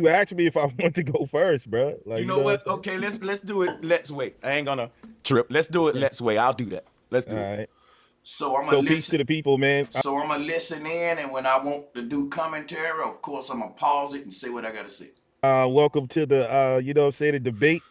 You asked me if I want to go first, bro. You Like, you know know what I'm what? saying? Okay, let's do it. Let's wait. I ain't gonna trip. Let's do it. Yeah. Let's wait. I'll do that. Let's All do it. right. So I'm gonna So peace listen. to the people, man. So I'm gonna listen in, and when I want to do commentary, of course I'm gonna pause it and say what I gotta say. Welcome to the you know what I'm saying, the debate.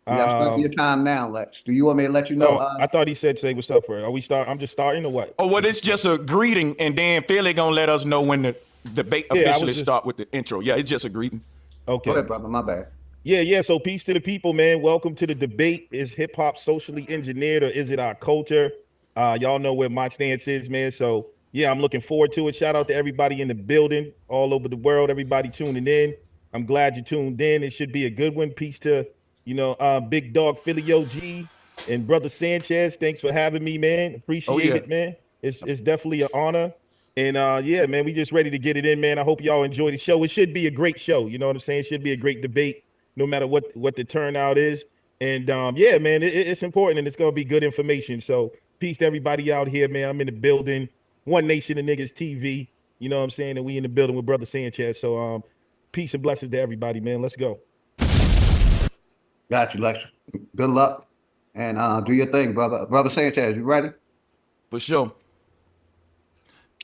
You got to start your Um, time now, Lex. Do you want me to let you know? oh, I thought he said say what's up for it. Are we start? I'm just starting or what? Oh, well, it's just a greeting, and then Philly gonna let us know when the debate Yeah, I was officially just start with the intro. Yeah, it's just a greeting. Go okay. ahead, brother. My bad. Yeah. So peace to the people, man. Welcome to the debate. Is hip hop socially engineered or is it our culture? Y'all know where my stance is, man. So yeah, I'm looking forward to it. Shout out to everybody in the building, all over the world, everybody tuning in. I'm glad you tuned in. It should be a good one. Peace to, big dog Philly OG and brother Sanchez. Thanks for having me, man. Oh Appreciate yeah. it, man. It's definitely an honor. And yeah, man, we just ready to get it in, man. I hope y'all enjoy the show. It should be a great show. You know what I'm saying? It should be a great debate, no matter what the turnout is. And yeah, man, it's important and it's gonna be good information. So peace to everybody out here, man. I'm in the building. One Nation of Niggas TV. You know what I'm saying? And we in the building with Brother Sanchez. So peace and blessings to everybody, man. Let's go. Got you, Lex. Good luck. And do your thing, brother. Brother Sanchez, you ready? For sure.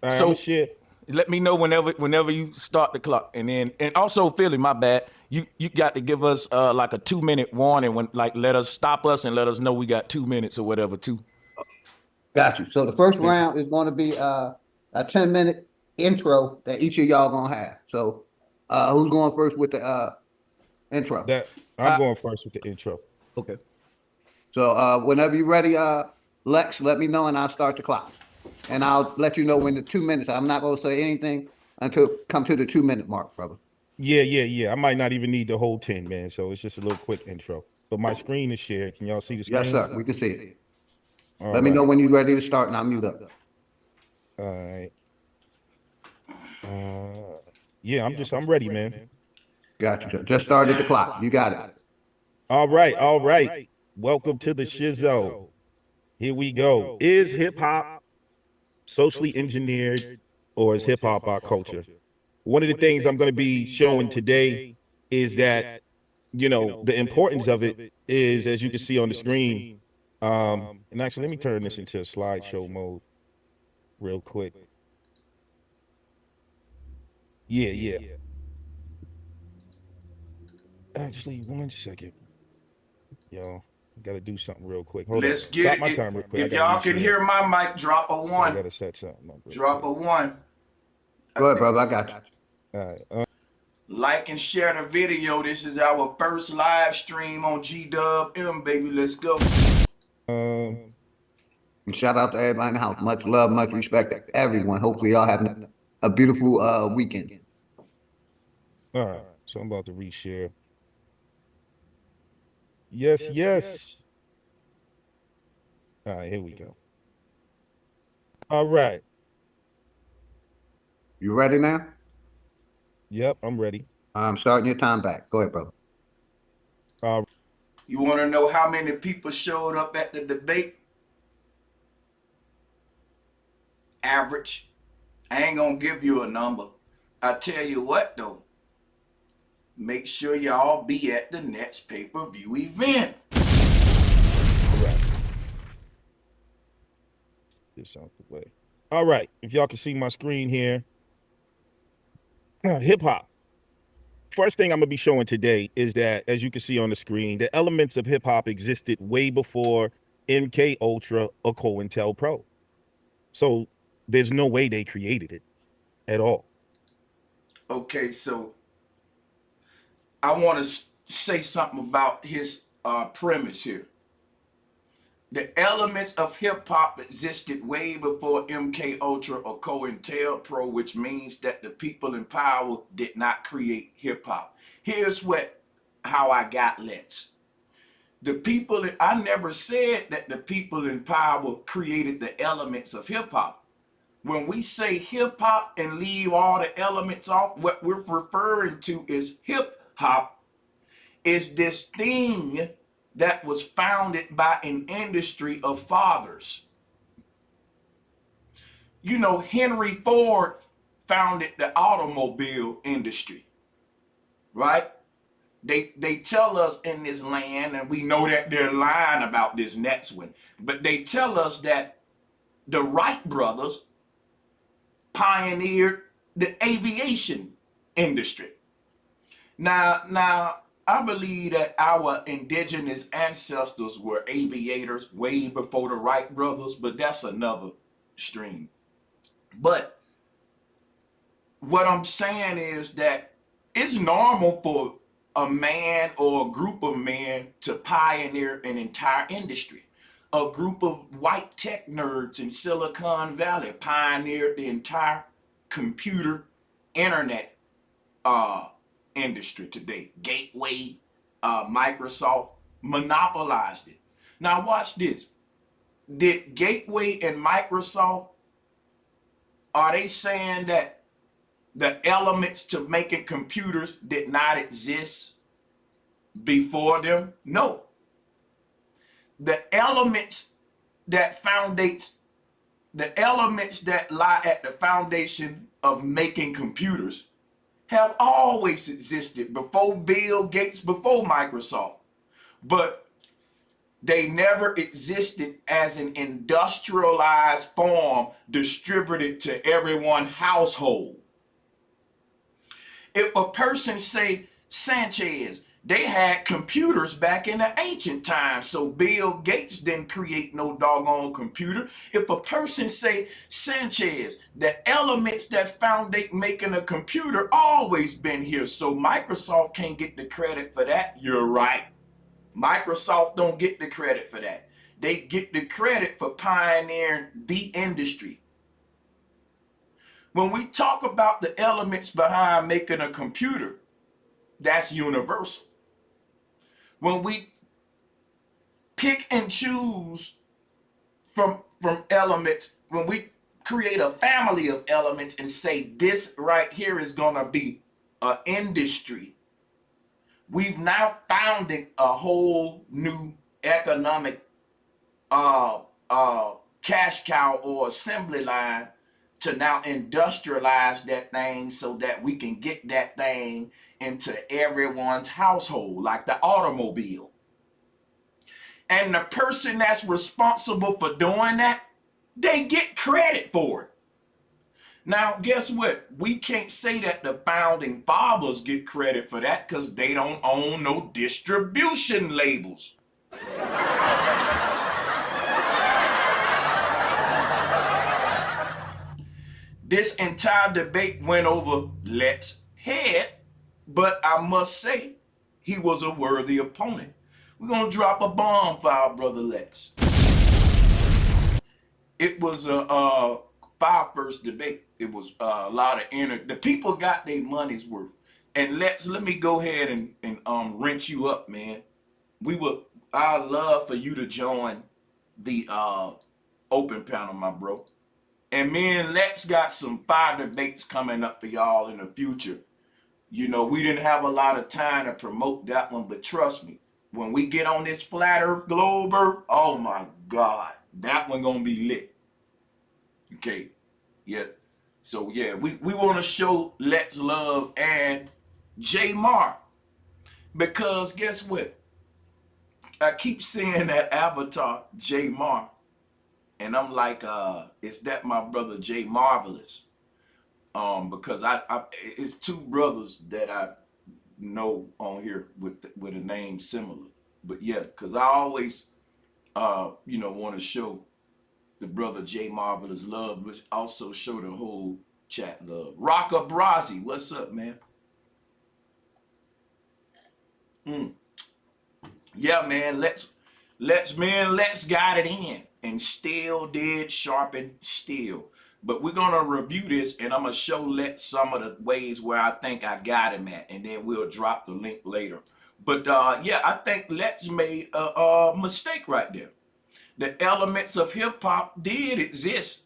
All right, I'm So gonna share. let me know whenever you start the clock, and also Philly, my bad. You got to give us like a 2-minute warning when let us stop us and let us know we got 2 minutes or whatever too. Got you. So the first Thank you. round is going to be a 10-minute intro that each of y'all gonna have. So who's going first with the intro? That I'm going first with the intro. Okay. So whenever you're ready, Lex, let me know and I'll start the clock. And I'll let you know when the 2 minutes. I'm not gonna say anything until come to the 2-minute mark, brother. Yeah. I might not even need the whole 10, man. So it's just a little quick intro. But my screen is shared. Can y'all see the screen? Yes, sir. We can see it. All Let me right. know when you're ready to start and I'll mute up. All right. Yeah, I'm ready, man. Got you. Just started the clock. You got it. All right. Welcome to the Shizzo. Here we go. Is hip hop socially engineered or is hip hop our culture? One of the things I'm going to be showing today is that, the importance of it is, as you can see on the screen. And actually, let me turn this into a slideshow mode real quick. Yeah. Actually, 1 second. Yo, got to do something real quick. Hold Let's on. get Stop it. my time real quick. If y'all can hear my mic, drop a I one. got to set something up. Drop a one. Go ahead, brother. I got you. All right. Like and share the video. This is our first live stream on GWM, baby. Let's go. And shout out to everybody in the house. Much love, much respect to everyone. Hopefully y'all having a beautiful weekend. All right. So I'm about to reshare. Yes. All right, here we go. All right. You ready now? Yep, I'm ready. I'm starting your time back. Go ahead, brother. You want to know how many people showed up at the debate? Average. I ain't gonna give you a number. I tell you what though. Make sure y'all be at the next pay-per-view event. All right. This out the way. All right. If y'all can see my screen here. Hip hop. First thing I'm gonna be showing today is that, as you can see on the screen, the elements of hip hop existed way before MK Ultra or COINTELPRO. So there's no way they created it at all. Okay, so I want to say something about his premise here. The elements of hip hop existed way before MK Ultra or COINTELPRO, which means that the people in power did not create hip hop. Here's how I got Let's. I never said that the people in power created the elements of hip hop. When we say hip hop and leave all the elements off, what we're referring to is hip hop is this thing that was founded by an industry of fathers. You know, Henry Ford founded the automobile industry. right? They tell us in this land, and we know that they're lying about this next one, but they tell us that the Wright brothers pioneered the aviation industry. Now, I believe that our indigenous ancestors were aviators way before the Wright brothers, but that's another stream. But what I'm saying is that it's normal for a man or a group of men to pioneer an entire industry. A group of white tech nerds in Silicon Valley pioneered the entire computer internet industry today. Gateway, Microsoft monopolized it. Now watch this. Did Gateway and Microsoft, are they saying that the elements to making computers did not exist before them? No. The elements that lie at the foundation of making computers have always existed before Bill Gates, before Microsoft, but they never existed as an industrialized form distributed to everyone's household. If a person say Sanchez, they had computers back in the ancient times, so Bill Gates didn't create no doggone computer. If a person say Sanchez, the elements that foundate making a computer always been here, so Microsoft can't get the credit for that. You're right. Microsoft don't get the credit for that. They get the credit for pioneering the industry. When we talk about the elements behind making a computer, that's universal. When we pick and choose from elements, when we create a family of elements and say this right here is gonna be an industry, we've now founded a whole new economic cash cow or assembly line to now industrialize that thing so that we can get that thing into everyone's household, like the automobile. And the person that's responsible for doing that, they get credit for it. Now, guess what? We can't say that the founding fathers get credit for that because they don't own no distribution labels. This entire debate went over Let's head, but I must say he was a worthy opponent. We're gonna drop a bomb for our brother Lex. It was a fire-first debate. It was a lot of the people got their money's worth. And Lex, let me go ahead and wrench you up, man. I'd love for you to join the open panel, my bro. And me and Lex got some fire debates coming up for y'all in the future. You know, we didn't have a lot of time to promote that one, but trust me, when we get on this flat earth globe, oh my God, that one gonna be lit. Okay, yeah. So yeah, we want to show Lex love and J Mar, because guess what? I keep seeing that avatar J Mar, and I'm like, is that my brother J Marvelous? Because it's two brothers that I know on here with a name similar. But yeah, because I always, want to show the brother J Marvelous love, but also show the whole chat love. Rocka Brazi, what's up, man? Yeah, man, let's got it in, and still did sharpen steel. But we're gonna review this, and I'm gonna show Lex some of the ways where I think I got him at, and then we'll drop the link later. But yeah, I think Lex made a mistake right there. The elements of hip hop did exist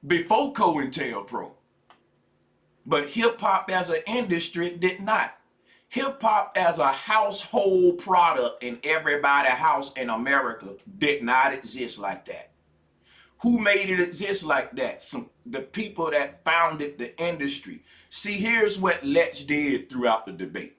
before COINTELPRO, but hip hop as an industry did not. Hip hop as a household product in everybody's house in America did not exist like that. Who made it exist like that? the people that founded the industry. See, here's what Lex did throughout the debate.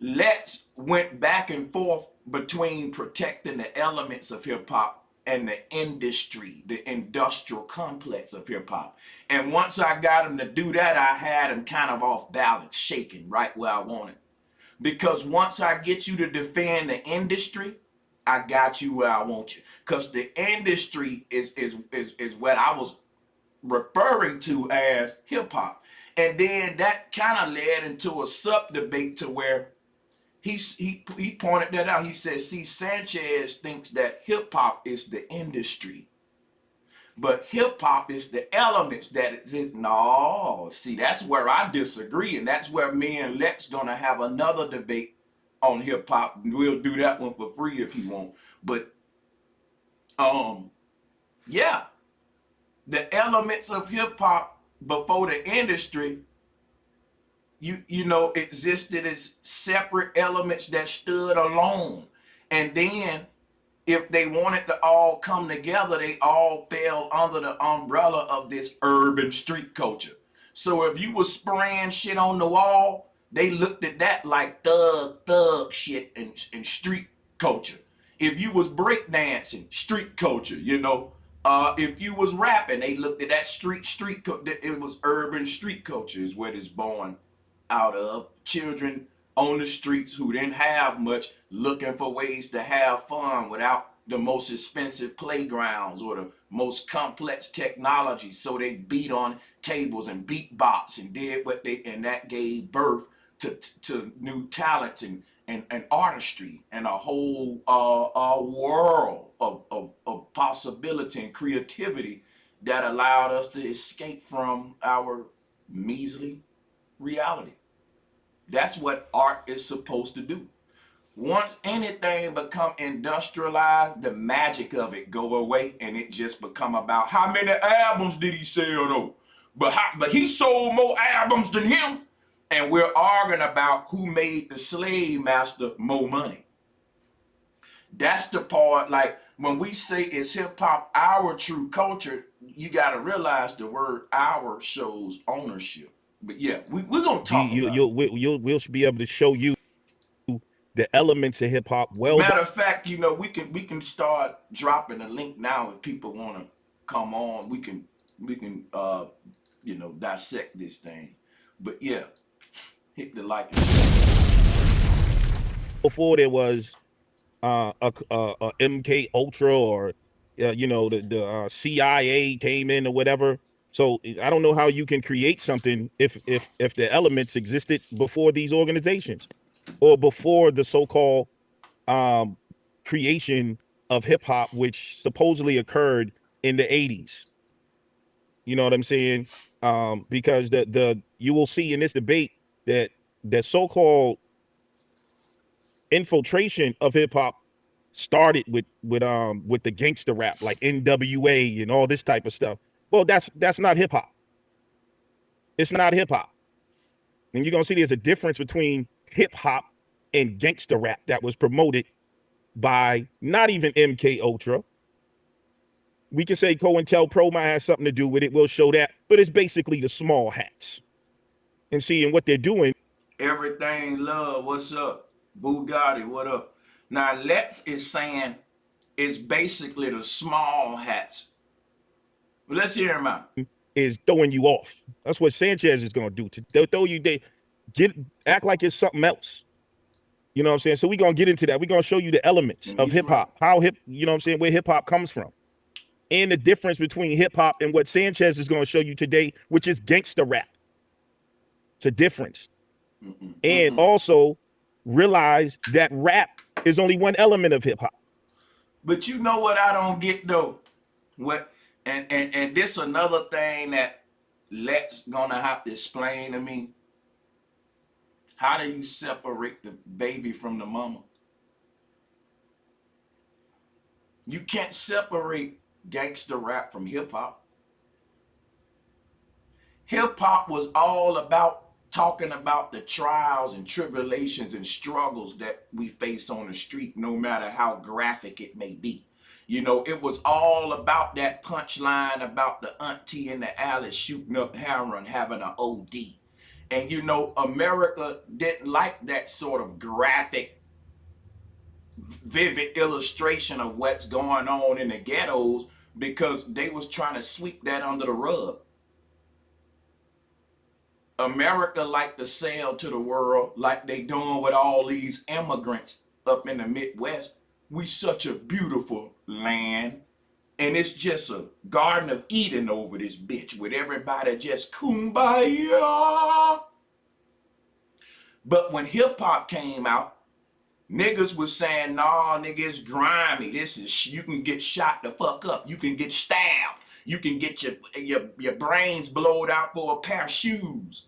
Lex went back and forth between protecting the elements of hip hop and the industry, the industrial complex of hip hop. And once I got him to do that, I had him kind of off balance, shaking right where I wanted. Because once I get you to defend the industry, I got you where I want you. Because the industry is what I was referring to as hip hop. And then that kind of led into a sub debate to where he pointed that out. He said, see, Sanchez thinks that hip hop is the industry, but hip hop is the elements that exist. No, see, that's where I disagree, and that's where me and Lex gonna have another debate on hip hop. We'll do that one for free if you want. But yeah, the elements of hip hop before the industry, you know, existed as separate elements that stood alone. And then if they wanted to all come together, they all fell under the umbrella of this urban street culture. So if you was spraying shit on the wall, they looked at that like thug shit and street culture. If you was breakdancing, street culture, you know. If you was rapping, they looked at that street it was urban street culture is what it's born out of. Children on the streets who didn't have much, looking for ways to have fun without the most expensive playgrounds or the most complex technology. So they beat on tables and beatbox and did what they, and that gave birth to new talents and artistry and a whole world of possibility and creativity that allowed us to escape from our measly reality. That's what art is supposed to do. Once anything become industrialized, the magic of it go away, and it just become about how many albums did he sell though? But he sold more albums than him, and we're arguing about who made the slave master more money. That's the part, like when we say is hip hop our true culture, you got to realize the word our shows ownership. But yeah, we're gonna talk about we'll be able to show you the elements of hip hop. Well, matter of fact, you know, we can start dropping a link now if people want to come on. We can you know, dissect this thing. But yeah, hit the like. Before there was a MK Ultra or you know, the CIA came in or whatever. So I don't know how you can create something if the elements existed before these organizations or before the so-called creation of hip hop, which supposedly occurred in the 80s. You know what I'm saying? Because you will see in this debate that so-called infiltration of hip hop started with the gangster rap like NWA and all this type of stuff. Well, that's not hip hop. It's not hip hop. And you're gonna see there's a difference between hip hop and gangster rap that was promoted by not even MK Ultra. We can say COINTELPRO might have something to do with it. We'll show that, but it's basically the small hats. And seeing what they're doing. Everything love, what's up? Bugatti, what up? Now Lex is saying it's basically the small hats. But let's hear him out. Is throwing you off. That's what Sanchez is gonna do. They'll throw you. They act like it's something else. You know what I'm saying? So we're gonna get into that. We're gonna show you the elements of hip hop, how you know what I'm saying, where hip hop comes from, and the difference between hip hop and what Sanchez is gonna show you today, which is gangster rap. It's a difference. And also realize that rap is only one element of hip hop. But you know what I don't get though? What and this another thing that Lex gonna have to explain to me. How do you separate the baby from the mama? You can't separate gangster rap from hip hop. Hip hop was all about talking about the trials and tribulations and struggles that we face on the street, no matter how graphic it may be. You know, it was all about that punchline about the auntie in the alley shooting up heroin, having an OD. And you know, America didn't like that sort of graphic, vivid illustration of what's going on in the ghettos because they was trying to sweep that under the rug. America like to sell to the world like they doing with all these immigrants up in the Midwest. We such a beautiful land, and it's just a Garden of Eden over this bitch with everybody just kumbaya. But when hip hop came out, niggas was saying, nah, nigga, it's grimy. This is, you can get shot the fuck up. You can get stabbed. You can get your brains blowed out for a pair of shoes.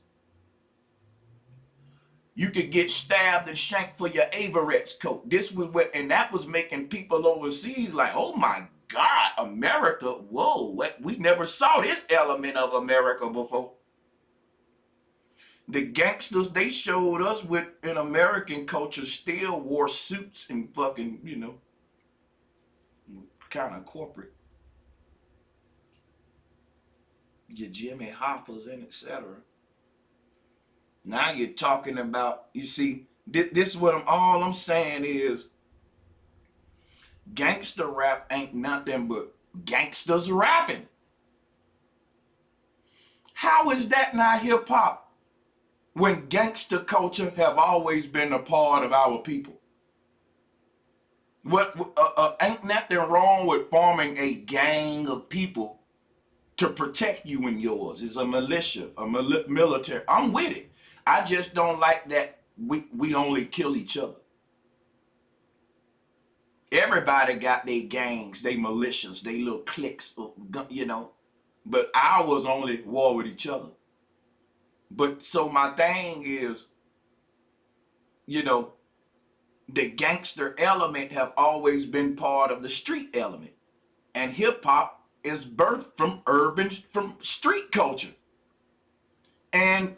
You could get stabbed and shanked for your Averets coat. This was what, and that was making people overseas like, oh my God, America, whoa, what, we never saw this element of America before. The gangsters they showed us with in American culture still wore suits and fucking, you know, kind of corporate. Your Jimmy Hoffers and etc. Now you're talking about, you see, this is what all I'm saying is gangster rap ain't nothing but gangsters rapping. How is that not hip hop when gangster culture have always been a part of our people? What ain't nothing wrong with forming a gang of people to protect you and yours. It's a militia, a military. I'm with it. I just don't like that we only kill each other. Everybody got their gangs, they militias, they little cliques, you know, but ours only war with each other. But so my thing is, you know, the gangster element have always been part of the street element, and hip hop is birthed from street culture and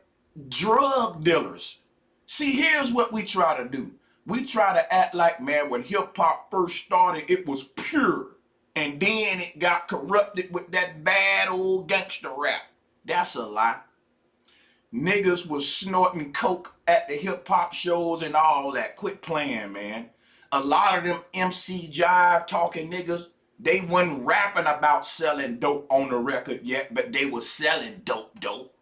drug dealers. See, here's what we try to do. We try to act like, man, when hip hop first started, it was pure. And then it got corrupted with that bad old gangster rap. That's a lie. Niggas was snorting coke at the hip hop shows and all that. Quit playing, man. A lot of them MC jive talking niggas, they wasn't rapping about selling dope on the record yet, but they was selling dope.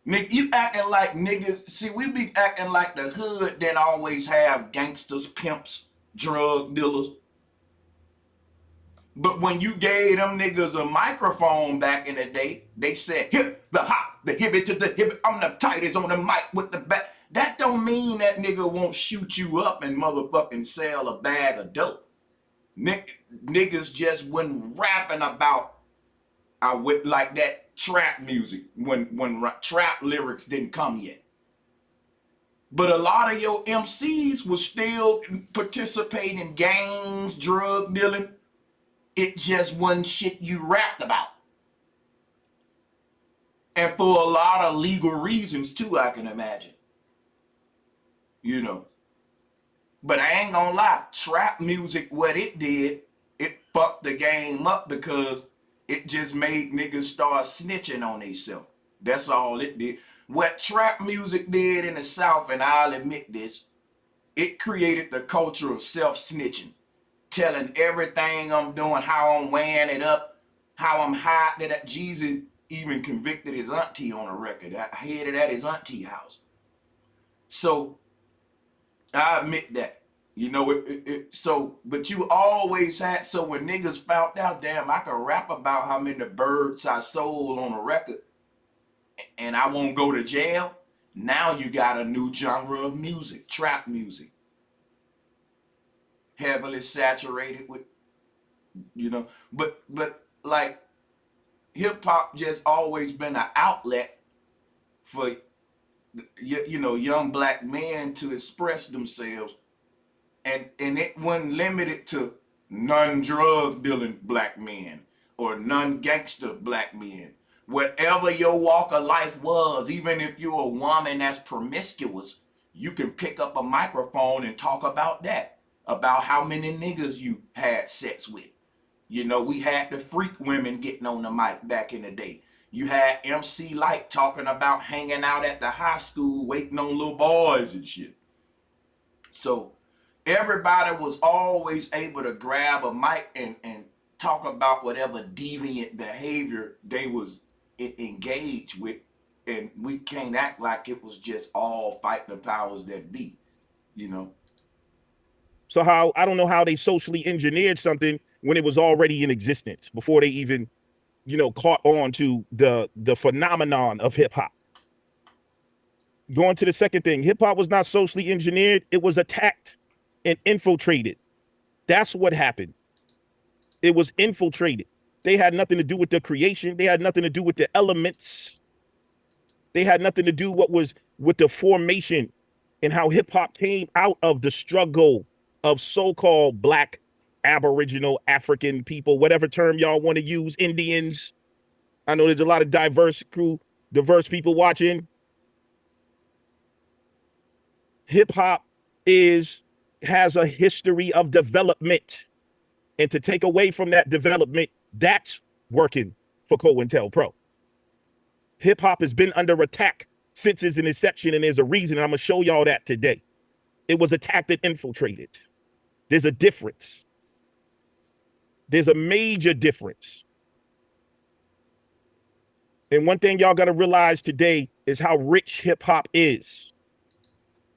Nigga, you acting like niggas, see, we be acting like the hood didn't always have gangsters, pimps, drug dealers. But when you gave them niggas a microphone back in the day, they said, hip the hop, the hip it to the hip, I'm the tightest on the mic with the back. That don't mean that nigga won't shoot you up and motherfucking sell a bag of dope. Niggas just wasn't rapping about like that trap music when trap lyrics didn't come yet. But a lot of your MCs was still participating in gangs, drug dealing. It just wasn't shit you rapped about. And for a lot of legal reasons too, I can imagine. You know. But I ain't gonna lie, trap music, what it did, it fucked the game up because it just made niggas start snitching on themselves. That's all it did. What trap music did in the South, and I'll admit this, it created the culture of self-snitching. Telling everything I'm doing, how I'm wearing it up, how I'm hot. That Jesus even convicted his auntie on a record. I hid it at his auntie house. So I admit that. You know, so, but you always had, so when niggas found out, damn, I can rap about how many birds I sold on a record and I won't go to jail. Now you got a new genre of music, trap music. Heavily saturated with, you know, but like hip hop just always been an outlet for, you know, young black men to express themselves. And it wasn't limited to non-drug dealing black men or non-gangster black men. Whatever your walk of life was, even if you're a woman that's promiscuous, you can pick up a microphone and talk about that. about how many niggas you had sex with. You know, we had the freak women getting on the mic back in the day. You had MC Light talking about hanging out at the high school waiting on little boys and shit. So everybody was always able to grab a mic and talk about whatever deviant behavior they was engaged with. And we can't act like it was just all fight the powers that be, you know. So how, I don't know how they socially engineered something when it was already in existence before they even, you know, caught on to the phenomenon of hip hop. Going to the second thing, hip hop was not socially engineered. It was attacked and infiltrated. That's what happened. It was infiltrated. They had nothing to do with the creation. They had nothing to do with the elements. They had nothing to do with the formation and how hip hop came out of the struggle of so-called Black, Aboriginal, African people, whatever term y'all want to use, Indians. I know there's a lot of diverse people watching. Hip hop has a history of development. And to take away from that development, that's working for COINTELPRO. Hip hop has been under attack since its inception, and there's a reason. And I'm gonna show y'all that today. It was attacked and infiltrated. There's a difference. There's a major difference. And one thing y'all gotta realize today is how rich hip hop is.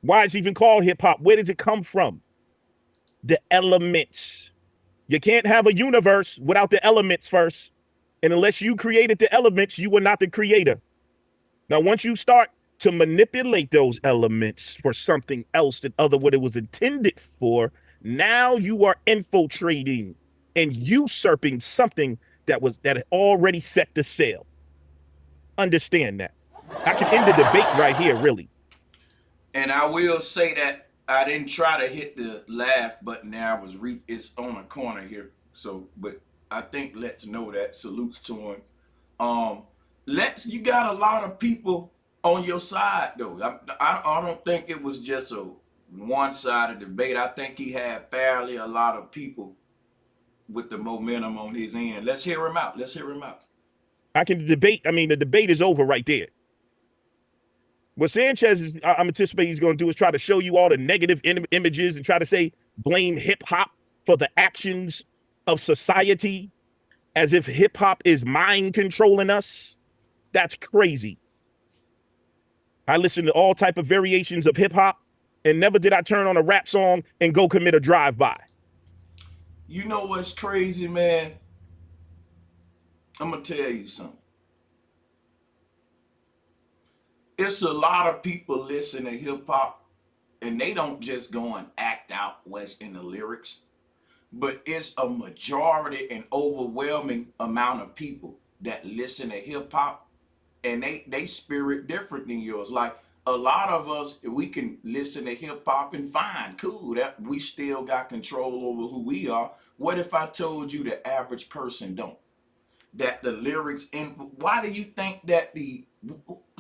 Why it's even called hip hop? Where does it come from? The elements. You can't have a universe without the elements first. And unless you created the elements, you were not the creator. Now, once you start to manipulate those elements for something else than other what it was intended for, now you are infiltrating and usurping something that had already set the sail. Understand that. I can end the debate right here, really. And I will say that I didn't try to hit the laugh button there. It's on a corner here. So, but I think Let's know that. Salutes to him. You got a lot of people on your side though. I don't think it was just a one-sided debate. I think he had fairly a lot of people with the momentum on his end. Let's hear him out. I can debate. I mean, the debate is over right there. What Sanchez I'm anticipating he's going to do is try to show you all the negative images and try to blame hip hop for the actions of society as if hip hop is mind controlling us. That's crazy. I listen to all type of variations of hip hop and never did I turn on a rap song and go commit a drive-by. You know what's crazy, man? I'm going to tell you something. It's a lot of people listen to hip hop and they don't just go and act out what's in the lyrics, but it's a majority and overwhelming amount of people that listen to hip hop and they spirit different than yours. Like a lot of us, we can listen to hip hop and fine, cool, that we still got control over who we are. What if I told you the average person don't? That the lyrics, why do you think that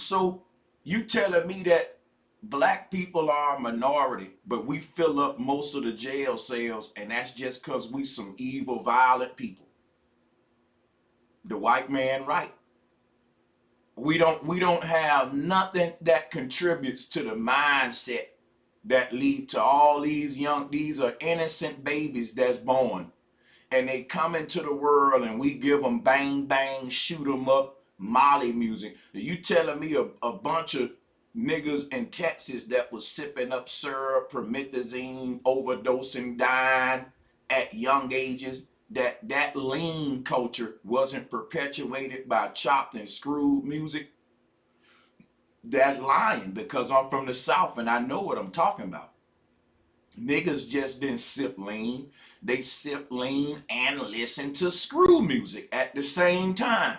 so you telling me that Black people are a minority, but we fill up most of the jail cells, and that's just because we some evil, violent people? The white man right. We don't have nothing that contributes to the mindset that lead to all these are innocent babies that's born, and they come into the world, and we give them bang bang, shoot them up, Molly music. You telling me a bunch of niggas in Texas that was sipping up syrup, promethazine, overdosing, dying at young ages, that lean culture wasn't perpetuated by chopped and screwed music? That's lying, because I'm from the South and I know what I'm talking about. Niggas just didn't sip lean. They sip lean and listen to screw music at the same time.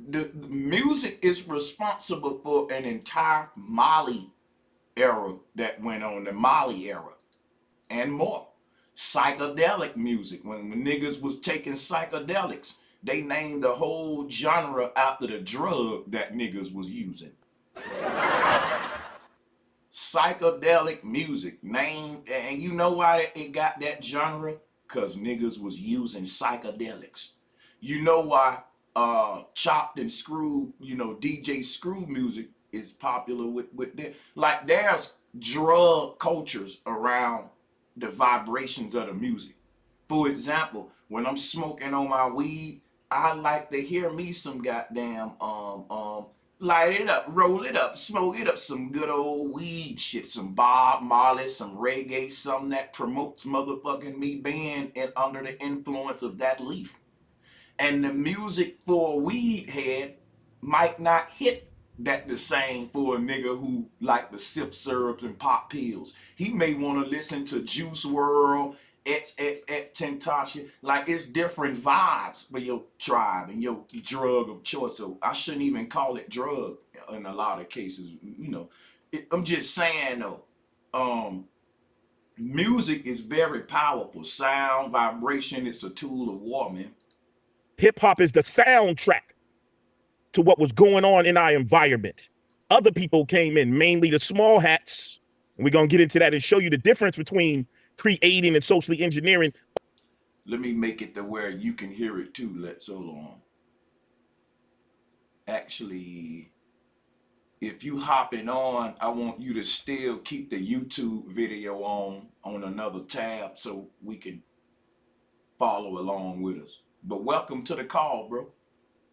The music is responsible for an entire Molly era that went on, the Molly era, and more. Psychedelic music, when niggas was taking psychedelics, they named the whole genre after the drug that niggas was using. psychedelic music. And you know why it got that genre? Because niggas was using psychedelics. You know why chopped and screwed, DJ Screw music is popular with that. Like there's drug cultures around the vibrations of the music. For example, when I'm smoking on my weed, I like to hear me some goddamn light it up, roll it up, smoke it up, some good old weed shit, some Bob Marley, some reggae, something that promotes motherfucking me being under the influence of that leaf. And the music for a weed head might not hit that the same for a nigga who like to sip syrups and pop pills. He may want to listen to Juice World, Tentacion. Like it's different vibes for your tribe and your drug of choice. So I shouldn't even call it drug in a lot of cases. I'm just saying though, music is very powerful. Sound, vibration, it's a tool of war, man. Hip hop is the soundtrack to what was going on in our environment. Other people came in, mainly the small hats, and we're going to get into that and show you the difference between creating and socially engineering. Let me make it to where you can hear it too. Let's hold on. Actually, if you hopping on, I want you to still keep the YouTube video on another tab so we can follow along with us. But welcome to the call, bro.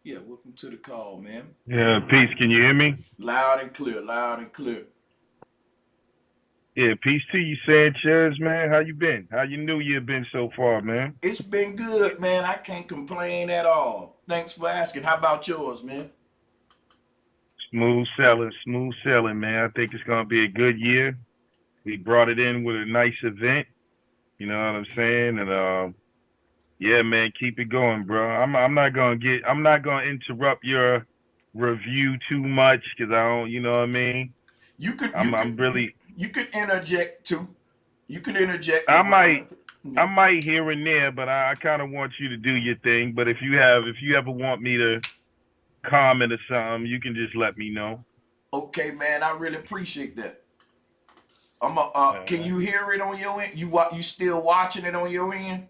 Yeah, welcome to the call, man. Yeah, peace. Can you hear me? Loud and clear, loud and clear. Yeah, peace to you, Sanchez, man. How you been? How your new year been so far, man? It's been good, man. I can't complain at all. Thanks for asking. How about yours, man? Smooth sailing, man. I think it's gonna be a good year. We brought it in with a nice event. You know what I'm saying? And yeah, man, keep it going, bro. I'm not gonna interrupt your review too much because I don't, you know what I mean? You can interject too. You can interject. I might here and there, but I kind of want you to do your thing. But if you ever want me to comment or something, you can just let me know. Okay, man. I really appreciate that. Can you hear it on your end? You still watching it on your end?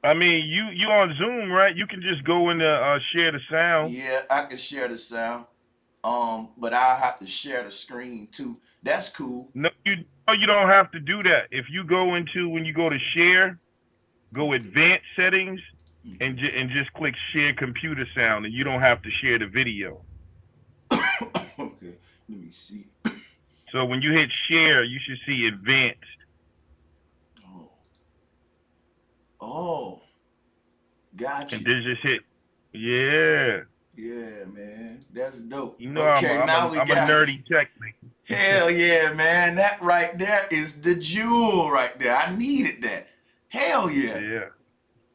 I mean, you on Zoom, right? You can just go in the share the sound. Yeah, I can share the sound. But I have to share the screen too. That's cool. No, you don't have to do that. If you go into when you go to share, go advanced settings, and just click share computer sound, and you don't have to share the video. Okay, let me see. So when you hit share, you should see advanced. Oh, gotcha. And then just hit, yeah. Yeah, man, that's dope. You know, okay, I'm a nerdy tech nigga. Hell yeah, man, that right there is the jewel right there. I needed that. Hell yeah. Yeah.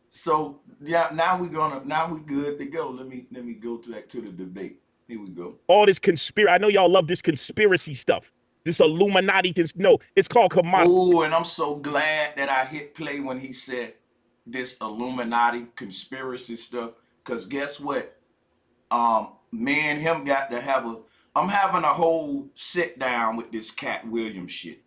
So yeah, now we good to go. Let me go back to the debate. Here we go. All this conspiracy. I know y'all love this conspiracy stuff. This Illuminati. No, it's called commodity. Oh, and I'm so glad that I hit play when he said this Illuminati conspiracy stuff. Cause guess what? Me and him got to I'm having a whole sit down with this Cat Williams shit.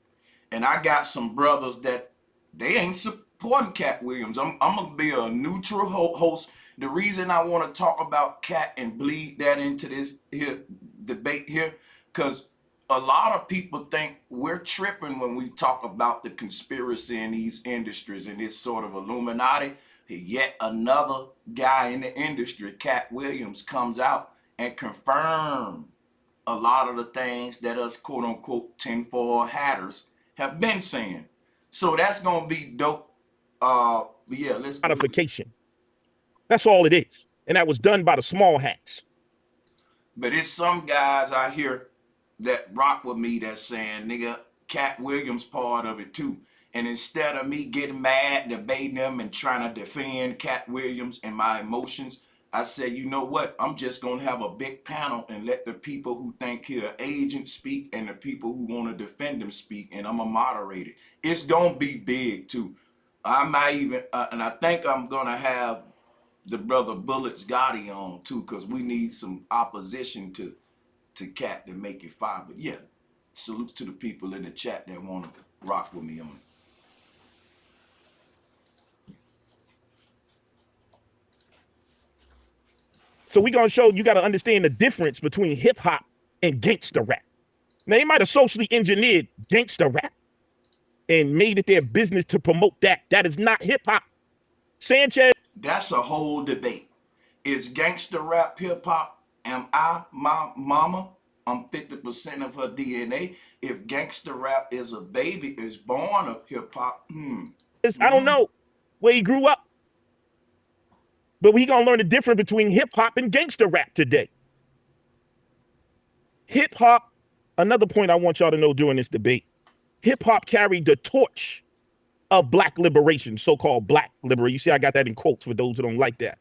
And I got some brothers that they ain't supporting Cat Williams. I'm gonna be a neutral host. The reason I want to talk about Cat and bleed that into this here debate here, because a lot of people think we're tripping when we talk about the conspiracy in these industries and this sort of Illuminati. Yet another guy in the industry, Cat Williams, comes out and confirms a lot of the things that us quote unquote tinfoil hatters have been saying. So that's gonna be dope. Yeah, let's modification. That's all it is. And that was done by the small hats. But it's some guys out here that rock with me that's saying, nigga, Cat Williams part of it too. And instead of me getting mad, debating them and trying to defend Cat Williams and my emotions, I said, you know what? I'm just going to have a big panel and let the people who think he's an agent speak and the people who want to defend him speak, and I'm going to moderate it. It's going to be big too. I might even, and I think I'm going to have the brother Bullets Gotti on too, because we need some opposition to to cat to make it fire. But yeah, salutes to the people in the chat that want to rock with me on it. So we're gonna show you got to understand the difference between hip hop and gangster rap. Now they might have socially engineered gangster rap and made it their business to promote that. That is not hip hop. Sanchez. That's a whole debate. Is gangster rap hip hop? Am I my mama? I'm 50% of her DNA. If gangster rap is a baby, is born of hip hop, I don't know where he grew up, but we gonna learn the difference between hip hop and gangster rap today. Hip hop, another point I want y'all to know during this debate, hip hop carried the torch of black liberation, so-called black liberation. You see, I got that in quotes for those who don't like that.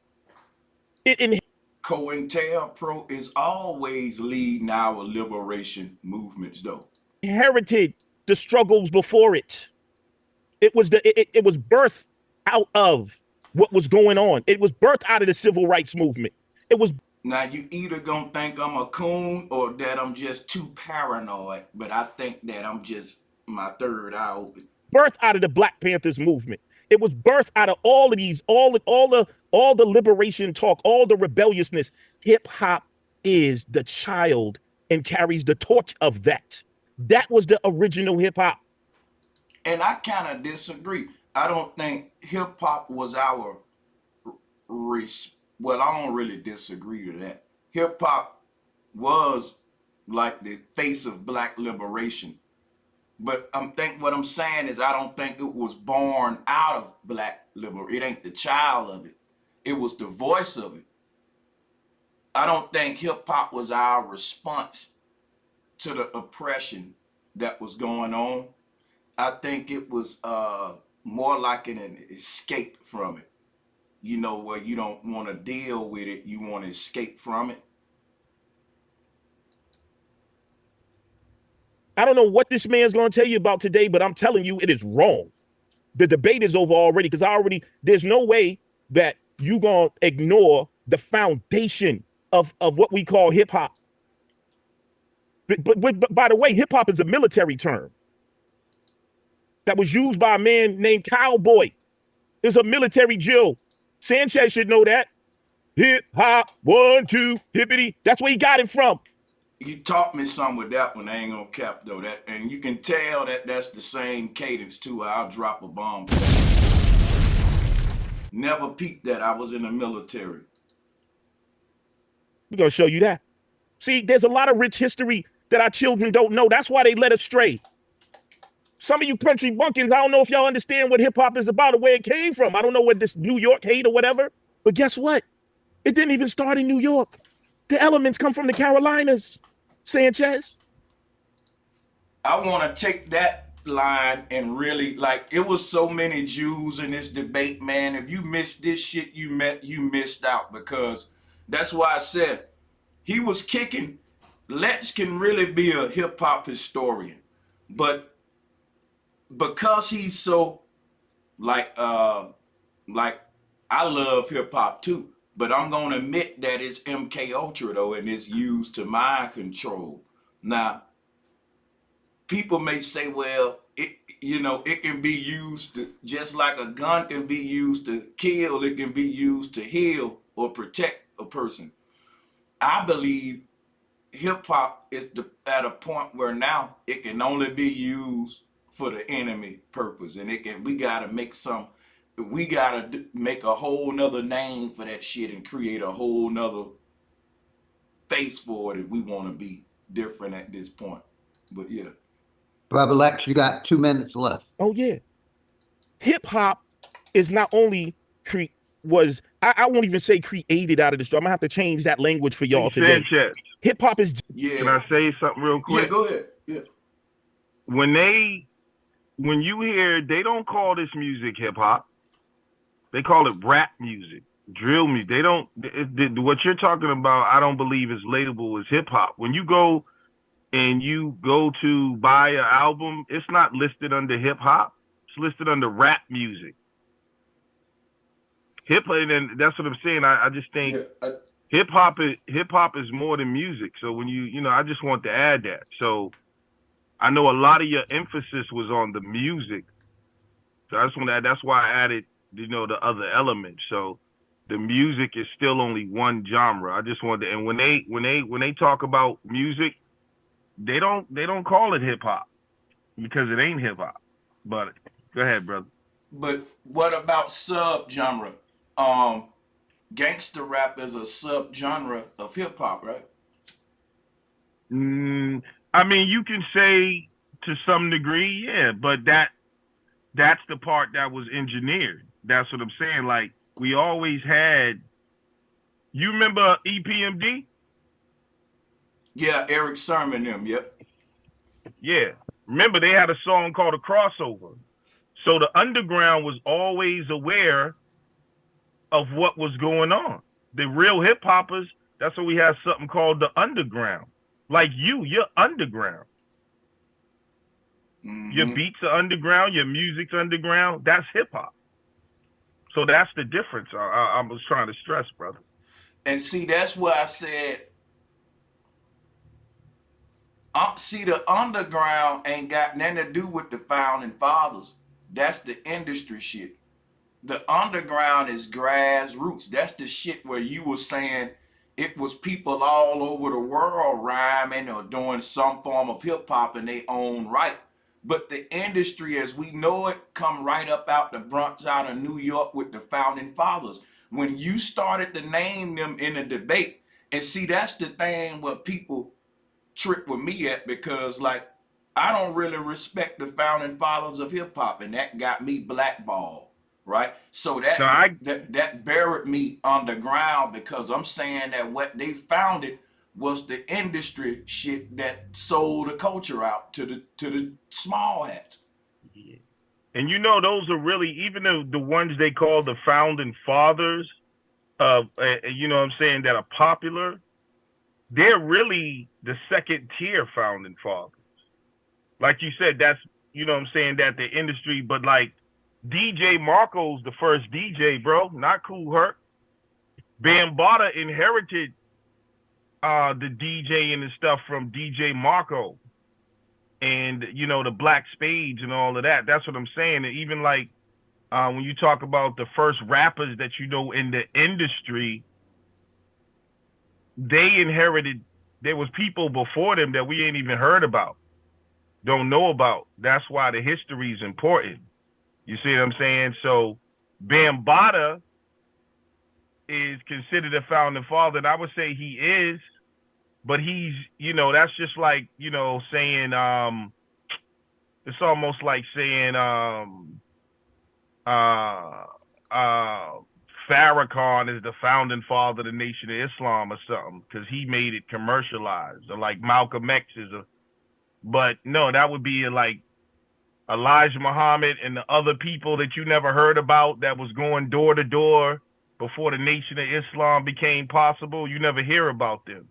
COINTELPRO is always leading our liberation movements, though. Inherited the struggles before it. It was birthed out of what was going on. It was birthed out of the civil rights movement. It was. Now you either gonna think I'm a coon or that I'm just too paranoid, but I think that I'm just my third eye open. Birthed out of the Black Panthers movement. It was birthed out of all of these, all the liberation talk, all the rebelliousness. Hip hop is the child and carries the torch of that. That was the original hip hop. And I kind of disagree. I don't think hip hop was our well, I don't really disagree with that. Hip hop was like the face of black liberation. But what I'm saying is I don't think it was born out of black liberation. It ain't the child of it. It was the voice of it. I don't think hip hop was our response to the oppression that was going on. I think it was more like an escape from it. You know, where you don't want to deal with it, you want to escape from it. I don't know what this man's going to tell you about today, but I'm telling you, it is wrong. The debate is over already because there's no way that you going to ignore the foundation of what we call hip hop. But by the way, hip hop is a military term that was used by a man named Cowboy. It's a military drill. Sanchez should know that. Hip hop, 1, 2, hippity. That's where he got it from. You taught me some with that one. I ain't gonna cap though. That, and you can tell that that's the same cadence too. I'll drop a bomb. Never peeped that I was in the military. We're gonna show you that. See, there's a lot of rich history that our children don't know. That's why they led astray. Some of you country bunkins, I don't know if y'all understand what hip hop is about or where it came from. I don't know what this New York hate or whatever. But guess what? It didn't even start in New York. The elements come from the Carolinas. Sanchez. I want to take that line and really, like, it was so many Jews in this debate, man. If you missed this shit, you missed out, because that's why I said he was kicking. Lex can really be a hip hop historian, but because he's so like I love hip hop too. But I'm going to admit that it's MK Ultra, though, and it's used to mind control. Now, people may say, well, it can be used to, just like a gun can be used to kill, it can be used to heal or protect a person. I believe hip-hop is at a point where now it can only be used for the enemy purpose. And we got to make a whole nother name for that shit and create a whole nother face for it if we want to be different at this point. But yeah. Brother Lex, you got 2 minutes left. Oh yeah. Hip hop is not only I won't even say created out of this. I'm gonna have to change that language for y'all today. Sanchez, Hip hop is. Yeah. can I say something real quick? Yeah, go ahead. Yeah. When you hear, they don't call this music hip hop. They call it rap music, drill music. They don't, what you're talking about, I don't believe is labeled as hip hop. When you go to buy an album, it's not listed under hip hop. It's listed under rap music. Hip hop, and that's what I'm saying. I just think hip hop is more than music. So when you know, I just want to add that. So I know a lot of your emphasis was on the music. So I just want to add, that's why I added, you know, the other elements. So the music is still only one genre. I just wanted to, and when they talk about music, they don't call it hip hop because it ain't hip hop. But go ahead, brother. But what about subgenre? Gangster rap is a subgenre of hip hop, right? I mean, you can say to some degree, yeah, but that's the part that was engineered. That's what I'm saying. Like we always had. You remember EPMD? Yeah, Eric Sermon them. Yep. Yeah. Remember they had a song called A Crossover. So the underground was always aware of what was going on. The real hip hoppers, that's why we have something called the underground. Like you're underground. Your beats are underground, your music's underground. That's hip hop. So that's the difference I was trying to stress, brother. And see, that's where I said, see, the underground ain't got nothing to do with the founding fathers. That's the industry shit. The underground is grassroots. That's the shit where you were saying it was people all over the world rhyming or doing some form of hip hop in their own right. But the industry as we know it come right up out the Bronx, out of New York with the founding fathers. When you started to name them in a debate, and see, that's the thing where people trick with me at, because like I don't really respect the founding fathers of hip hop, and that got me blackballed, right? So that buried me underground, because I'm saying that what they founded was the industry shit that sold the culture out to the small hats. Yeah. And you know, those are really, even the ones they call the founding fathers of, you know what I'm saying, that are popular, they're really the second tier founding fathers. Like you said, that's, you know what I'm saying, that the industry, but like DJ Marco's the first DJ, bro, not Kool Herc. Bambaataa inherited the DJ and the stuff from DJ Marco, and you know, the Black Spades and all of that. That's what I'm saying. And even like when you talk about the first rappers that you know in the industry, they inherited. There was people before them that we ain't even heard about, don't know about. That's why the history is important. You see what I'm saying? So Bambaataa is considered a founding father, and I would say he is, but he's, you know, that's just like, you know, saying it's almost like saying Farrakhan is the founding father of the Nation of Islam or something, because he made it commercialized, or like Malcolm X is a, but no, that would be like Elijah Muhammad and the other people that you never heard about that was going door to door before the Nation of Islam became possible. You never hear about them.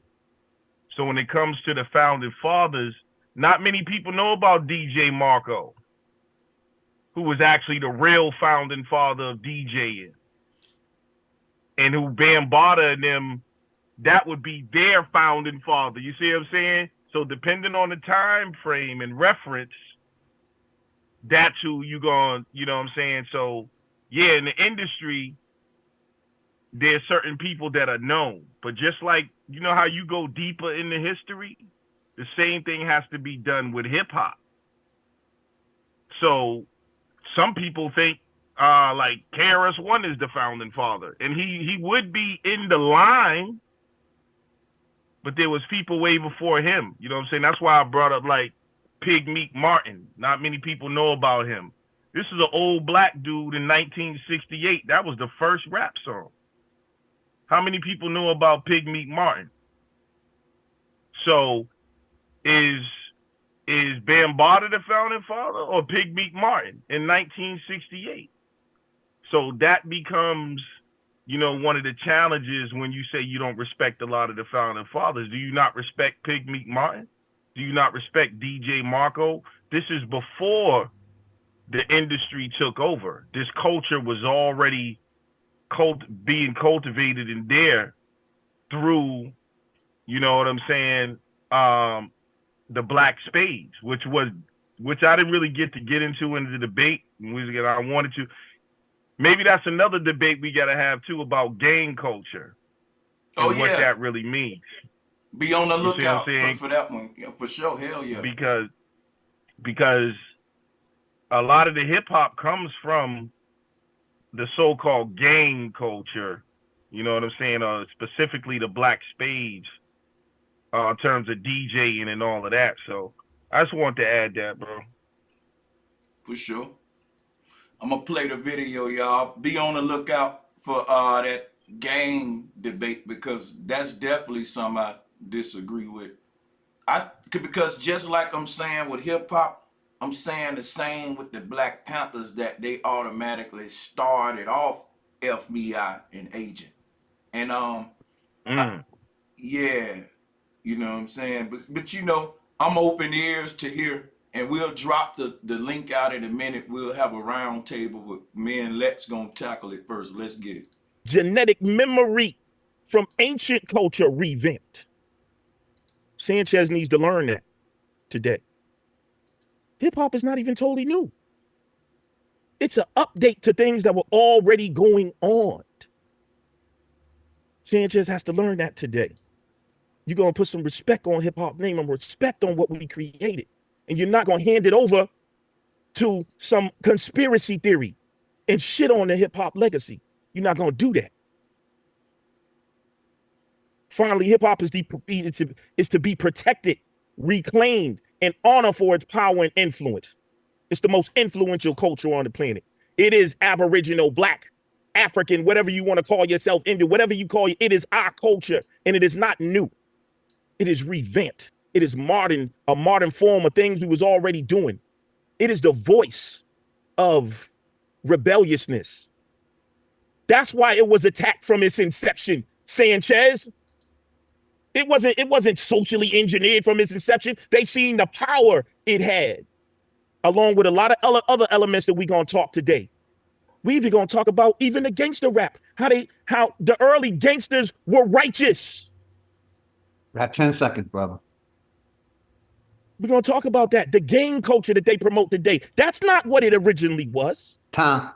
So when it comes to the founding fathers, not many people know about DJ Marco, who was actually the real founding father of DJing, and who Bambaataa and them, that would be their founding father. You see what I'm saying? So depending on the time frame and reference, that's who you going, you know what I'm saying? So yeah, in the industry, there's certain people that are known, but just like, you know how you go deeper in the history, the same thing has to be done with hip hop. So some people think like KRS-One is the founding father, and he would be in the line, but there was people way before him. You know what I'm saying? That's why I brought up like Pig Meek Martin. Not many people know about him. This is an old black dude in 1968. That was the first rap song. How many people know about Pig Meek Martin? So is Bambaataa the founding father or Pig Meek Martin in 1968? So that becomes, you know, one of the challenges when you say you don't respect a lot of the founding fathers. Do you not respect Pig Meek Martin? Do you not respect DJ Marco? This is before the industry took over. This culture was already being cultivated in there through, you know what I'm saying, the black spades, which I didn't really get into in the debate. I wanted to. Maybe that's another debate we got to have too about gang culture and what that really means. Be on the You see what lookout I'm saying? for that one. Yeah, for sure. Hell yeah. Because a lot of the hip hop comes from the so-called gang culture. You know what I'm saying? Specifically the black spades, in terms of DJing and all of that. So I just want to add that, bro. For sure. I'm gonna play the video, y'all. Be on the lookout for that gang debate, because that's definitely something I disagree with. Because just like I'm saying with hip hop, I'm saying the same with the Black Panthers, that they automatically started off FBI and agent. And yeah, you know what I'm saying? But you know, I'm open ears to hear, and we'll drop the link out in a minute. We'll have a round table with me and Lex gonna tackle it first. Let's get it. Genetic memory from ancient culture revamped. Sanchez needs to learn that today. Hip hop is not even totally new. It's an update to things that were already going on. Sanchez has to learn that today. You're going to put some respect on hip hop name and respect on what we created. And you're not going to hand it over to some conspiracy theory and shit on the hip hop legacy. You're not going to do that. Finally, hip hop is to be protected, reclaimed, and honored for its power and influence. It's the most influential culture on the planet. It is Aboriginal, Black, African, whatever you want to call yourself, Indian, whatever you call it. It is our culture, and it is not new. It is revamped. It is modern, a modern form of things we was already doing. It is the voice of rebelliousness. That's why it was attacked from its inception, Sanchez. It wasn't socially engineered from its inception. They seen the power it had, along with a lot of other elements that we're gonna talk today. We even gonna talk about even the gangster rap, how the early gangsters were righteous. Got 10 seconds, brother. We're gonna talk about that. The gang culture that they promote today. That's not what it originally was. Time.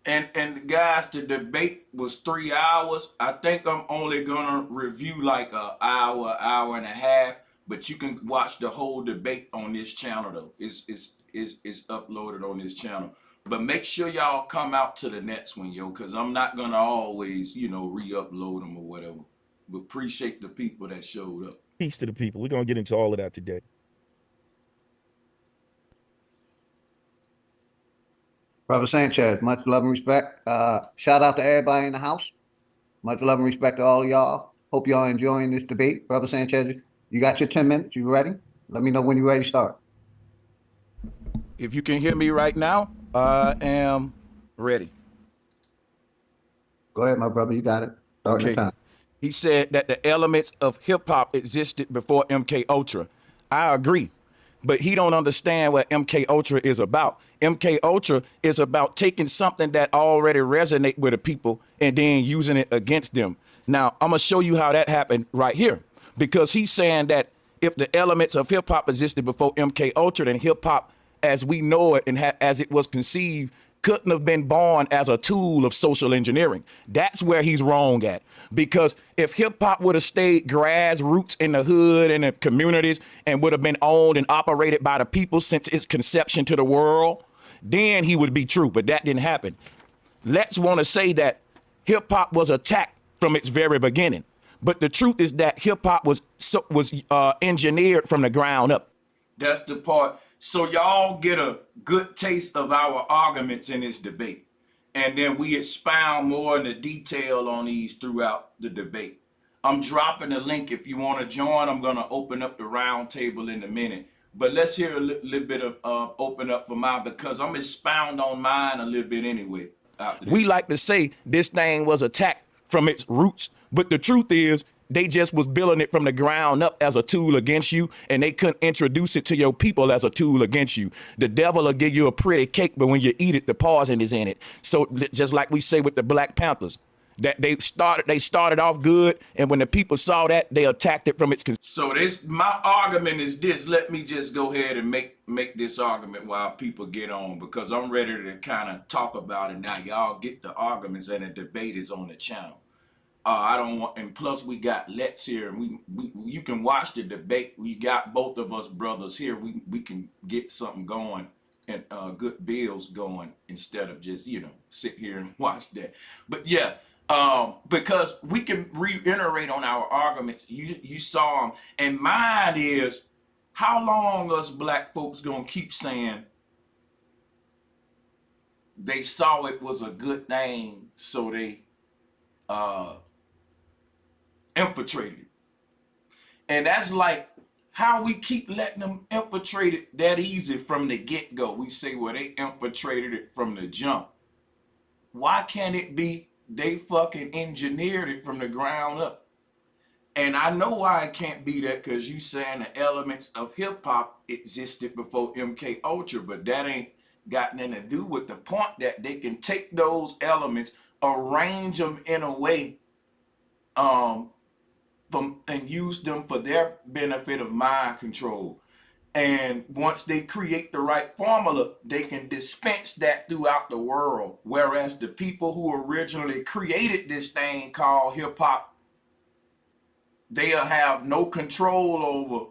And guys, the debate was 3 hours. I think I'm only gonna review like an hour and a half, but you can watch the whole debate on this channel though. It's uploaded on this channel. But make sure y'all come out to the next one, yo, because I'm not gonna always, re-upload them or whatever. But appreciate the people that showed up. Peace to the people. We're gonna get into all of that today. Brother Sanchez, much love and respect. Shout out to everybody in the house. Much love and respect to all of y'all. Hope y'all enjoying this debate. Brother Sanchez, you got your 10 minutes. You ready? Let me know when you're ready to start. If you can hear me right now, I am ready. Go ahead, my brother. You got it. Start your time. He said that the elements of hip hop existed before MK Ultra. I agree, but he don't understand what MK Ultra is about. MK Ultra is about taking something that already resonate with the people and then using it against them. Now, I'm gonna show you how that happened right here, because he's saying that if the elements of hip hop existed before MK Ultra, then hip hop as we know it and as it was conceived couldn't have been born as a tool of social engineering. That's where he's wrong at. Because if hip hop would have stayed grassroots in the hood and the communities and would have been owned and operated by the people since its conception to the world, then he would be true. But that didn't happen. Let's want to say that hip hop was attacked from its very beginning. But the truth is that hip hop was engineered from the ground up. That's the part. So y'all get a good taste of our arguments in this debate. And then we expound more in the detail on these throughout the debate. I'm dropping the link if you want to join. I'm going to open up the round table in a minute. But let's hear a little bit of open up for mine, because I'm expound on mine a little bit anyway. We like to say this thing was attacked from its roots, but the truth is they just was building it from the ground up as a tool against you, and they couldn't introduce it to your people as a tool against you. The devil will give you a pretty cake, but when you eat it, the poison is in it. So just like we say with the Black Panthers, That they started off good, and when the people saw that, they attacked it from its. So my argument is this. Let me just go ahead and make this argument while people get on, because I'm ready to kind of talk about it now. Y'all get the arguments, and the debate is on the channel. I don't want, and plus we got Let's here, and you can watch the debate. We got both of us brothers here. We can get something going and good bills going instead of just sit here and watch that. But yeah. Because we can reiterate on our arguments. You saw them, and mine is, how long us black folks gonna keep saying they saw it was a good thing, so they infiltrated it? And that's like how we keep letting them infiltrate it that easy from the get-go. We say, well, they infiltrated it from the jump. Why can't it be they fucking engineered it from the ground up? And I know why it can't be that, because you saying the elements of hip hop existed before MK Ultra, but that ain't got nothing to do with the point that they can take those elements, arrange them in a way, and use them for their benefit of mind control. And once they create the right formula, they can dispense that throughout the world. Whereas the people who originally created this thing called hip hop, they'll have no control over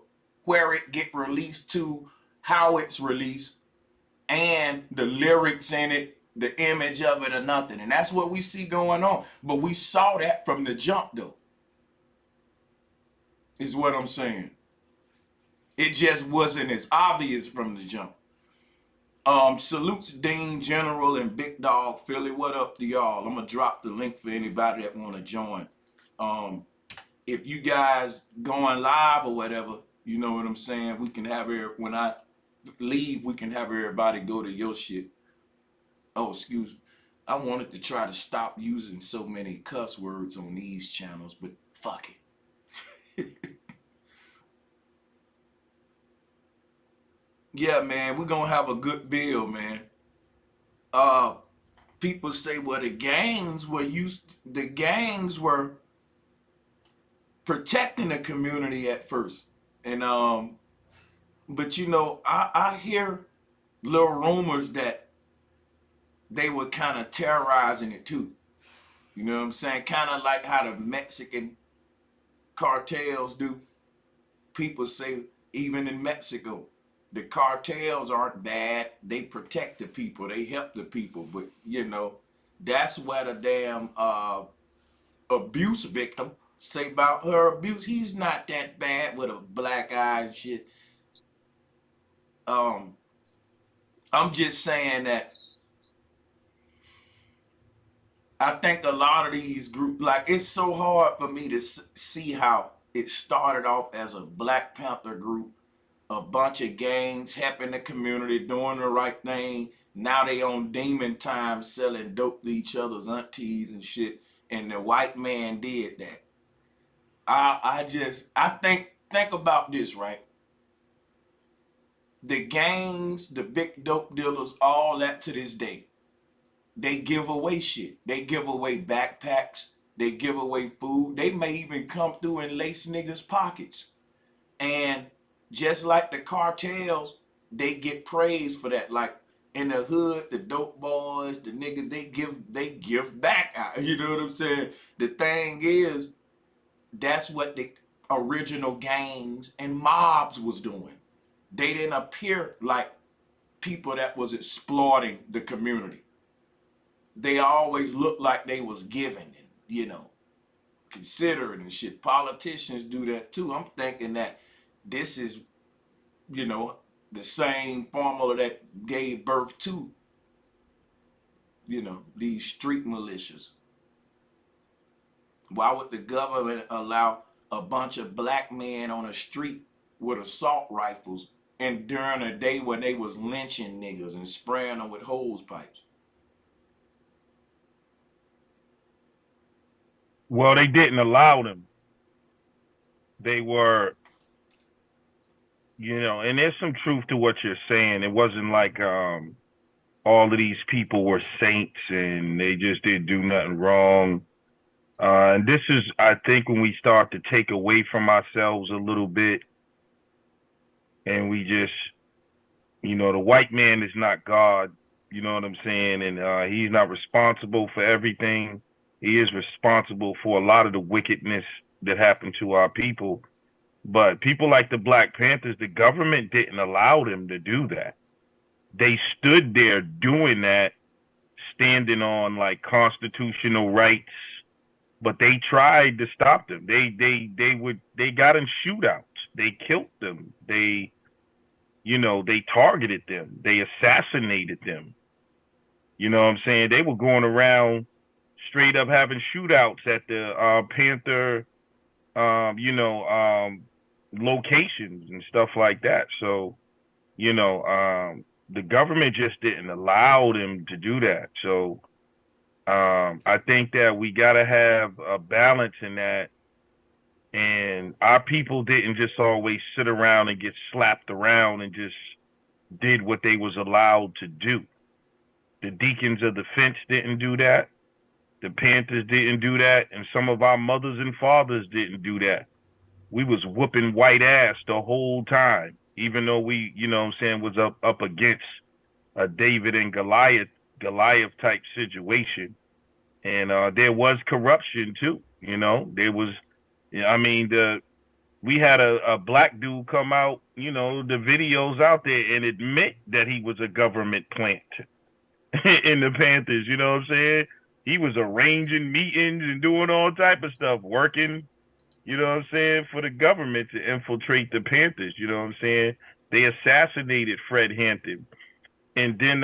where it get released to, how it's released, and the lyrics in it, the image of it, or nothing. And that's what we see going on. But we saw that from the jump, though, is what I'm saying. It just wasn't as obvious from the jump. Salutes Dean General and Big Dog Philly. What up to y'all? I'm gonna drop the link for anybody that wanna join. If you guys going live or whatever, you know what I'm saying, we can have when I leave, we can have everybody go to your shit. Oh, excuse me. I wanted to try to stop using so many cuss words on these channels, but fuck it. Yeah, man, we're gonna have a good bill, man. People say, well, the gangs were protecting the community at first. And but I hear little rumors that they were kind of terrorizing it too. You know what I'm saying? Kind of like how the Mexican cartels do. People say, even in Mexico, the cartels aren't bad. They protect the people. They help the people. But, that's where the damn abuse victim say about her abuse. He's not that bad with a black eye and shit. I'm just saying that I think a lot of these groups, like, it's so hard for me to see how it started off as a Black Panther group, a bunch of gangs helping the community, doing the right thing. Now they on demon time selling dope to each other's aunties and shit. And the white man did that. I think about this, right? The gangs, the big dope dealers, all that to this day, they give away shit. They give away backpacks. They give away food. They may even come through and lace niggas' pockets. And just like the cartels, they get praised for that. Like in the hood, the dope boys, the niggas, they give back out. You know what I'm saying? The thing is, that's what the original gangs and mobs was doing. They didn't appear like people that was exploiting the community. They always looked like they was giving and, considering and shit. Politicians do that too. I'm thinking that this is, the same formula that gave birth to, these street militias. Why would the government allow a bunch of black men on the street with assault rifles and during a day when they was lynching niggas and spraying them with hose pipes? Well, they didn't allow them. They were, and there's some truth to what you're saying. It wasn't like all of these people were saints and they just didn't do nothing wrong. And this is, I think, when we start to take away from ourselves a little bit, and we just, the white man is not God. You know what I'm saying? And he's not responsible for everything. He is responsible for a lot of the wickedness that happened to our people. But people like the Black Panthers, the government didn't allow them to do that. They stood there doing that, standing on like constitutional rights, but they tried to stop them. They got in shootouts. They killed them. They targeted them. They assassinated them. You know what I'm saying? They were going around straight up having shootouts at the Panther, locations and stuff like that. So, the government just didn't allow them to do that. So, I think that we got to have a balance in that. And our people didn't just always sit around and get slapped around and just did what they was allowed to do. The Deacons of the Fence didn't do that. The Panthers didn't do that. And some of our mothers and fathers didn't do that. We was whooping white ass the whole time, even though we, was up against a David and Goliath type situation. And there was corruption too. There was, we had a black dude come out, the videos out there, and admit that he was a government plant in the Panthers. You know what I'm saying? He was arranging meetings and doing all type of stuff, working, for the government to infiltrate the Panthers. You know what I'm saying? They assassinated Fred Hampton. And then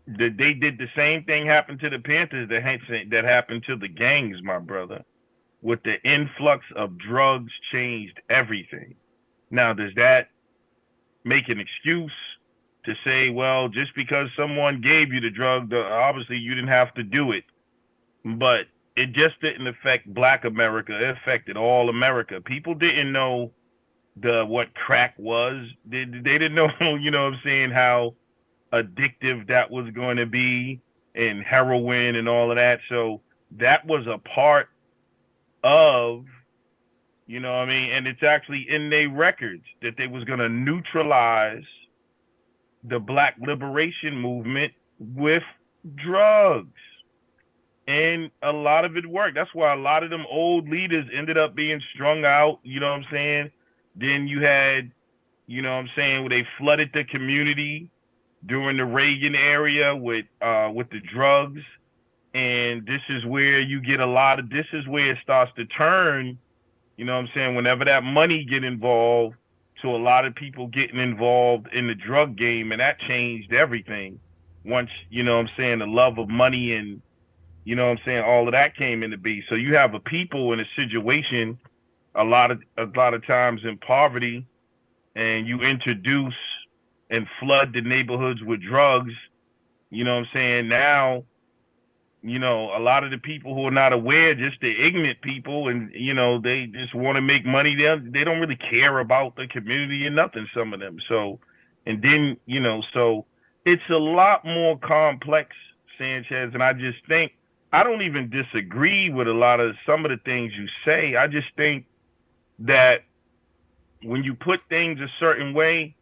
they did the same thing happen to the Panthers that happened to the gangs, my brother. With the influx of drugs changed everything. Now, does that make an excuse to say, well, just because someone gave you the drug, obviously you didn't have to do it? But it just didn't affect Black America. It affected all America. People didn't know what crack was. They didn't know, how addictive that was going to be, and heroin and all of that. So that was a part of, and it's actually in their records that they was going to neutralize the Black liberation movement with drugs. And a lot of it worked. That's why a lot of them old leaders ended up being strung out, Then you had, where they flooded the community during the Reagan era with the drugs. And this is where you get this is where it starts to turn, whenever that money get involved, to a lot of people getting involved in the drug game. And that changed everything. Once, the love of money and, all of that came into being. So you have a people in a situation a lot of times in poverty, and you introduce and flood the neighborhoods with drugs. Now, a lot of the people who are not aware, just the ignorant people, and they just want to make money. They don't really care about the community or nothing, some of them. So, and then, so it's a lot more complex, Sanchez. And I just think, I don't even disagree with some of the things you say. I just think that when you put things a certain way,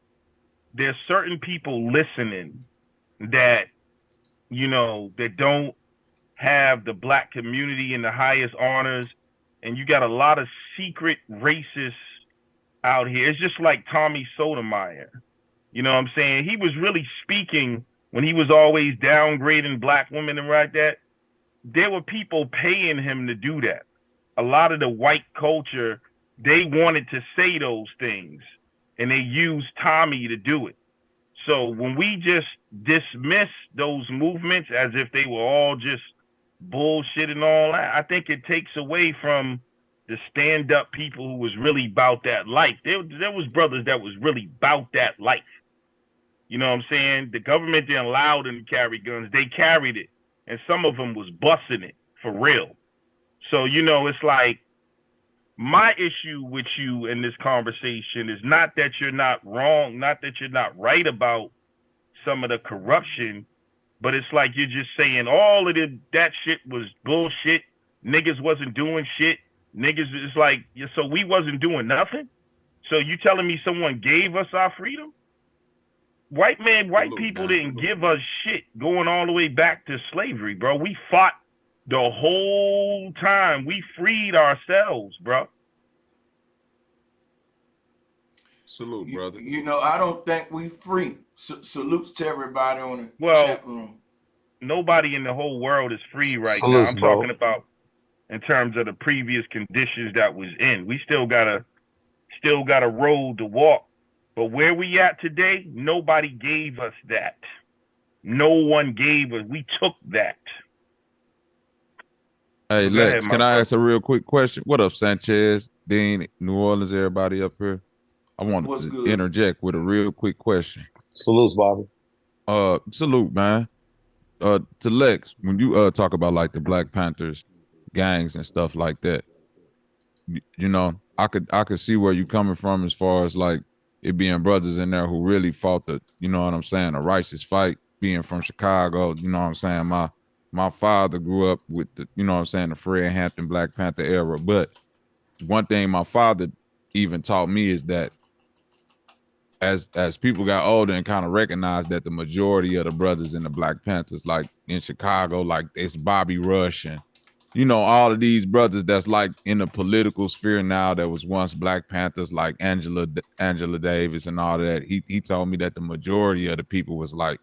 there's certain people listening that, that don't have the Black community in the highest honors, and you got a lot of secret racists out here. It's just like Tommy Sotomayor. You know what I'm saying? He was really speaking when he was always downgrading Black women and like that. There were people paying him to do that. A lot of the white culture, they wanted to say those things, and they used Tommy to do it. So when we just dismiss those movements as if they were all just bullshit and all that, I think it takes away from the stand-up people who was really about that life. There was brothers that was really about that life. You know what I'm saying? The government didn't allow them to carry guns. They carried it. And some of them was busting it for real. So, it's like, my issue with you in this conversation is not that you're not wrong, not that you're not right about some of the corruption, but it's like you're just saying all of that shit was bullshit. niggas wasn't doing shit. Niggas is like, so we wasn't doing nothing. So you telling me someone gave us our freedom? White people didn't give us shit going all the way back to slavery, bro. We fought the whole time. We freed ourselves, bro. Salute, brother. You know, I don't think we free. Salutes to everybody on the chat room. Nobody in the whole world is free right now. Salutes, I'm bro. talking about in terms of the previous conditions that was in. We still got a road to walk. But where we at today, nobody gave us that. No one gave us. We took that. Hey, Go Lex, ahead, my can I brother. ask a real quick question? What up, Sanchez, Dean, New Orleans, everybody up here? I wanted What's to good? interject with a real quick question. Salutes, Bobby. Salute, man. To Lex, when you talk about like the Black Panthers gangs and stuff like that, you know, I could see where you coming from as far as like it being brothers in there who really fought the, you know what I'm saying, a righteous fight, being from Chicago, you know what I'm saying? My father grew up with the, you know what I'm saying, the Fred Hampton Black Panther era. But one thing my father even taught me is that as people got older and kind of recognized that the majority of the brothers in the Black Panthers, like in Chicago, like it's Bobby Rush and, you know, all of these brothers that's like in the political sphere now that was once Black Panthers, like Angela Davis and all that. He told me that the majority of the people was like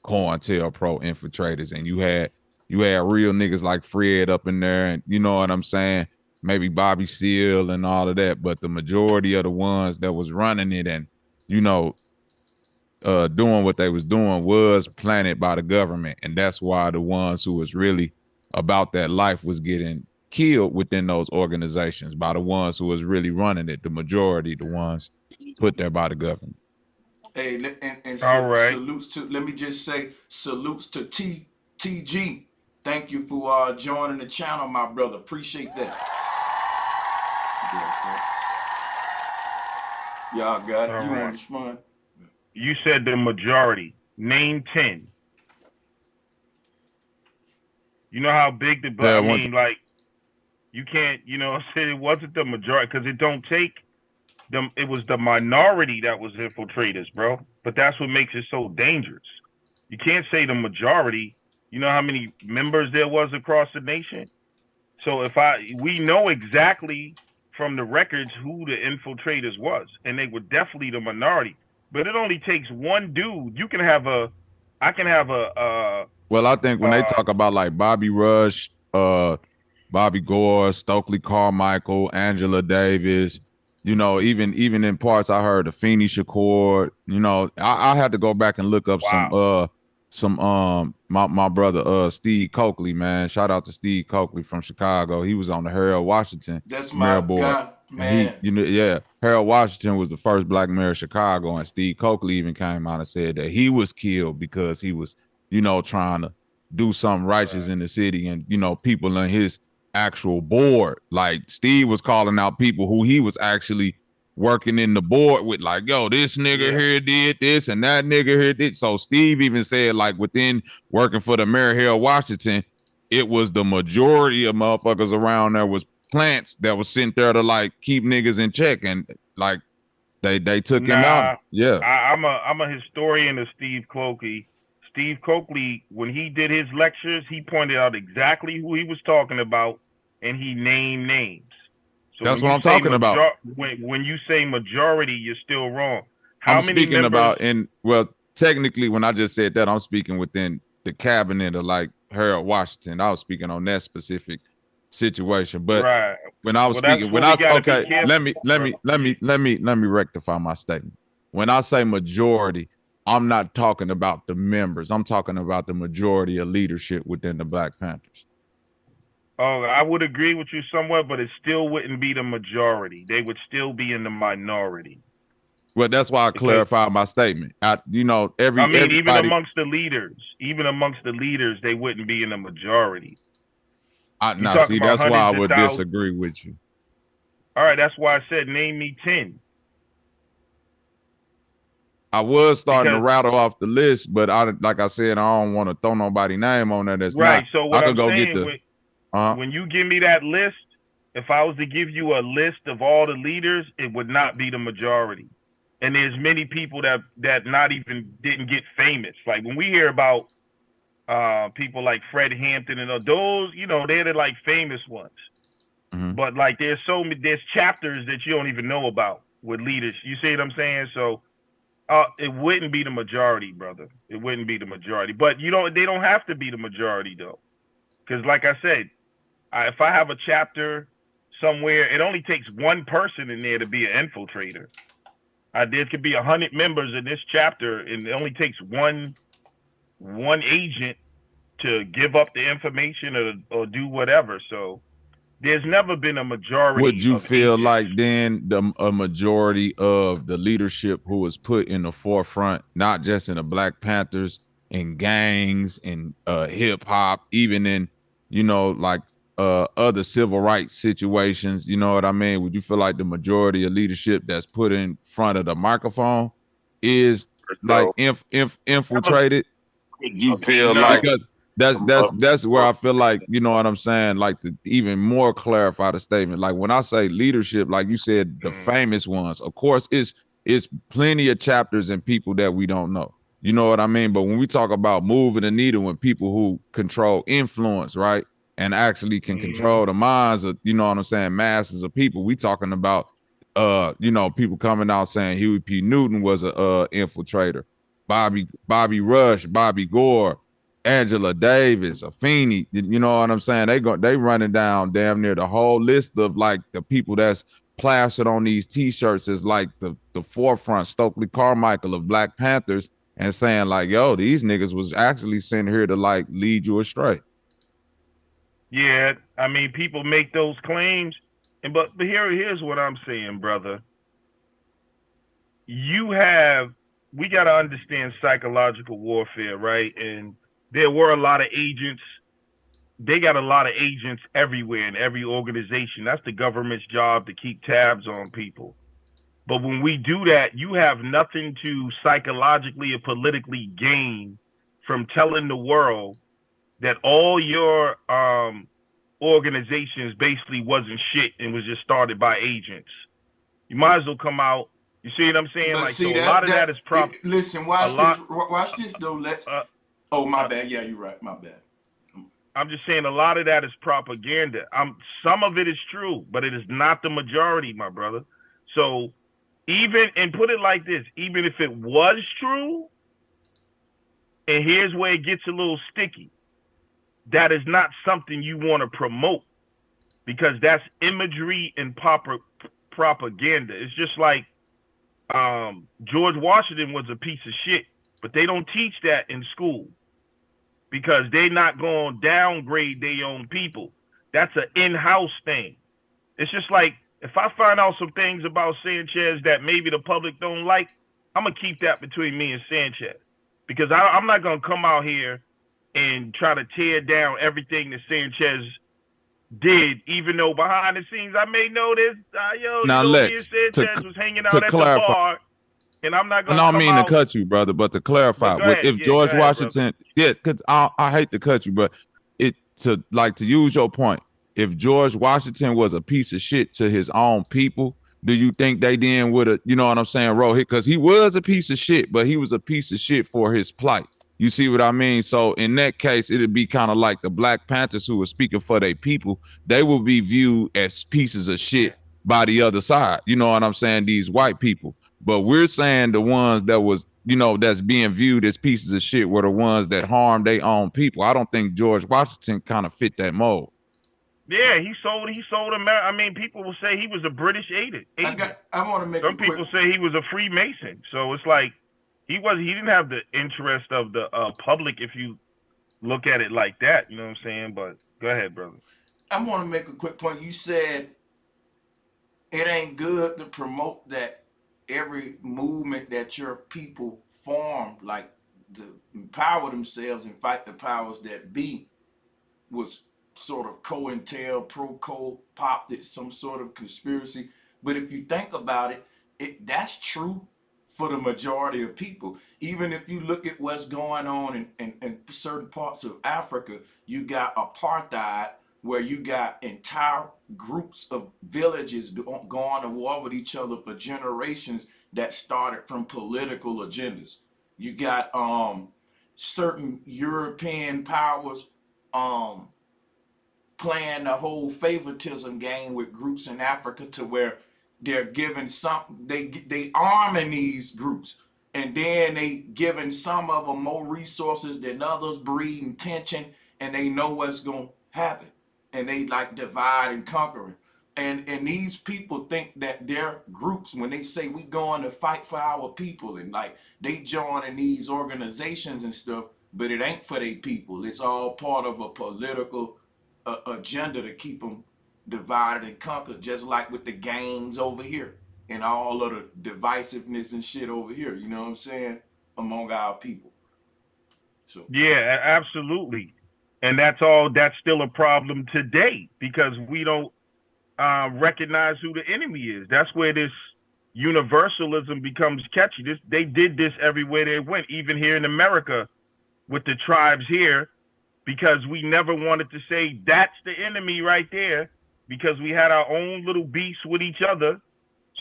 COINTELPRO infiltrators, and you had real niggas like Fred up in there, and you know what I'm saying, maybe Bobby Seale and all of that, but the majority of the ones that was running it and, you know, doing what they was doing was planted by the government, and that's why the ones who was really about that life was getting killed within those organizations by the ones who was really running it. The majority, the ones put there by the government. Hey, All right. salutes to, let me just say, salutes to TG. Thank you for joining the channel, my brother. Appreciate that. Y'all got it. All You right. want to respond? You said the majority. Name 10. You know how big the Yeah, I mean, like, you can't, you know, say it wasn't the majority because it don't take them. It was the minority that was infiltrators, bro. But that's what makes it so dangerous. You can't say the majority. You know how many members there was across the nation? So we know exactly from the records who the infiltrators was, and they were definitely the minority. But it only takes one dude. I can have a well, I think when they talk about like Bobby Rush, Bobby Gore, Stokely Carmichael, Angela Davis, you know, even in parts I heard of Feeney Shakur, you know, I had to go back and look up my brother Steve Coakley, man. Shout out to Steve Coakley from Chicago. He was on the Harold Washington That's mayor my board. guy, man. And Harold Washington was the first black mayor of Chicago, and Steve Coakley even came out and said that he was killed because he was, you know, trying to do something righteous in the city, and you know, people in his actual board, like Steve was calling out people who he was actually working in the board with, like, yo, this nigga here did this and that nigga here did. So Steve even said, like, within working for the mayor Harold Washington, it was the majority of motherfuckers around there was plants that was sent there to like keep niggas in check, and like they took him out. Yeah, I'm a historian of Steve Coakley. Steve Coakley, when he did his lectures, he pointed out exactly who he was talking about, and he named names. So that's what I'm talking about. When you say majority, you're still wrong. I'm speaking about, and well, technically, when I just said that, I'm speaking within the cabinet of like Harold Washington. I was speaking on that specific situation, but when I was speaking, let me rectify my statement. When I say majority, I'm not talking about the members. I'm talking about the majority of leadership within the Black Panthers. Oh, I would agree with you somewhat, but it still wouldn't be the majority. They would still be in the minority. Well, that's why I clarified my statement. Even amongst the leaders, they wouldn't be in the majority. That's why I would disagree with you. All right, that's why I said name me 10. I was starting to rattle off the list, but like I said, I don't want to throw nobody name on there. That's right. Not. So what I could I'm go saying get the. When you give me that list, if I was to give you a list of all the leaders, it would not be the majority. And there's many people that not even didn't get famous. Like when we hear about people like Fred Hampton and those, they're the like famous ones. Mhm. But like there's chapters that you don't even know about with leaders. You see what I'm saying? So it wouldn't be the majority, brother. It wouldn't be the majority. But they don't have to be the majority though. Because like I said, if I have a chapter somewhere, it only takes one person in there to be an infiltrator. There could be 100 members in this chapter, and it only takes one agent to give up the information or do whatever. So there's never been a majority. Would you of feel agents. like then a majority of the leadership who was put in the forefront, not just in the Black Panthers and gangs and hip hop, even in like other civil rights situations, you know what I mean? Would you feel like the majority of leadership that's put in front of the microphone is like infiltrated? Would you feel like Because that's where I feel like, you know what I'm saying, like to even more clarify the statement. Like when I say leadership, like you said, the famous ones, of course, it's plenty of chapters and people that we don't know. You know what I mean? But when we talk about moving the needle and people who control influence, right? And actually can control the minds of, you know what I'm saying, masses of people, we talking about people coming out saying Huey P. Newton was a infiltrator. Bobby Rush, Bobby Gore, Angela Davis, Afeni, you know what I'm saying? They running down damn near the whole list of like the people that's plastered on these t-shirts as like the forefront Stokely Carmichael of Black Panthers and saying like, yo, these niggas was actually sent here to like lead you astray. Yeah, I mean, people make those claims, but here's what I'm saying, brother. We got to understand psychological warfare, right? And there were a lot of agents. They got a lot of agents everywhere in every organization. That's the government's job to keep tabs on people. But when we do that, you have nothing to psychologically or politically gain from telling the world that all your organizations basically wasn't shit and was just started by agents. You might as well come out. You see what I'm saying? But like, see, so a lot of that is prop. Listen, watch this though. Oh, my bad. Yeah, you're right. My bad. I'm just saying a lot of that is propaganda. Some of it is true, but it is not the majority, my brother. So and put it like this, even if it was true, and here's where it gets a little sticky, that is not something you want to promote because that's imagery and propaganda. It's just like George Washington was a piece of shit, but they don't teach that in school because they're not going to downgrade their own people. That's an in-house thing. It's just like if I find out some things about Sanchez that maybe the public don't like, I'm going to keep that between me and Sanchez because I'm not going to come out here and try to tear down everything that Sanchez did, even though behind the scenes I may know this. Now, Lex, Sanchez was hanging out at the bar, and I'm not going to come out. I don't mean to cut you, brother, but to clarify, if George Washington, because I hate to cut you, but to use your point, if George Washington was a piece of shit to his own people, do you think they then would have, you know what I'm saying, wrote it? Because he was a piece of shit, but he was a piece of shit for his plight. You see what I mean? So in that case, it'd be kind of like the Black Panthers who were speaking for their people. They will be viewed as pieces of shit by the other side. You know what I'm saying? These white people. But we're saying the ones that was, that's being viewed as pieces of shit were the ones that harmed their own people. I don't think George Washington kind of fit that mold. Yeah, he sold America. I mean, people will say he was a British agent. I want to make some people say he was a Freemason. So it's like, he didn't have the interest of the public if you look at it like that, you know what I'm saying? But go ahead, brother. I want to make a quick point. You said it ain't good to promote that every movement that your people form, like to empower themselves and fight the powers that be, was sort of COINTEL, pro-pop, some sort of conspiracy. But if you think about it, that's true for the majority of people. Even if you look at what's going on in certain parts of Africa, you got apartheid where you got entire groups of villages going to war with each other for generations that started from political agendas. You got certain European powers um, playing the whole favoritism game with groups in Africa to where they're giving they arming these groups, and then they giving some of them more resources than others, breeding tension, and they know what's gonna happen, and they like divide and conquer. And these people think that their groups, when they say we going to fight for our people, and like they join in these organizations and stuff, but it ain't for their people. It's all part of a political agenda to keep them divided and conquered, just like with the gangs over here and all of the divisiveness and shit over here. You know what I'm saying? Among our people. So Yeah, absolutely. And that's still a problem today because we don't recognize who the enemy is. That's where this universalism becomes catchy. They did this everywhere they went, even here in America with the tribes here, because we never wanted to say that's the enemy right there, because we had our own little beasts with each other.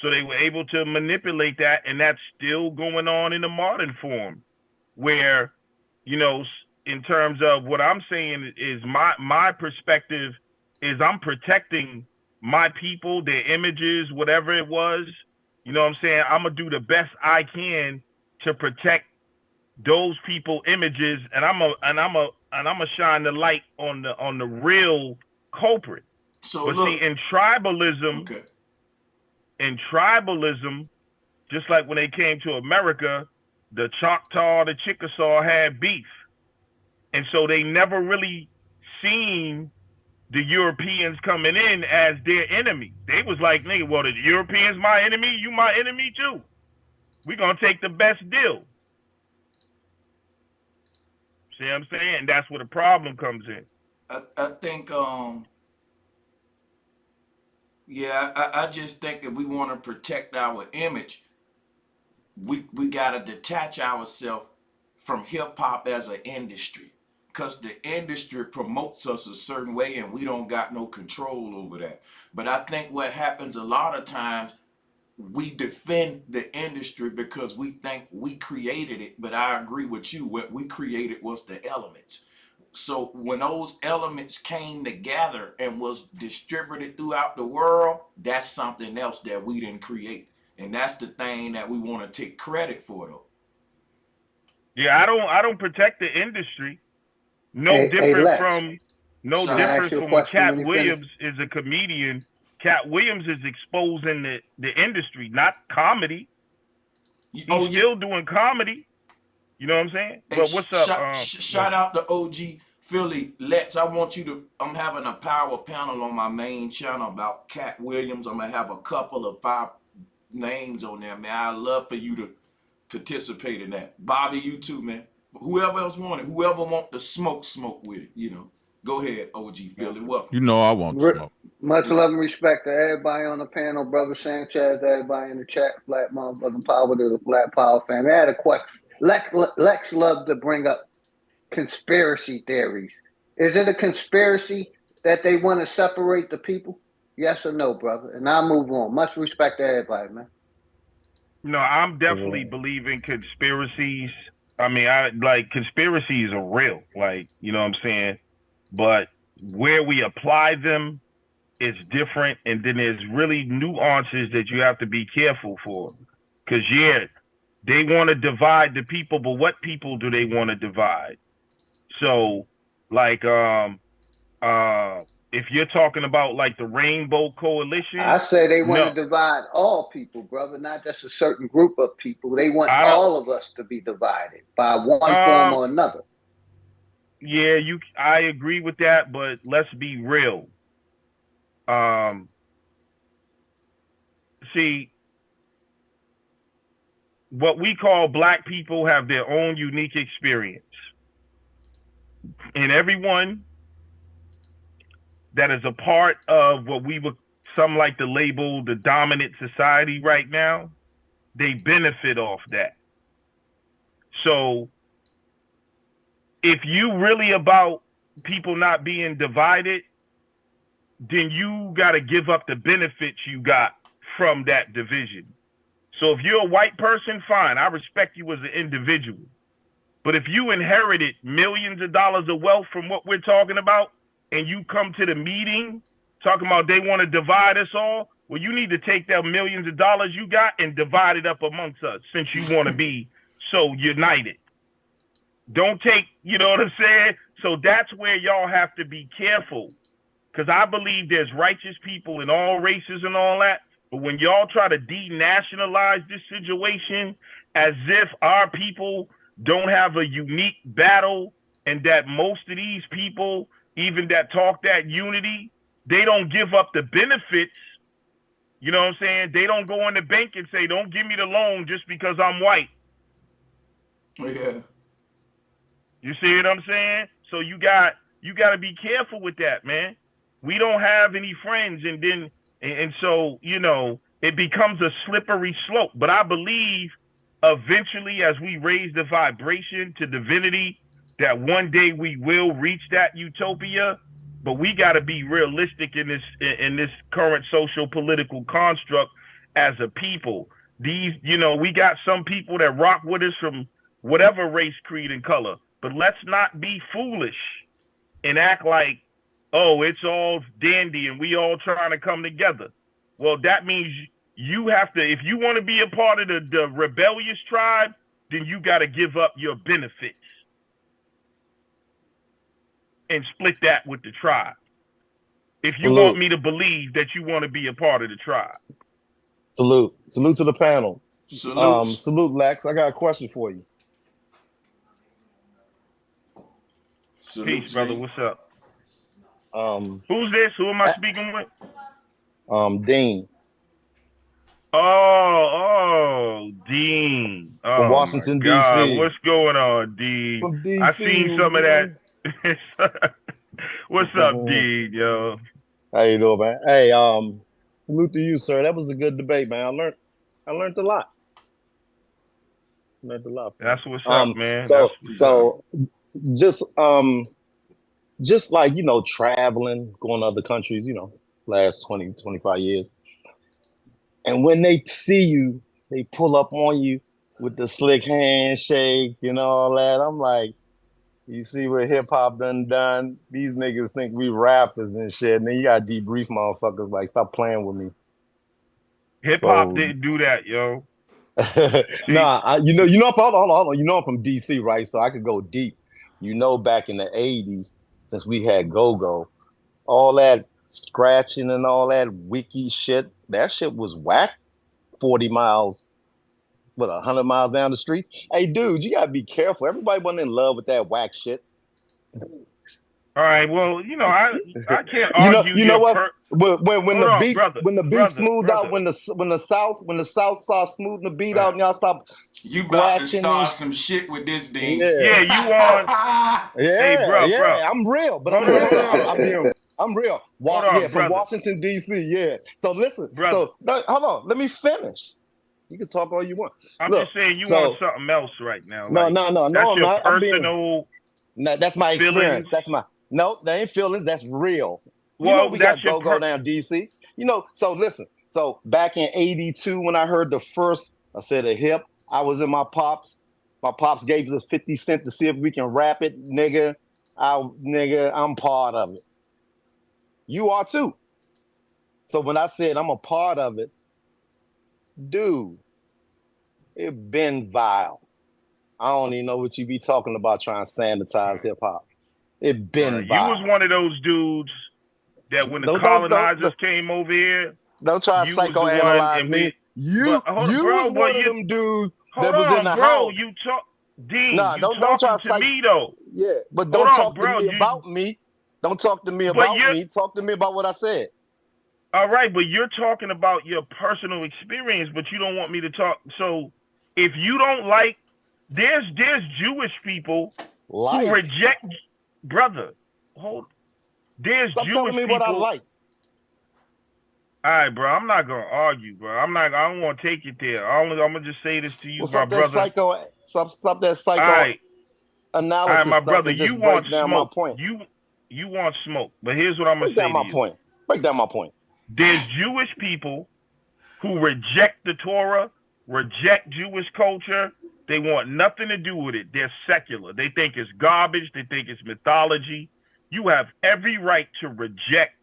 So they were able to manipulate that, and that's still going on in the modern form, where, you know, in terms of what I'm saying is my perspective is I'm protecting my people, their images, whatever it was. You know what I'm saying? I'm gonna do the best I can to protect those people images, and I'm gonna shine the light on the real culprit. so But look, see, in tribalism, okay. just like when they came to America, the Choctaw, the Chickasaw had beef, and so they never really seen the Europeans coming in as their enemy. They was like, nigga, well, the Europeans my enemy, you my enemy too. We're gonna take the best deal. See what I'm saying? And that's where the problem comes in. I think yeah, I just think if we want to protect our image, we got to detach ourselves from hip hop as an industry, because the industry promotes us a certain way and we don't got no control over that. But I think what happens a lot of times, we defend the industry because we think we created it. But I agree with you, what we created was the elements. So when those elements came together and was distributed throughout the world, that's something else that we didn't create. And that's the thing that we want to take credit for, though. Yeah, I don't protect the industry. No Hey, different Lex, from Can I ask you a when question Cat when you finish? Williams is a comedian. Cat Williams is exposing the industry, not comedy. He's still doing comedy. You know what I'm saying? Hey, But what's up? shout out to OG Philly. Lex, I want you to, I'm having a power panel on my main channel about Cat Williams. I'm going to have a couple of 5 names on there, man. I'd love for you to participate in that. Bobby, you too, man. Whoever else want it, whoever want the smoke with it, you know. Go ahead, OG Philly. Welcome. You know I want smoke. Much love and respect to everybody on the panel, Brother Sanchez, everybody in the chat, Flat Motherfucking Power to the Flat Power family. I had a question. Lex loved to bring up conspiracy theories. Is it a conspiracy that they want to separate the people? Yes or no, brother? And I'll move on. Much respect to everybody, man. No, I'm definitely believing conspiracies. I mean, conspiracies are real. Like, you know what I'm saying? But where we apply them is different, and then there's really nuances that you have to be careful for. Because yeah, they want to divide the people, but what people do they want to divide? So, like, if you're talking about like the Rainbow Coalition, I say they want no, to divide all people, brother, not just a certain group of people. They want I don't. all of us to be divided by one form or another. Yeah, I agree with that, but let's be real. See, what we call black people have their own unique experience. And everyone that is a part of what we would some like to label the dominant society right now, they benefit off that. So if you really about people not being divided, then you got to give up the benefits you got from that division. So if you're a white person, fine, I respect you as an individual. But if you inherited millions of dollars of wealth from what we're talking about, and you come to the meeting talking about they want to divide us all, well, you need to take that millions of dollars you got and divide it up amongst us, since you want to be so united. Don't take, you know what I'm saying? So that's where y'all have to be careful, because I believe there's righteous people in all races and all that. But when y'all try to denationalize this situation as if our people don't have a unique battle, and that most of these people, even that talk that unity, they don't give up the benefits. You know what I'm saying? They don't go in the bank and say, don't give me the loan just because I'm white. Yeah. You see what I'm saying? So you got to be careful with that, man. We don't have any friends, and so, you know, it becomes a slippery slope. But I believe eventually, as we raise the vibration to divinity, that one day we will reach that utopia. But we got to be realistic in this current social political construct as a people. These, you know, we got some people that rock with us from whatever race, creed, and color. But let's not be foolish and act like, oh, it's all dandy and we all trying to come together. Well, that means you have to, if you want to be a part of the rebellious tribe, then you got to give up your benefits and split that with the tribe. If you want me to believe that you want to be a part of the tribe. Salute to the panel. Salutes. Salute, Lex. I got a question for you. Salute, Peace, brother. G. What's up? Who's this? Who am I speaking with? Dean Oh, Dean. from Oh Washington, my God. D.C. What's going on, Dean? From D.C. I seen some of that. What's up, Dean, yo? How you doing, man? Hey, salute to you, sir. That was a good debate, man. I learned a lot. That's what's up, man. So just like, you know, traveling, going to other countries, you know, last 20, 25 years. And when they see you, they pull up on you with the slick handshake and all that. I'm like, you see what hip hop done? These niggas think we rappers and shit. And then you gotta debrief motherfuckers like, stop playing with me. Hip hop didn't do that, yo. Nah, hold on. You know I'm from DC, right? So I could go deep. You know, back in the 80s, since we had go-go, all that scratching and all that wiki shit, that shit was whack. 40 miles, 100 miles down the street. Hey, dude, you gotta be careful. Everybody wasn't in love with that whack shit. All right, well, you know, I can't argue. You know what? When the beat smoothed out, when the South saw smoothing the beat out, and y'all stop You about to scratching start some shit with this, Dean. Yeah, you on? Hey, bro. I'm real, but I'm real. I'm real. From Washington, D.C., yeah. So listen, hold on, let me finish. You can talk all you want. I'm just saying you want something else right now. No, like, I'm not. Personal. No, that's my experience. Feelings. No, they ain't feelings. That's real. Well, you know we got go down DC. You know, so listen. So back in '82, when I heard the first, I said a hip. I was in my pops. My pops gave us 50 cents to see if we can rap it, nigga. I'm part of it. You are too. So when I said I'm a part of it, dude, it been vile. I don't even know what you be talking about trying to sanitize hip hop. It been vile. You was one of those dudes that when the colonizers came over here. Don't try to psychoanalyze me. You was one of them dudes that was in the house. Dean, don't try to me though. Yeah, but don't talk to me about me. Don't talk to me about me. Talk to me about what I said. All right, but you're talking about your personal experience, but you don't want me to talk. So if you don't like, there's Jewish people who reject, brother. There's Stop Jewish telling me people. what I like. All right, bro. I'm not gonna argue, bro. I don't want to take it there. I'm gonna just say this to you, my brother. Stop that psycho analysis. All right, my brother. You want smoke. You want smoke, but here's what I'm gonna say. My point. Break down my point. There's Jewish people who reject the Torah, reject Jewish culture. They want nothing to do with it. They're secular. They think it's garbage. They think it's mythology. You have every right to reject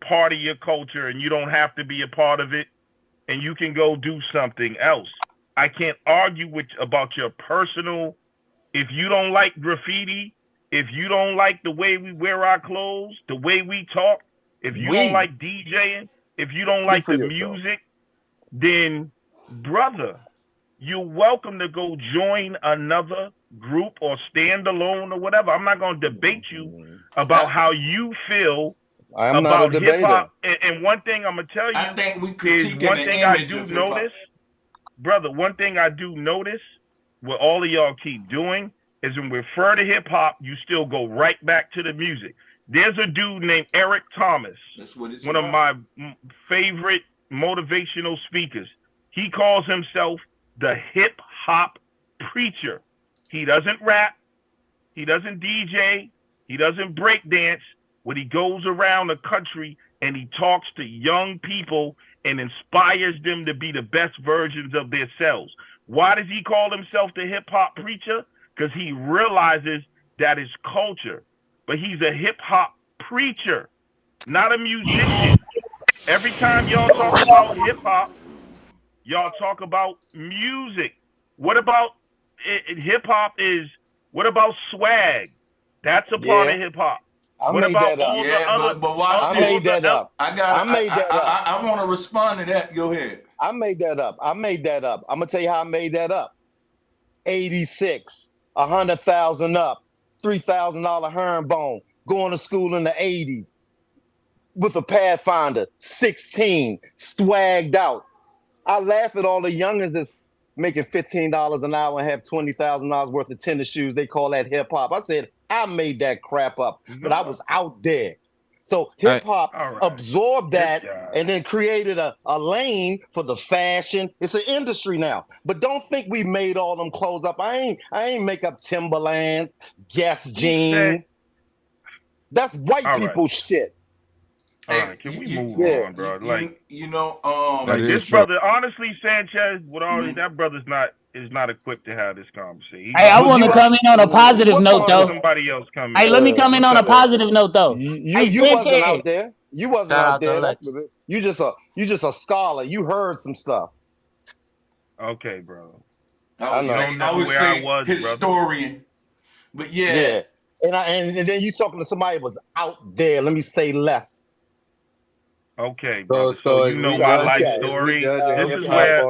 part of your culture, and you don't have to be a part of it, and you can go do something else. I can't argue about your personal. If you don't like graffiti, if you don't like the way we wear our clothes, the way we talk, if you don't like DJing, if you don't like the music, then, brother, you're welcome to go join another group or stand alone or whatever. I'm not going to debate you about how you feel about hip hop. And one thing I'm going to tell you I think we is one thing I do notice, brother, one thing I do notice what all of y'all keep doing is when we refer to hip hop, you still go right back to the music. There's a dude named Eric Thomas, one of my favorite motivational speakers. He calls himself the hip hop preacher. He doesn't rap, he doesn't DJ, he doesn't break dance. When he goes around the country and he talks to young people and inspires them to be the best versions of themselves. Why does he call himself the hip hop preacher? Because he realizes that is culture. But he's a hip hop preacher, not a musician. Every time y'all talk about hip hop, y'all talk about music. What about hip hop is, what about swag? That's a part of hip hop. I made that up. But watch this. I made that up. I want to respond to that. Go ahead. I made that up. I'm gonna tell you how I made that up. 86, 100,000 up, $3,000 herringbone, going to school in the 80s with a Pathfinder, 16, swagged out. I laugh at all the youngins that's making $15 an hour and have $20,000 worth of tennis shoes. They call that hip hop. I said, I made that crap up, but I was out there. So hip hop absorbed that and then created a lane for the fashion. It's an industry now. But don't think we made all them clothes up. I ain't make up Timberlands, Guess jeans. That's white people shit. All right, can we move on, bro? Like this brother, honestly, Sanchez, with all that brother's is not equipped to have this conversation. Hey, I want to come in on a positive note, though. Somebody else come in. Hey, let me come in on a positive note, though. You wasn't out there. You wasn't out there. You just a scholar. You heard some stuff. Okay, bro. I would say historian. But yeah. And then you talking to somebody that was out there. Let me say less. Okay, bro. So you know my life story. This is where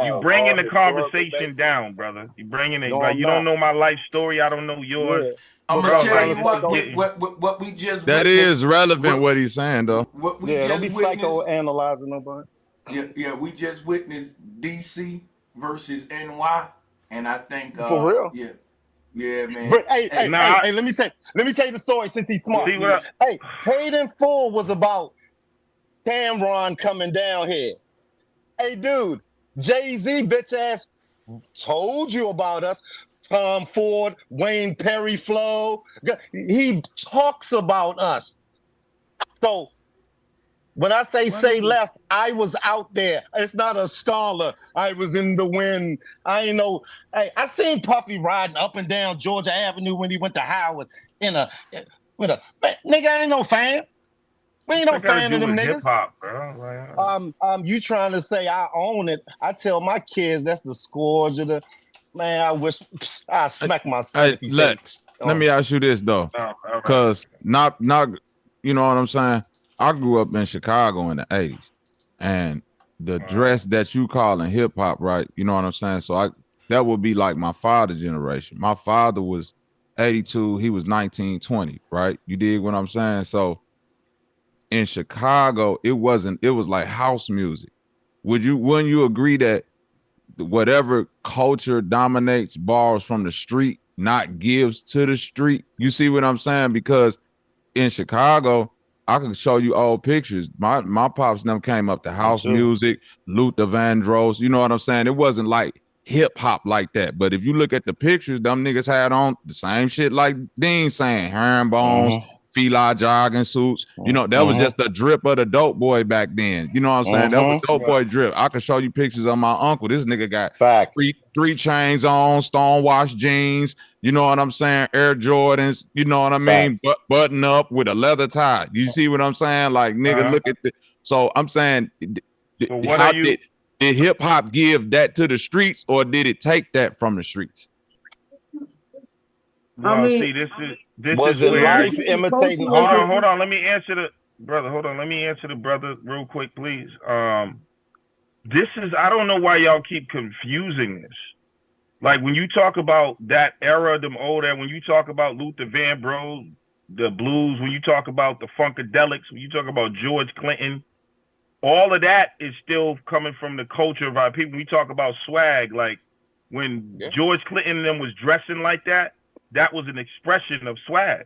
you bringing the conversation down, brother. You bringing it. Like you don't know my life story. I don't know yours. Yeah. I'm gonna tell you what we just. That is relevant. What he's saying, though. What we just don't be psychoanalyzing nobody. Yeah. We just witnessed DC versus NY, and I think for real. Yeah, man. But hey, let me tell you the story since he's smart. Hey, Paid in Full was about Cameron coming down here. Hey, dude, Jay-Z bitch ass told you about us. Tom Ford, Wayne Perry Flow. He talks about us. So when I say less, I was out there. It's not a scholar. I was in the wind. I ain't know. Hey, I seen Puffy riding up and down Georgia Avenue when he went to Howard with a man, nigga. I ain't no fan. We ain't no fan of them niggas. Hip-hop, bro. You trying to say I own it? I tell my kids that's the scourge of the man. I wish I smack myself. Hey, Lex, let me ask you this though, because not you know what I'm saying. I grew up in Chicago in the 80s, and the dress that you calling hip hop, right? You know what I'm saying? So that would be like my father's generation. My father was 82, he was 19, 20, right? You dig what I'm saying? So in Chicago, it was like house music. Wouldn't you agree that whatever culture dominates borrows from the street, not gives to the street? You see what I'm saying? Because in Chicago, I can show you old pictures. My pops and them came up to house music, Luther Vandross. You know what I'm saying? It wasn't like hip hop like that. But if you look at the pictures, them niggas had on the same shit like Dean saying, herringbones, Fila jogging suits. You know, that was just the drip of the dope boy back then. You know what I'm saying? That was dope boy drip. I could show you pictures of my uncle. This nigga got three chains on, stonewash jeans. You know what I'm saying? Air Jordans. You know what I mean? Button up with a leather tie. You see what I'm saying? Like, nigga, look at the. So I'm saying, did hip hop give that to the streets, or did it take that from the streets? Well, I mean, see, this was is it where. life imitating Hold on. Let me answer the brother real quick, please. This is, I don't know why y'all keep confusing this. Like, when you talk about that era, them old era, when you talk about Luther Vandross, the blues, when you talk about the Funkadelics, when you talk about George Clinton, all of that is still coming from the culture of our people. When we talk about swag, like when George Clinton and them was dressing like that, that was an expression of swag.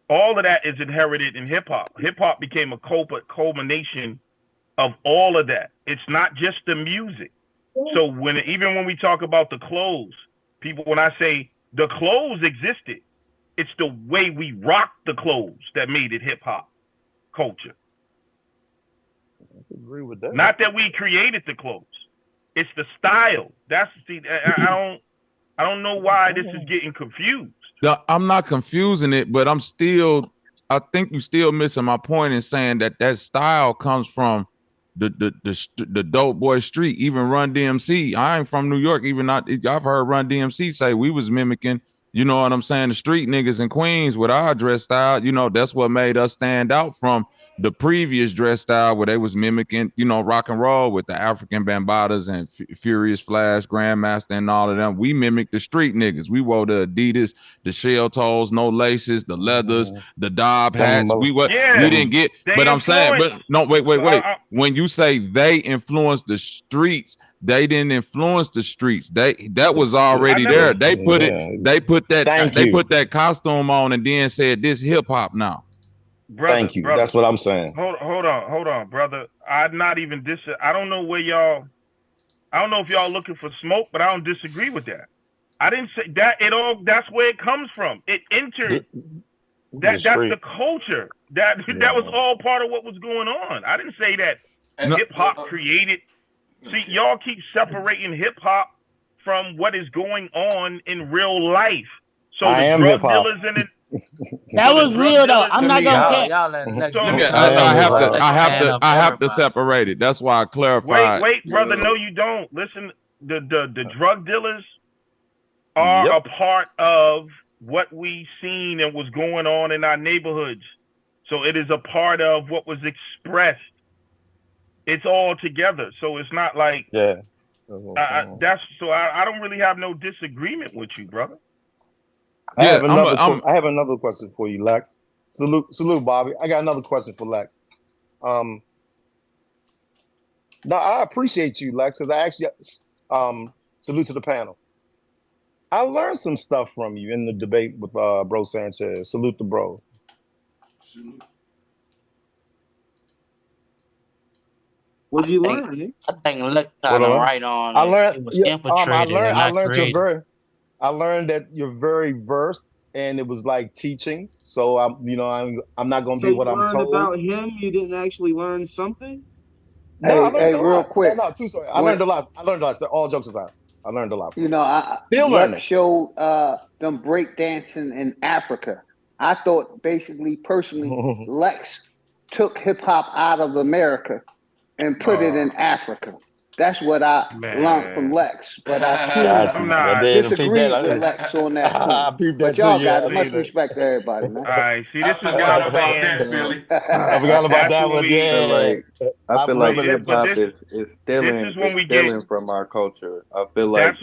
All of that is inherited in hip hop. Hip hop became a culmination of all of that. It's not just the music. So even when we talk about the clothes, people, when I say the clothes existed, it's the way we rocked the clothes that made it hip hop culture. I agree with that. Not that we created the clothes. It's the style. I don't know why this is getting confused. I'm not confusing it, but I think you're still missing my point in saying that style comes from the dope boy street. Even Run DMC, I ain't from New York. I've heard Run DMC say we was mimicking, you know what I'm saying, the street niggas in Queens with our dress style. You know, that's what made us stand out from the previous dress style where they was mimicking, you know, rock and roll with the African Bambatas and Furious Flash, Grandmaster, and all of them. We mimicked the street niggas. We wore the Adidas, the shell toes, no laces, the leathers, the Dob hats. We didn't get, but I'm saying, but no, wait. When you say they influenced the streets, they didn't influence the streets. That was already there. They put that costume on and then said this hip hop now. Brother, thank you. That's what I'm saying. Hold on, brother. I'm not even I don't know where y'all. I don't know if y'all looking for smoke, but I don't disagree with that. I didn't say that at all. That's where it comes from. It entered. That's the culture. That was all part of what was going on. I didn't say that hip hop created. See, y'all keep separating hip hop from what is going on in real life. So the drug dealers in it. That was real though. I'm not gonna. I have to separate it. That's why I clarified. Wait, brother. No, you don't. Listen, the drug dealers are a part of what we seen and was going on in our neighborhoods. So it is a part of what was expressed. It's all together. So it's not like I don't really have no disagreement with you, brother. I have another question for you, Lex. Salute, Bobby. I got another question for Lex. Now I appreciate you, Lex, because I actually salute to the panel. I learned some stuff from you in the debate with Bro Sanchez. Salute the bro. What'd you learn? I think Lex kind of right on. I learned. I learned that you're very versed, and it was like teaching. So I'm not going to be what I'm told. About him, you didn't actually learn something. Hey, real quick. No, too sorry. I learned a lot. So all jokes aside, I learned a lot. You know, Lex showed them breakdancing in Africa. I thought basically, personally, Lex took hip hop out of America and put it in Africa. That's what I learned from Lex, but I disagree with Lex on that point. But y'all got much respect to everybody, man. All right, see, this is what I'm saying. Philly. I forgot about that one. I feel like hip hop is stealing from our culture. I feel like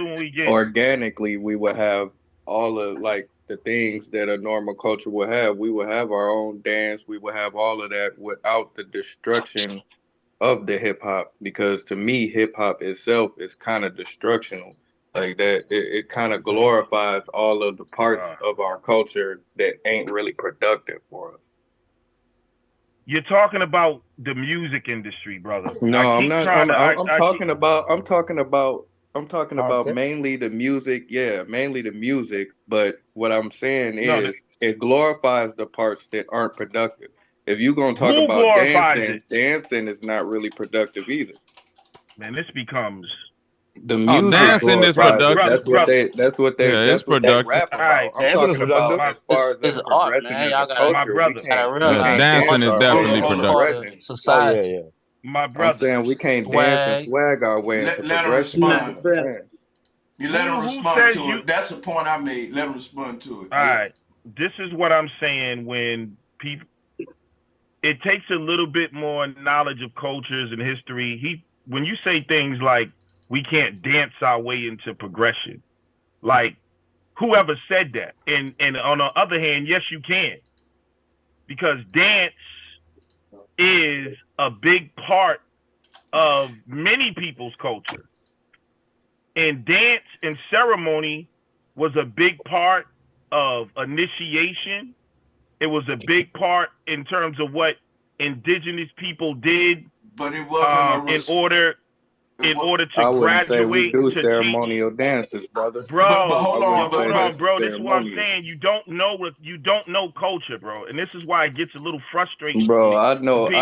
organically we would have all of like the things that a normal culture would have. We would have our own dance. We would have all of that without the destruction of the hip hop, because to me hip hop itself is kind of destructional, like that it kind of glorifies all of the parts of our culture that ain't really productive for us. You're talking about the music industry, brother. No, I'm not. I'm talking about mainly the music. Yeah, mainly the music. But what I'm saying is it glorifies the parts that aren't productive. If you're gonna talk Who about glorifies dancing, dancing is not really productive either. Man, this becomes The music dancing is glorifies it. productive. That's what they rap about. Right. I'm Dancing is talking about productive. as far as It's a art, progression man. as Y'all a gotta, My culture. brother. gotta realize dancing is art definitely is a productive. part of Oh society. yeah. My I'm brother. saying we can't dance and Swag. swag our way into Let him progression. respond. That's what I'm saying. You let him Who respond says to you- it. That's the point I made. Let him respond to it. All right. This is what I'm saying when people, it takes a little bit more knowledge of cultures and history. When you say things like, we can't dance our way into progression, like, whoever said that? And on the other hand, yes, you can. Because dance is a big part of many people's culture. And dance and ceremony was a big part of initiation. It was a big part in terms of what indigenous people did, but it wasn't in order to I wouldn't say we graduate do to ceremonial dances, brother. Bro, but hold on, bro. This is what I'm saying. You don't know culture, bro, and this is why it gets a little frustrating. Bro, I know. You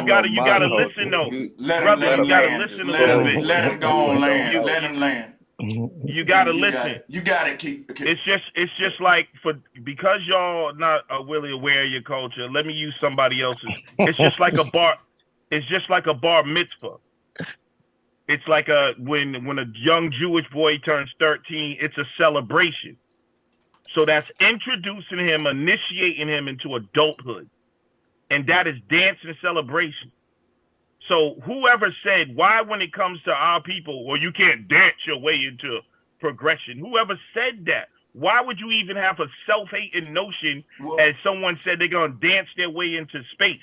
gotta listen though, brother. You gotta listen a little bit. Let him go on land. Let him land. You gotta listen. You gotta keep. It's just like because y'all not really aware of your culture. Let me use somebody else's. It's just like a bar. It's just like a bar mitzvah. It's like when a young Jewish boy turns 13, it's a celebration. So that's introducing him, initiating him into adulthood. And that is dance and celebration. So whoever said, why when it comes to our people, well, you can't dance your way into progression, whoever said that, why would you even have a self-hating notion as someone said they're going to dance their way into space?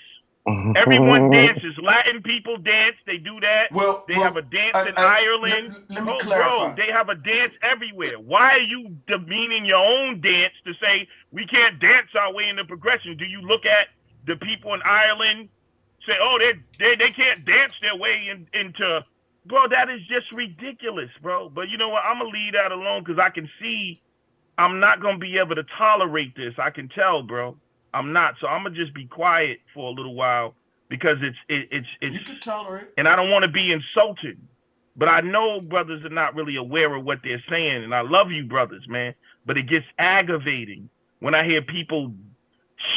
Everyone dances. Latin people dance. They do that. They have a dance in Ireland. Let me clarify. Bro, they have a dance everywhere. Why are you demeaning your own dance to say we can't dance our way into progression? Do you look at the people in Ireland, say, oh, they can't dance their way into... Bro, that is just ridiculous, bro. But you know what? I'm going to leave that alone because I can see I'm not going to be able to tolerate this. I can tell, bro. I'm not, so I'm gonna just be quiet for a little while because it's. You can tolerate, and I don't want to be insulted, but I know brothers are not really aware of what they're saying, and I love you, brothers, man. But it gets aggravating when I hear people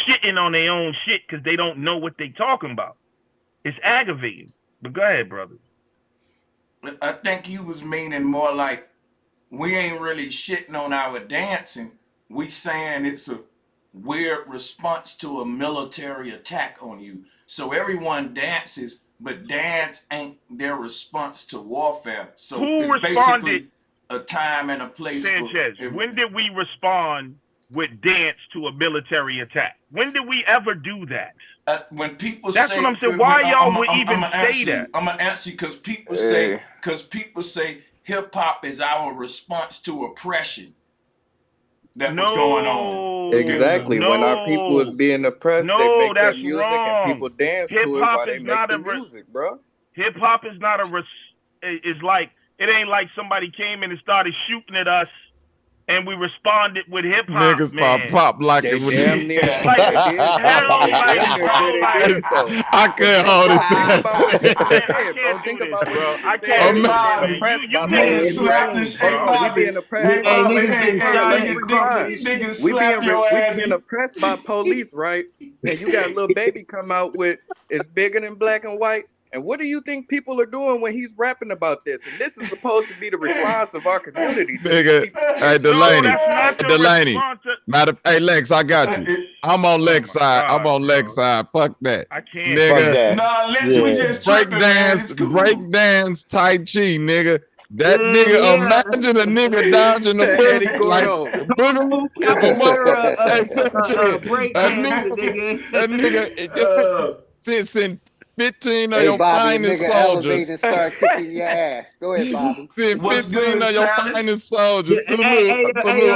shitting on their own shit because they don't know what they're talking about. It's aggravating. But go ahead, brother. I think he was meaning more like we ain't really shitting on our dancing. We saying it's a weird response to a military attack on you. So everyone dances, but dance ain't their response to warfare. So who it's responded? Basically a time and a place. Sanchez, when did we respond with dance to a military attack? When did we ever do that? When people that's say, what I'm saying. Why y'all would even say that? I'm gonna answer you because people say hip hop is our response to oppression. That was going on. Exactly. When our people is being oppressed, they make that music wrong. and people dance to it while they make the music, bro. Hip hop is not it's like, it ain't like somebody came in and started shooting at us and we responded with hip hop. Niggas start pop like it was. Damn near. I can't hold it. Bro, think about bro. I can't. You we being oppressed. We being oppressed by police, right? And you got a little baby come out with it's bigger than black and white. And what do you think people are doing when he's rapping about this? And this is supposed to be the response of our community. Nigga, hey, Delaney. Hey, Lex, I got you. I'm on Lex side. I'm on Lex side. Fuck that. I can't. Nigga. Nah, Lex, we just break dance, Tai Chi, nigga. That nigga, imagine a nigga dodging the bullet like that nigga 15 of Hey, your Bobby, a finest nigga elevate soldiers. and start kicking your ass. Go ahead, Bobby. Send What's 15 good, of your Silas? finest Yeah, soldiers. Salute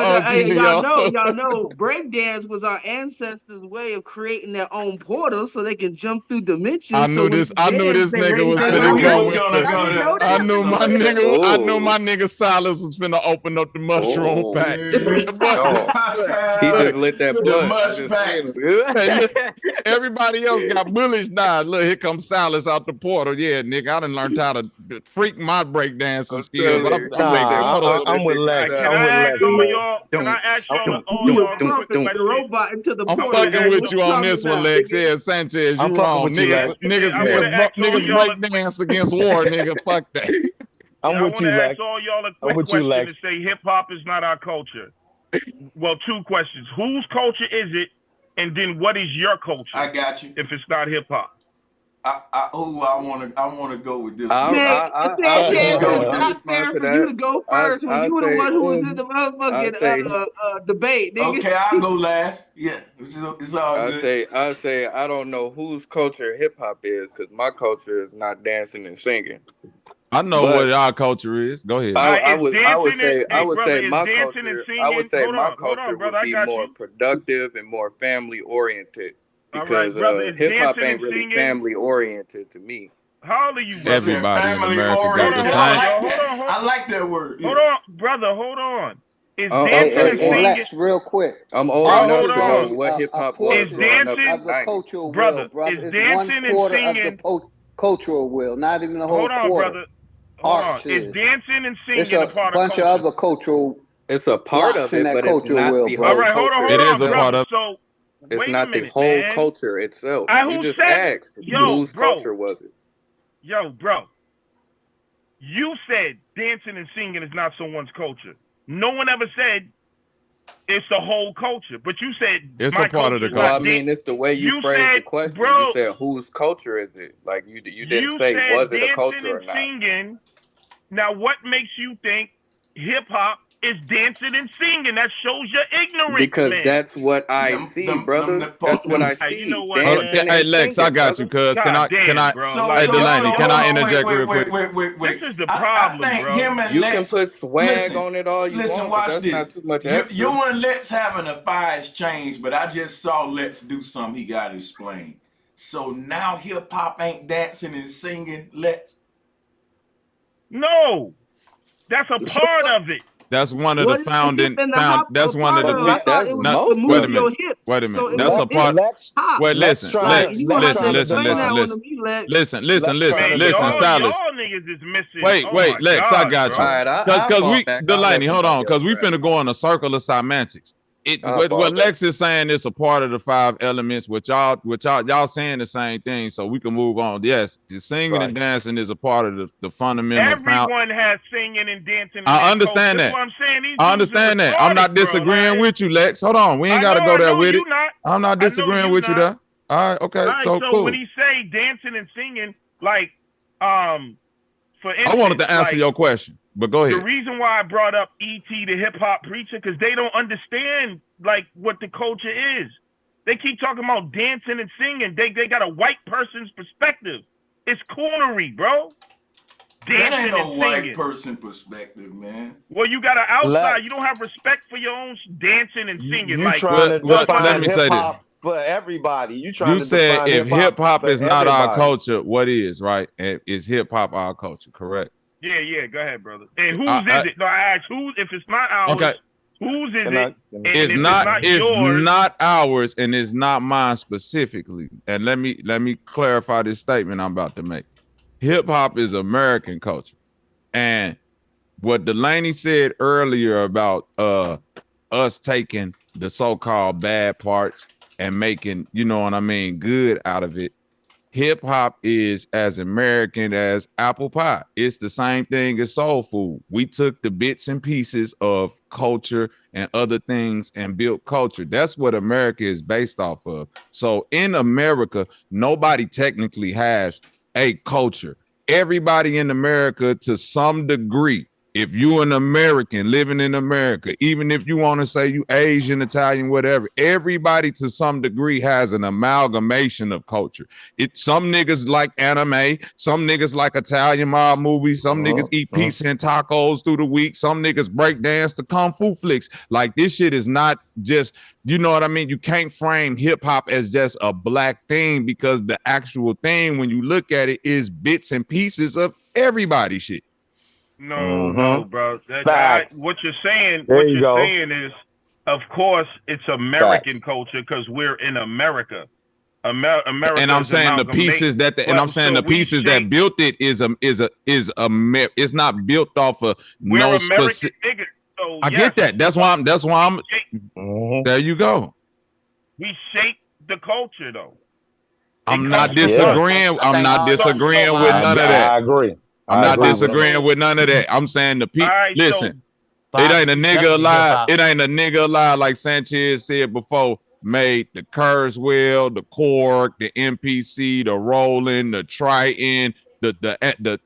OG y'all Leo. know, breakdance was our ancestors' way of creating their own portal so they can jump through dimensions. I So knew when this. they I knew dance, this they nigga raise was I their knew finna he voice. go was with gonna the. go Y'all didn't know there. I that? knew my Something like nigga. that. I knew my Oh, nigga Silas was finna open up the mushroom oh, pack. no. He just lit that The blunt. I mush just pack. seen him. Hey, look, everybody else got bullish now. Look, here comes Silas out the portal. Yeah, nigga, I done learned how to freak my breakdancing I'm skills. telling you, I'm he lit making that Nah, portals. blunt. I'm That with nigga Lex. Can I'm Silas. with I ask Lex, all man. y'all? Can I ask all You was y'all a quick pumping the question? robot into the I'm portal. fucking Nigga. with What you you on talking this one, about, Lex. nigga? Yeah, Sanchez, I'm you fucking wrong. with you, Niggas, Lex. niggas, I Yeah. want to ask all niggas y'all break dance against war, nigga. Fuck that. I'm I with want to you, ask Lex. all y'all a I'm quick with you, question to Lex. say hip hop is not our culture. Well, two questions. Whose culture is it? And then what is your culture I got you. if it's not hip hop? I wanna go with this I, one. Man, I, I, I Let me Sanchez, go respond. it's with I not this. respond fair to for you that. to go first when I you were the say, one who was in the I motherfucking say, debate, nigga. Okay, I'll go last. Yeah, it's all good. I say, I don't know whose culture hip hop is because my culture is not dancing and singing. I know But what our culture is. Go ahead. I Is dancing and I hey would brother, say is my dancing and culture. I would singing? say my Hold on, culture brother, would I be got more you. productive and more family oriented All right, because brother, is hip hop dancing and ain't really singing? family oriented to me. How old are you, He brother? said Everybody in family America got the oriented. Hold I on, same. like y'all. that. I like that word. Yeah. Hold on, brother. Hold on. Is Hey, dancing hey, and 31. singing? Lex, real quick. I'm old Bro, enough hold Culture to don't know on. be what hip a hop Is was portion growing up in dancing, the of the 90s. cultural will, brother? brother. Is It's one dancing and quarter of the singing? cultural will, not even the whole Hold on, quarter. brother. Hold on. Arts Is is. dancing and It's singing a a part of bunch of culture? other cultural It's a part blocks of in it, that but it's cultural not will, the All whole brother. right, culture It is a itself. part brother. of. So It's wait a not the minute, whole man. culture itself. I You who just said, asked yo, whose bro, culture was it. bro. You said dancing and singing is not someone's culture. No one ever said it's the whole culture, but you said It's a my part of culture the is Well, not I culture. mean, it's the way you You phrased the said, question. You bro, said whose culture is it? Like you didn't you say said was it a dancing culture and or not. singing. Now, what makes you think hip hop is dancing and singing? That shows your ignorance, Because man. that's what I Them, see, them, them, brother. them, That's what I Hey, you know see. what, Hold on. man? Dancing Hey, and Lex, I singing, got you, brother. cuz. God damn, bro. So, Hey, Like, so, so, Delaney, y'all, can hold I on, interject real quick? this is the I problem, think bro. him and You can Lex. put swag Listen, on it all you listen. want, but Watch that's this. not too much You extra. and Lex having a fire exchange, but I just saw Lex do something he got to explain. So now hip hop ain't dancing and singing, Lex. No, that's a So part of it. That's one of the what is the hip founding and the found. hop a That's one of part the. But of? I thought that's it was Not, just to most wait a move of minute. your it. hips. Wait a minute. So it That's was a Lex, part. hip Lex, hop. Wait, Lex listen, trying Like to, Lex, you gonna Lex have to listen, trying to listen, explain listen, that define, one to listen, me, Lex. Lex trying to Man, listen, define. Silas. y'all niggas is missing. Wait, Oh wait, my Lex, I God, got All you. bro. right, I Cause fall we, back. I'll let Delaney, hold somebody on, cause else we rap. finna go on a circle of semantics. I'll fall What back. Lex is saying is a part of the five elements, which y'all saying the same thing, so we can move on. Yes, the singing and Right. dancing is a part of the fundamental found. Everyone has singing and dancing in I their culture. understand That's that. what I'm saying. These I dudes are understand that. I'm not retarded, bro. disagreeing Like, with you, Lex. Hold on. We ain't got to go I there know with it. you not. I'm not I know disagreeing you with you not. there. All right. Okay. All right, So so when cool. he say dancing and singing, like, for I wanted instance, to answer like your question, but go the ahead. reason why I brought up E.T. the hip hop preacher, because they don't understand like what the culture is. They keep talking about dancing and singing. They got a white person's perspective. It's coonery, bro. That Dancing ain't no and white singing. person perspective, man. Well, you got an outside. Lex, You don't have respect for your own dancing and singing. you Like, trying to Well, let define me hip say this. hop for everybody. You trying You to said define if hip hip hop hop for is not our everybody. culture, what is, right? And is hip hop our culture, correct? yeah. Go ahead, brother. And whose I, is it? No, I asked whose. If it's not ours, okay. whose is Can it? I, And It's if not it's yours, ours and it's not mine specifically. And let me clarify this statement I'm about to make. Hip hop is American culture. And what Delaney said earlier about us taking the so-called bad parts and making, you know what I mean, good out of it. Hip hop is as American as apple pie. It's the same thing as soul food. We took the bits and pieces of culture and other things and built culture. That's what America is based off of. So in America, nobody technically has a culture. Everybody in America, to some degree, if you an American living in America, even if you want to say you Asian, Italian, whatever, everybody to some degree has an amalgamation of culture. Some niggas like anime, some niggas like Italian mob movies, some niggas eat pizza and tacos through the week, some niggas break dance to kung fu flicks. Like, this shit is not just, you know what I mean? You can't frame hip hop as just a black thing, because the actual thing, when you look at it, is bits and pieces of everybody's shit. No, bro. What you're saying, is, of course, it's American culture because we're in America. America. And I'm saying the pieces that that built it it's not built off of no specific. So, I get that. That's why I'm. There you go. We shape the culture, though. I'm not disagreeing. I'm not disagreeing with none of that. I agree. I'm not disagreeing with none of that. I'm saying the people. Listen, it ain't a nigga alive. It ain't a nigga alive, like Sanchez said before. Made the Kurzweil, the Korg, the MPC, the Roland, the Triton, the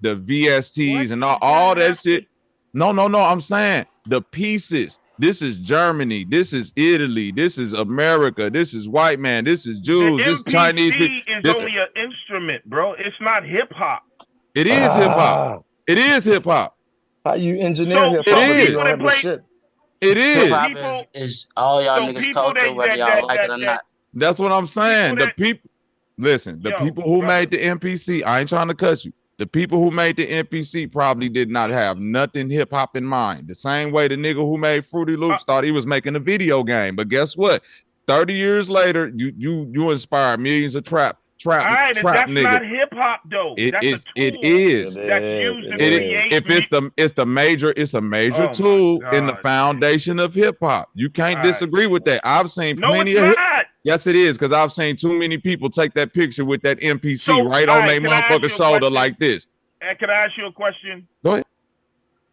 VSTs, and all that shit. No. I'm saying the pieces. This is Germany. This is Italy. This is America. This is white man. This is Jews. This is Chinese. It's only an instrument, bro. It's not hip hop. It is hip hop. It is hip hop. How you engineer hip hop? It is. Hip hop is all y'all niggas culture, whether y'all like it or not. That's what I'm saying. The people, listen, the people who made the MPC, I ain't trying to cut you. The people who made the MPC probably did not have nothing hip hop in mind. The same way the nigga who made Fruity Loops thought he was making a video game. But guess what? 30 years later, you inspired millions of trap that's niggas. Not hip hop though. It is. That's used to create. If it's a major tool in the foundation of hip hop. You can't disagree with that. I've seen plenty of. Yes, it is, because I've seen too many people take that picture with that MPC on their motherfucking shoulder like this. Can I ask you a question? Go ahead.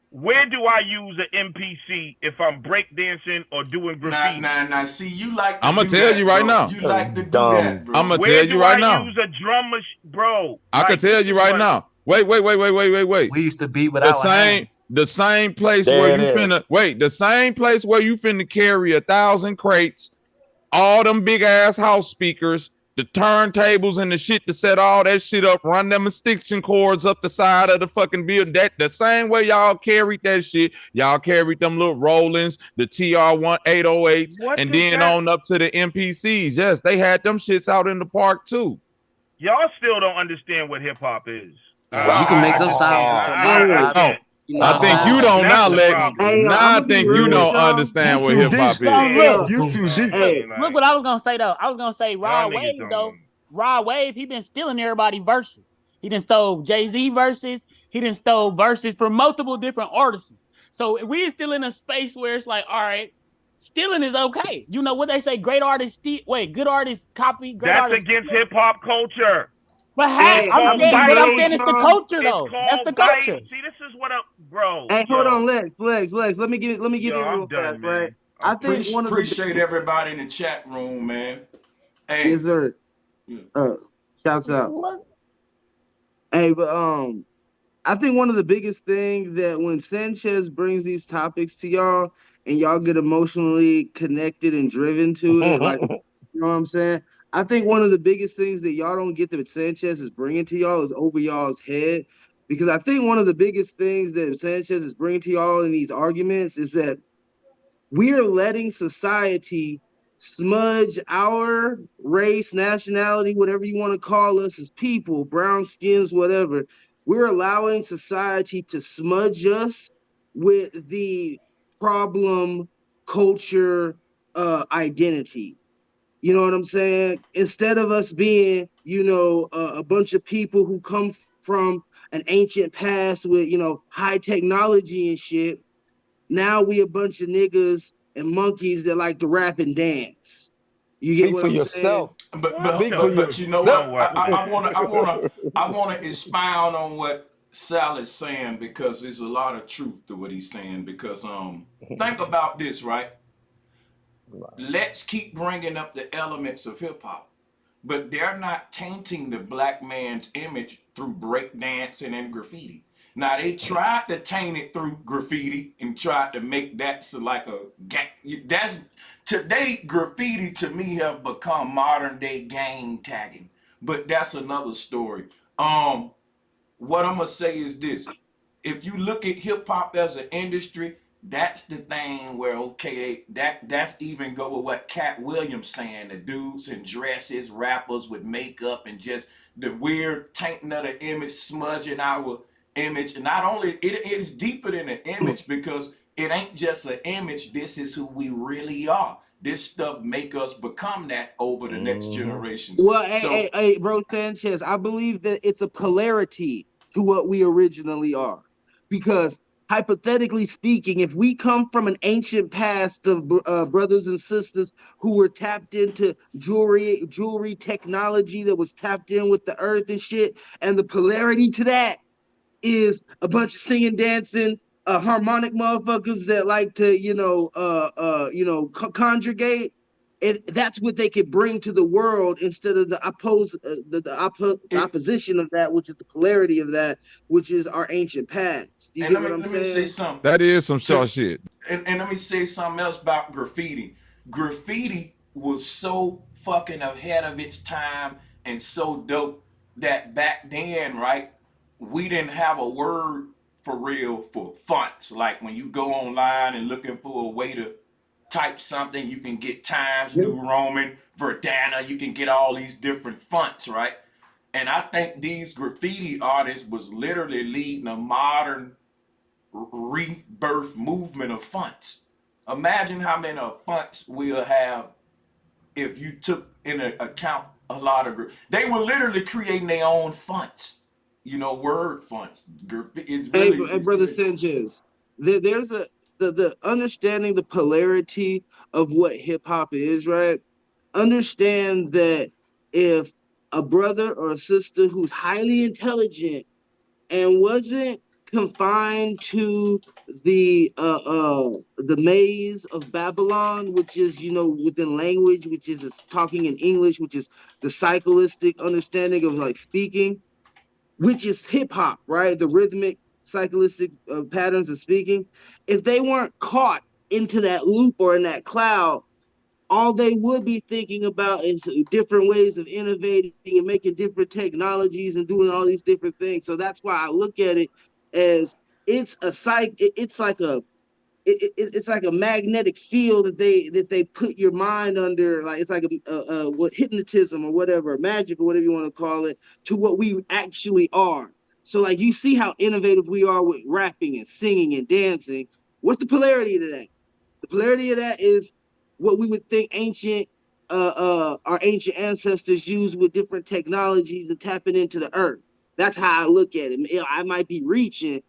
Where do I use an MPC if I'm breakdancing or doing graffiti? Nah. See, you like. I'm gonna tell you right now. You like to do that, bro. I'm gonna tell you right now. Where do I use a drum machine, bro? I can tell you right now. Wait. We used to beat with our hands. The same place where you finna the same place where you finna carry 1,000 crates, all them big ass house speakers, the turntables and the shit to set all that shit up, run them extension cords up the side of the fucking building. That the same way y'all carried that shit. Y'all carried them little Rollins, the TR-808s, and then on up to the MPCs. Yes, they had them shits out in the park too. Y'all still don't understand what hip hop is. You can make those sounds with your mouth. I think you don't now, Lex. Now I think you don't understand what hip hop is. Look what I was gonna say though. I was gonna say Rod Wave though. Rod Wave, he been stealing everybody verses. He done stole Jay-Z verses. He done stole verses from multiple different artists. So we still in a space where it's like, all right, stealing is okay. You know what they say? Great artists good artists copy. That's against hip hop culture. But I'm saying it's the culture though. That's the culture. See, this is what bro. Hey, hold on, Lex. Let me get it real fast, right? I think appreciate everybody in the chat room, man. Hey, yes, sir. Shouts out. Hey, but I think one of the biggest things that when Sanchez brings these topics to y'all and y'all get emotionally connected and driven to it, like you know what I'm saying? I think one of the biggest things that y'all don't get that Sanchez is bringing to y'all is over y'all's head. Because I think one of the biggest things that Sanchez is bringing to y'all in these arguments is that we are letting society smudge our race, nationality, whatever you want to call us as people, brown skins, whatever. We're allowing society to smudge us with the problem, culture, identity. You know what I'm saying? Instead of us being, a bunch of people who come from an ancient past with, high technology and shit, now we a bunch of niggas and monkeys that like to rap and dance. You get what I'm saying? But you know what? I wanna expound on what Sal is saying, because there's a lot of truth to what he's saying. Because think about this, right? Let's keep bringing up the elements of hip hop, but they're not tainting the black man's image through breakdancing and graffiti. Now they tried to taint it through graffiti and tried to make that so like a gang. That's today graffiti to me have become modern day gang tagging, but that's another story. What I'm gonna say is this: if you look at hip hop as an industry, that's the thing where okay, that's even go with what Cat Williams saying, the dudes in dresses, rappers with makeup, and just the weird tainting of the image, smudging our image. And not only it is deeper than an image because it ain't just an image. This is who we really are. This stuff make us become that over the next generations. Well, So, hey, bro, Sanchez, I believe that it's a polarity to what we originally are, because hypothetically speaking, if we come from an ancient past of brothers and sisters who were tapped into jewelry technology that was tapped in with the earth and shit, and the polarity to that is a bunch of singing, dancing, harmonic motherfuckers that like to, conjugate. That's what they could bring to the world instead of the opposition of that, which is the polarity of that, which is our ancient past. You get what I'm saying? Let me say something. That is some short shit. And let me say something else about graffiti. Graffiti was so fucking ahead of its time and so dope that back then, right, we didn't have a word for real for fonts. Like when you go online and looking for a way to type something, you can get Times New Roman, Verdana, you can get all these different fonts, right? And I think these graffiti artists was literally leading a modern rebirth movement of fonts. Imagine how many fonts we'll have if you took into account a lot of they were literally creating their own fonts, word fonts. It's really hey, brother Sanchez, there's the understanding the polarity of what hip hop is, right? Understand that if a brother or a sister who's highly intelligent and wasn't confined to the maze of Babylon, which is within language, which is talking in English, which is the cyclistic understanding of like speaking, which is hip hop, right? The rhythmic cyclistic patterns of speaking. If they weren't caught into that loop or in that cloud, all they would be thinking about is different ways of innovating and making different technologies and doing all these different things. So that's why I look at it as it's like a magnetic field that they put your mind under, like it's like what hypnotism or whatever, magic or whatever you want to call it, to what we actually are. So like you see how innovative we are with rapping and singing and dancing. What's the polarity to that? The polarity of that is what we would think our ancient ancestors used with different technologies and tapping into the earth. That's how I look at it. I might be reaching,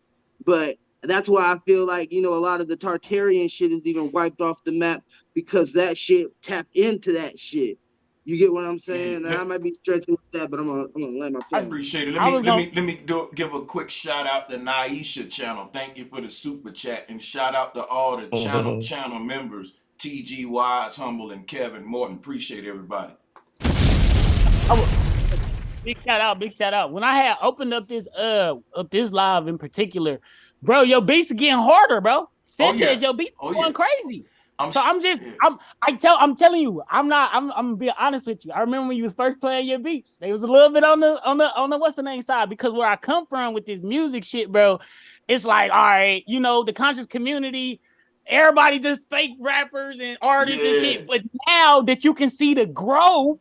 but that's why I feel like, a lot of the Tartarian shit is even wiped off the map because that shit tapped into that shit. You get what I'm saying? And I might be stretching with that, but I'm gonna let my plan. I appreciate it. Let me give a quick shout out to Naisha channel. Thank you for the super chat, and shout out to all the channel members. TG Wise, Humble, and Kevin Morton. Appreciate everybody. Big shout out. When I had opened up this live in particular, bro, your beats are getting harder, bro. Sanchez, your beats are going crazy. I'm telling you, I'm gonna be honest with you. I remember when you was first playing your beats, they was a little bit on the what's the name side, because where I come from with this music shit, bro, it's like, all right, the conscious community, everybody just fake rappers and artists and shit. But now that you can see the growth,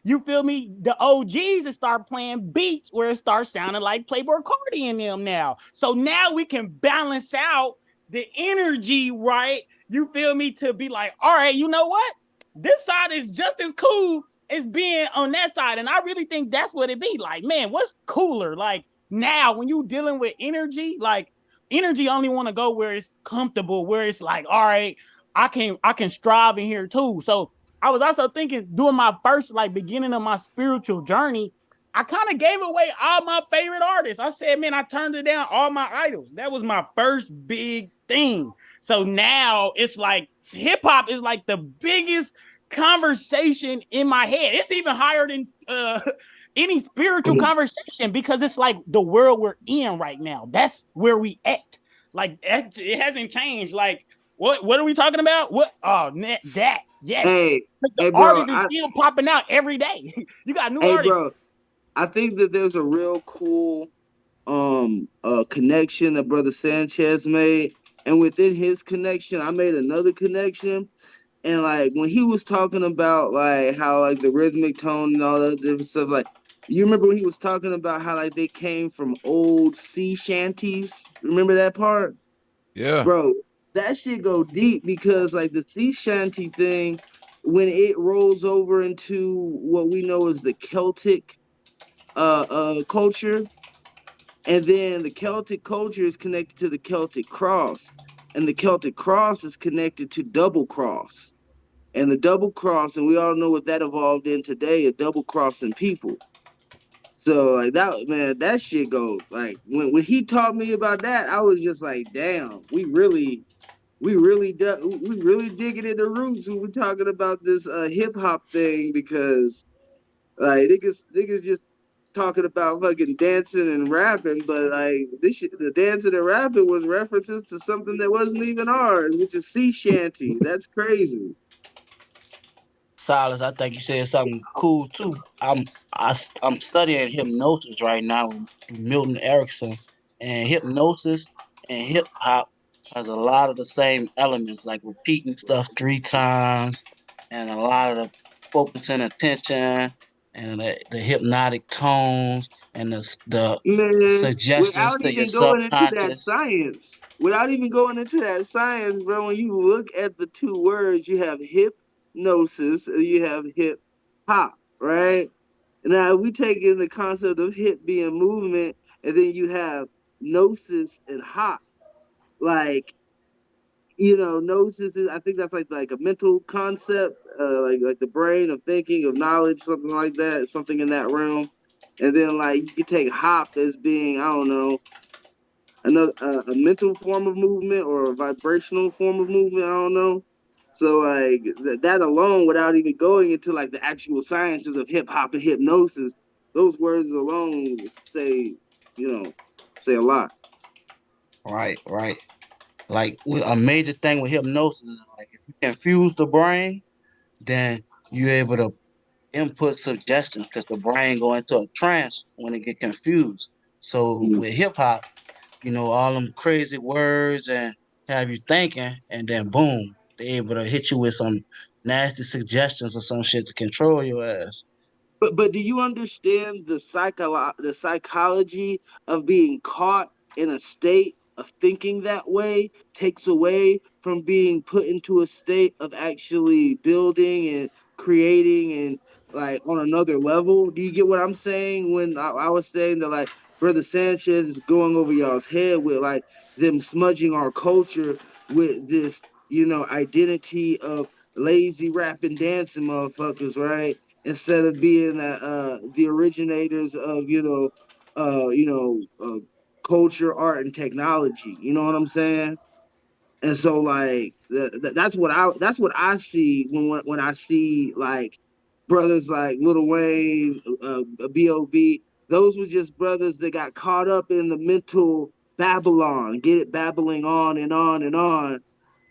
you feel me? The OGs that start playing beats where it starts sounding like Playboy Cardi and them now. So now we can balance out the energy, right? You feel me? To be like, all right, you know what? This side is just as cool as being on that side. And I really think that's what it be. Like, man, what's cooler? Like now when you dealing with energy, like energy only want to go where it's comfortable, where it's like, all right, I can strive in here too. So I was also thinking, doing my first beginning of my spiritual journey, I kind of gave away all my favorite artists. I said, man, I turned it down, all my idols. That was my first big thing. So now it's like hip hop is like the biggest conversation in my head. It's even higher than any spiritual conversation, because it's like the world we're in right now. That's where we at. Like it hasn't changed. Like what are we talking about? What? Oh, that yes. Hey, the bro, artists is still popping out every day. You got new artists. Bro, I think that there's a real cool connection that Brother Sanchez made, and within his connection, I made another connection. And like when he was talking about like how like the rhythmic tone and all that different stuff, like you remember when he was talking about how like they came from old sea shanties? Remember that part? Yeah. Bro, that shit go deep because like the sea shanty thing, when it rolls over into what we know as the Celtic culture, and then the Celtic culture is connected to the Celtic cross, and the Celtic cross is connected to double cross. And the double cross, and we all know what that evolved in today, a double crossing people. So like that, man, that shit go like when he taught me about that, I was just like, damn, we really digging in the roots when we're talking about this hip hop thing, because like niggas just talking about fucking dancing and rapping, but like this shit, the dancing and rapping was references to something that wasn't even ours, which is sea shanty. That's crazy. Silas, I think you said something cool too. I'm studying hypnosis right now with Milton Erickson, and hypnosis and hip hop has a lot of the same elements, like repeating stuff 3 times, and a lot of the focusing attention and the hypnotic tones and the Man, suggestions without to your even going into that subconscious. science, bro, when you look at the two words, you have hypnosis and you have hip hop, right? Now we take in the concept of hip being movement, and then you have gnosis and hop. Like, gnosis is, I think that's like a mental concept, like the brain of thinking, of knowledge, something like that, something in that realm. And then like you could take hop as being, I don't know, another a mental form of movement or a vibrational form of movement. I don't know. So like that alone, without even going into like the actual sciences of hip hop and hypnosis, those words alone say a lot. Right. Like a major thing with hypnosis is like if you confuse the brain, then you're able to input suggestions because the brain go into a trance when it get confused. So with hip hop, all them crazy words and have you thinking, and then boom, they able to hit you with some nasty suggestions or some shit to control your ass. But do you understand the psychology of being caught in a state of thinking that way takes away from being put into a state of actually building and creating and like on another level? Do you get what I'm saying when I was saying that like Brother Sanchez is going over y'all's head with like them smudging our culture with this, identity of lazy rapping dancing motherfuckers, right? Instead of being the originators of culture, art, and technology. You know what I'm saying? And so like that's what I see when I see like brothers like Lil Wayne, B.O.B. Those were just brothers that got caught up in the mental Babylon, get it babbling on and on and on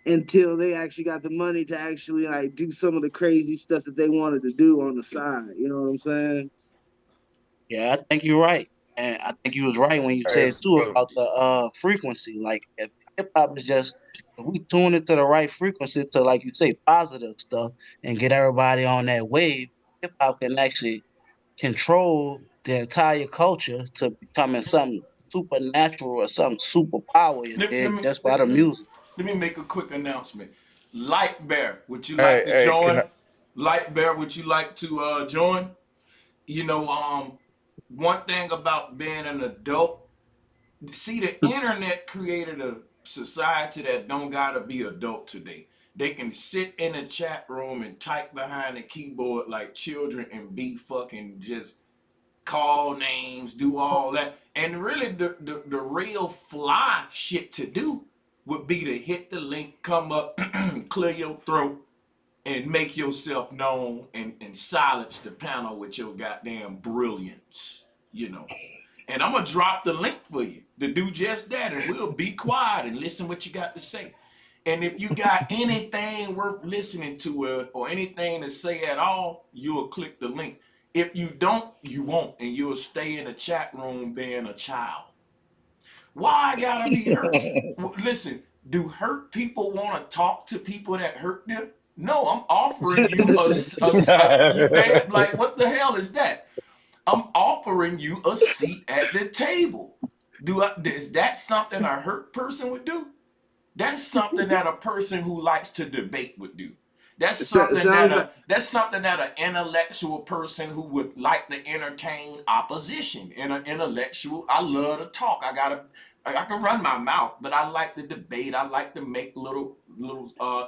until they actually got the money to actually like do some of the crazy stuff that they wanted to do on the side. You know what I'm saying? Yeah, I think you're right. And I think you was right when you said too about the frequency. Like if hip hop is just if we tune it to the right frequency to like you say positive stuff and get everybody on that wave, hip hop can actually control the entire culture to becoming something supernatural or something superpower. You dig? That's why the music. Let me make a quick announcement. Light Bear, would you like to join? Light Bear, would you like to join? One thing about being an adult, see, the internet created a society that don't gotta be adult today. They can sit in a chat room and type behind the keyboard like children and be fucking just call names, do all that. And really the real fly shit to do would be to hit the link, come up, clear your throat, and make yourself known and silence the panel with your goddamn brilliance, you know. And I'm gonna drop the link for you to do just that, and we'll be quiet and listen what you got to say. And if you got anything worth listening to or anything to say at all, you'll click the link. If you don't, you won't, and you'll stay in the chat room being a child. Why I gotta be hurt? Listen, do hurt people want to talk to people that hurt them? No, I'm offering you like, what the hell is that? I'm offering you a seat at the table. Is that something a hurt person would do? That's something that a person who likes to debate would do. That's something that an intellectual person who would like to entertain opposition. And an intellectual, I love to talk. I can run my mouth, but I like to debate. I like to make little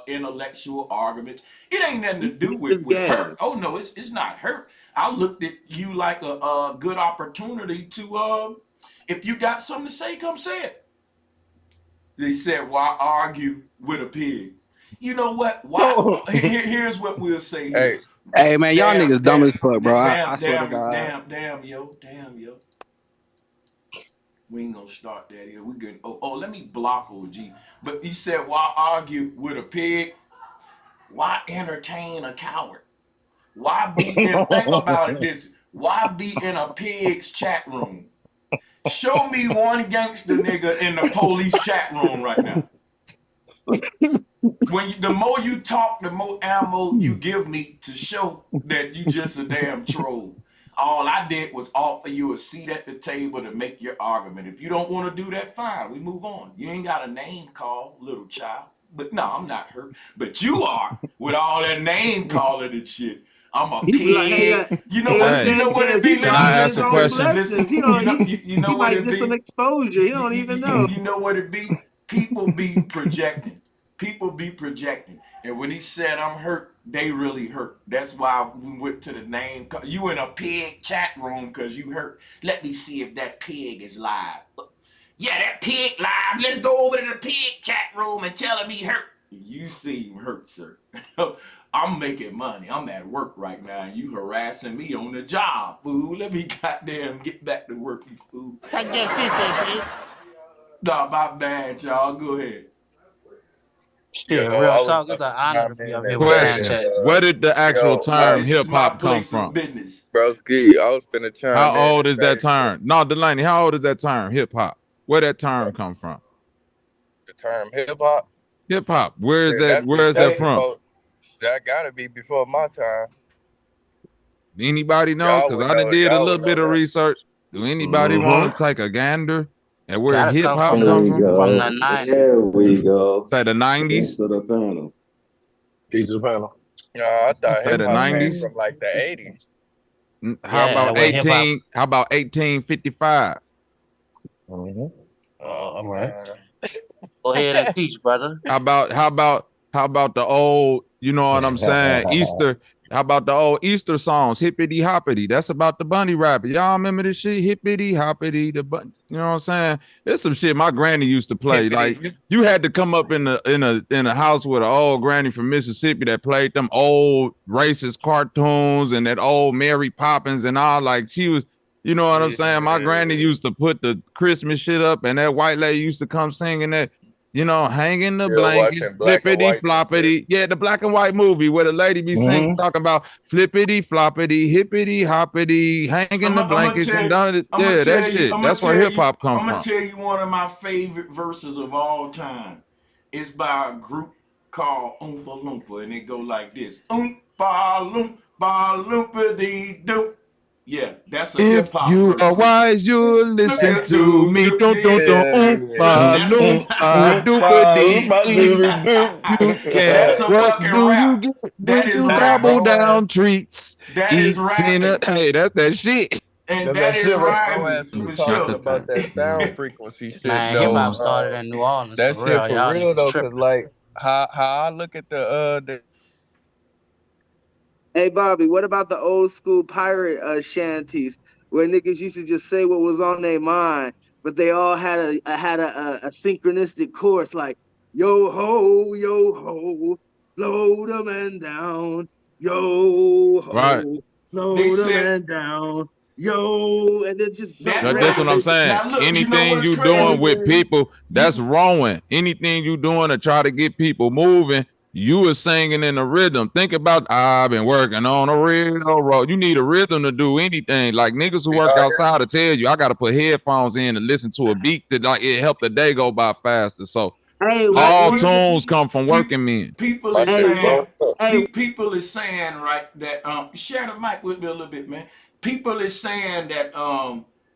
intellectual arguments. It ain't nothing to do with hurt. Oh no, it's not hurt. I looked at you like a good opportunity to if you got something to say, come say it. They said, why argue with a pig? You know what? Why? Here's what we'll say here. Hey man, y'all niggas dumb as fuck, bro. I swear to God. Damn, yo. We ain't gonna start that here. We good. Let me block OG. But he said, why argue with a pig? Why entertain a coward? Why be in, think about it this? Why be in a pig's chat room? Show me one gangster nigga in the police chat room right now. The more you talk, the more ammo you give me to show that you just a damn troll. All I did was offer you a seat at the table to make your argument. If you don't want to do that, fine. We move on. You ain't got a name call, little child. But no, I'm not hurt. But you are with all that name calling and shit. I'm a pig. You know what it be? Can I ask a question? Listen. You know what it be? Some exposure. You don't even know. You know what it be? People be projecting. And when he said I'm hurt, they really hurt. That's why we went to the name. You in a pig chat room because you hurt. Let me see if that pig is live. Yeah, that pig live. Let's go over to the pig chat room and tell him he hurt. You seem hurt, sir. I'm making money. I'm at work right now, and you harassing me on the job, fool. Let me goddamn get back to work, you fool. Take that shit, shit. Nah, my bad, y'all. Go ahead. Shit, real talk. It's an honor to be up here with Sanchez. Where did the actual term hip hop come from? Broski, I was finna chime in. How old is that term? No, Delaney, how old is that term? Hip hop. Where that term come from? The term hip hop? Hip hop. Where is that from? That gotta be before my time. Anybody know? Because I did a little bit of research. Do anybody want to take a gander at where hip hop comes from? From the 90s. There we go. Say the 90s. To the panel. Peace to the panel. No, I thought Say the 90s. from like the 80s. How about 18? How about 1855? All right. Go ahead and teach, brother. How about the old, you know what I'm saying? Easter. How about the old Easter songs? Hippity hoppity. That's about the bunny rabbit. Y'all remember this shit? Hippity hoppity. You know what I'm saying? There's some shit my granny used to play. Like you had to come up in a house with an old granny from Mississippi that played them old racist cartoons and that old Mary Poppins and all. Like she was, you know what I'm saying? My granny used to put the Christmas shit up, and that white lady used to come singing that. You know, hanging the blanket, flippity floppity. Yeah, the black and white movie where the lady be singing, talking about flippity floppity, hippity hoppity, hanging the blankets and done it. Yeah, that shit. That's where hip hop comes from. I'm gonna tell you one of my favorite verses of all time. It's by a group called Oompa Loompa, and it go like this: Oompa Loompa Loompa Doo. Yeah, that's a hip hop. If you are wise, you'll listen to me. Don't That's a fucking rap. That is gobble down treats. That is right. Hey, that's that shit. And that is right. For sure. About that sound frequency shit. Man, hip hop started in New Orleans. That shit for real though, cause like how I look at the Hey Bobby, what about the old school pirate shanties where niggas used to just say what was on their mind, but they all had a synchronistic chorus like yo ho, Slow the man down, yo ho. Right. Slow They the said man down, yo. And then just that's something That's right. what random. I'm They just saying. Now look, you know Anything what's you doing crazy? with people, that's You wrong. Anything you doing to try to get people moving, you are singing in a rhythm. Think about I've been working on a railroad. You need a rhythm to do anything. Like niggas who work outside to tell you, I gotta put headphones in and listen to a beat that like it help the day go by faster. So hey, like all people, tunes come from working men. people is hey, saying hey, people is saying right that share the mic with me a little bit, man. People is saying that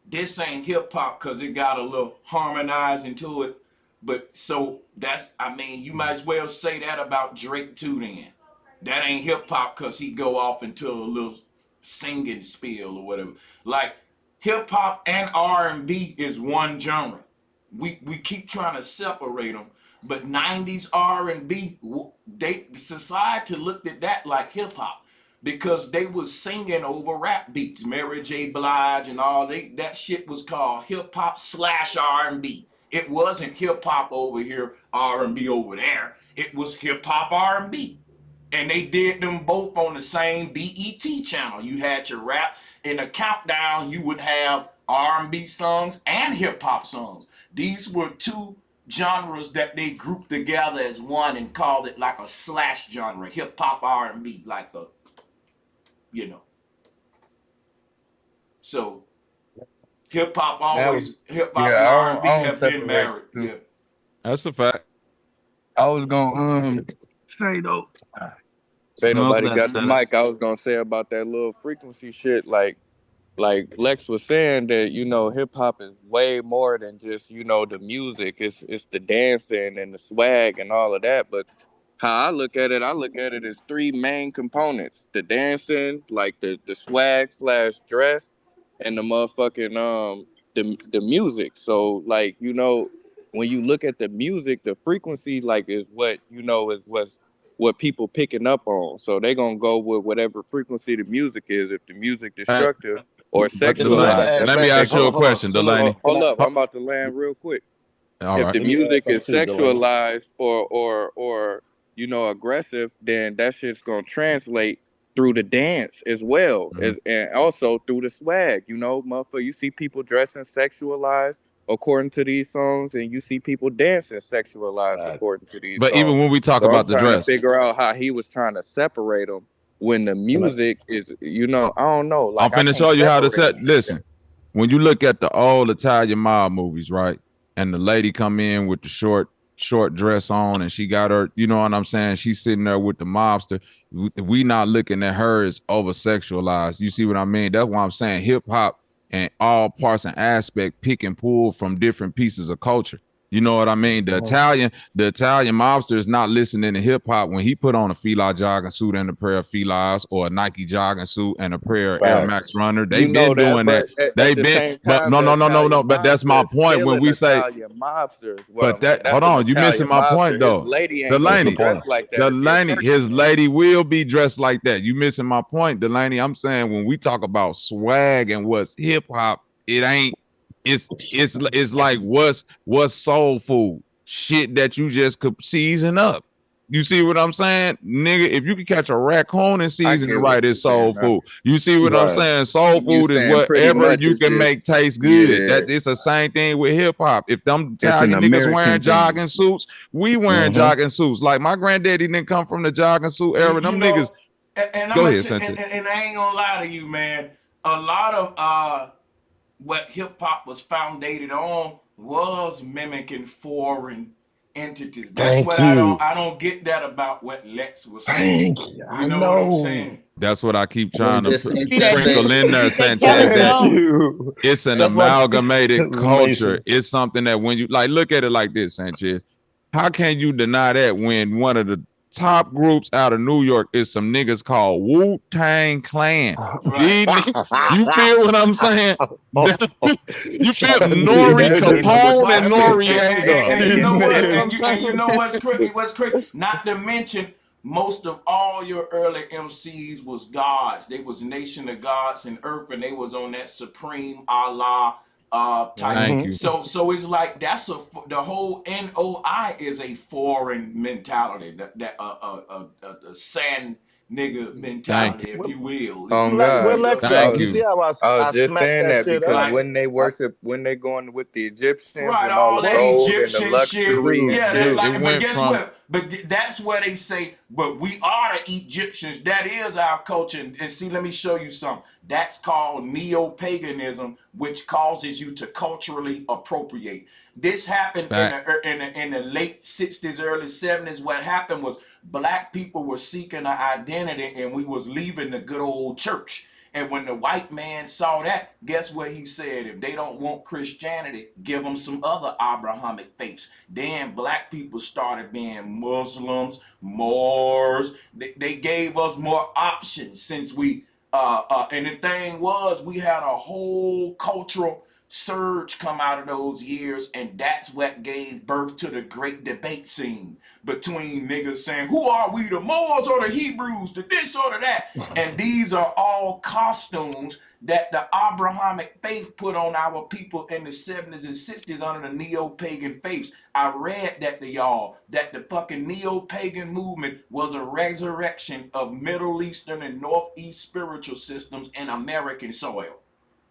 this ain't hip hop because it got a little harmonizing to it. But so that's, I mean, you might as well say that about Drake too then. That ain't hip hop because he go off into a little singing spiel or whatever. Like hip hop and R&B is one genre. We keep trying to separate them, but 90s R&B, society looked at that like hip hop because they was singing over rap beats. Mary J. Blige and all that shit was called hip hop / R&B. It wasn't hip hop over here, R&B over there. It was hip hop R&B. And they did them both on the same BET channel. You had your rap. In a countdown, you would have R&B songs and hip hop songs. These were two genres that they grouped together as one and called it like a slash genre, hip hop R&B, like a, you know. So hip hop always, hip hop and R&B I don't have been separate married. the two. Yeah. That's a fact. I was gonna say though. say Smoke nobody that got the sentence. mic. I was gonna say about that little frequency shit, like Lex was saying that hip hop is way more than just the music. It's the dancing and the swag and all of that. But how I look at it as three main components: the dancing, like the swag / dress, and the motherfucking the music. So like when you look at the music, the frequency is what is what people picking up on. So they gonna go with whatever frequency the music is. If the music Hey, destructive or Just so I can Delaney, sexualized, add let me that's back. what they ask you a gonna. Hold on. question, So look, Delaney. Hold up, Huh, I'm about to land real quick. all If right. the let me add music is something too, Delaney. sexualized or aggressive, then that shit's gonna translate through the dance as well Mhm. as and also through the swag. Motherfucker, you see people dressing sexualized according to these songs, and you see people dancing sexualized Facts. according to these But even songs. when we talk So I'm about the trying to dress, figure out how he was trying to separate them when the Can I? music is, I don't know, I'm like I finna can't show you how to separate set. them like that. Listen, when you look at the old Italian mob movies, right, and the lady come in with the short dress on, and she got her, you know what I'm saying? She's sitting there with the mobster. We not looking at her as over sexualized. You see what I mean? That's why I'm saying hip hop and all parts and aspect pick and pull from different pieces of culture. You know what I mean? The Italian mobster is not listening to hip hop when he put on a Fila jogging suit and a pair of Filas or a Nike jogging suit and a pair of Air Max Facts. runner. They You know been that, doing that. but They at the been, same but time, no, the no, no, no, no. Italian But that's mobster my is point still when an we say, Italian mobster. Is what but I'm saying. that hold That's an on, you missing Italian my point mobster. His though. lady ain't gonna be Delaney, dressed like that if he a Delaney, church his man. lady will be dressed like that. You missing my point, Delaney. I'm saying when we talk about swag and what's hip hop, it ain't. It's like what's soul food shit that you just could season up. You see what I'm saying, nigga? If you can catch a raccoon and I season it get right, what you're it's soul saying. food. You see what I'm Right. saying? Soul You food is saying pretty whatever much you it's can make just taste good. yeah. That it's the same thing with hip hop. If them It's an Italian niggas wearing American thing. jogging suits, we wearing jogging suits. Like my granddaddy didn't come from the jogging suit era. You Them niggas. know, and I'm Go gonna ahead, Sanchez. and I ain't gonna lie to you, man. A lot of what hip hop was founded on was mimicking foreign entities. That's Thank what you. I don't get that about what Lex was saying. Thank you. You I know what I'm know. saying? That's what I keep I was trying to just See that sprinkle in there, you see that Sanchez. That calendar? Thank you. it's an That's my amalgamated culture. Mason. It's something that when you like look at it like this, Sanchez, how can you deny that when one of the top groups out of New York is some niggas called Wu-Tang Clan? Right. You feel what I'm saying? You feel These Nori niggas. Capone and But Noriega. and you You These know feel what? what I'm niggas. And you saying? know what's crazy? Not to mention, most of all your early MCs was gods. They was Nation of Gods and Earth, and they was on that supreme Allah type. Thank you. So it's like the whole NOI is a foreign mentality, that sand nigga mentality, if you will. God, Thank You you. see how I was I just smacked saying that that shit because up? when they worship, when they going with the Egyptians Right, and all all the that gold and the Egyptian shit. luxury and Yeah, shit. but went guess from what? But that's where they say, but we are the Egyptians. That is our culture. And see, let me show you something. That's called neo-paganism, which causes you to culturally appropriate. This happened in the late 60s, early 70s. What happened was black people were seeking an identity, and we was leaving the good old church. And when the white man saw that, guess what he said? If they don't want Christianity, give them some other Abrahamic faiths. Then black people started being Muslims, Moors. They gave us more options since we, and the thing was, we had a whole cultural surge come out of those years, and that's what gave birth to the great debate scene between niggas saying, who are we, the Moors or the Hebrews, the this or the that? And these are all costumes that the Abrahamic faith put on our people in the 70s and 60s under the neo-pagan faiths. I read that to y'all, that the fucking neo-pagan movement was a resurrection of Middle Eastern and Northeast spiritual systems in American soil.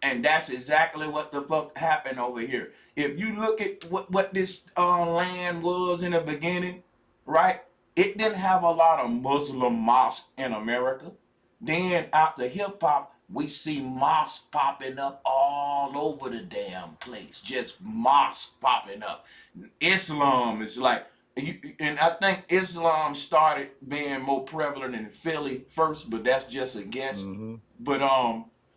And that's exactly what the fuck happened over here. If you look at what this land was in the beginning, right? It didn't have a lot of Muslim mosques in America. Then after hip hop, we see mosques popping up all over the damn place. Just mosques popping up. Islam is like, and I think Islam started being more prevalent in Philly first, but that's just a guess. But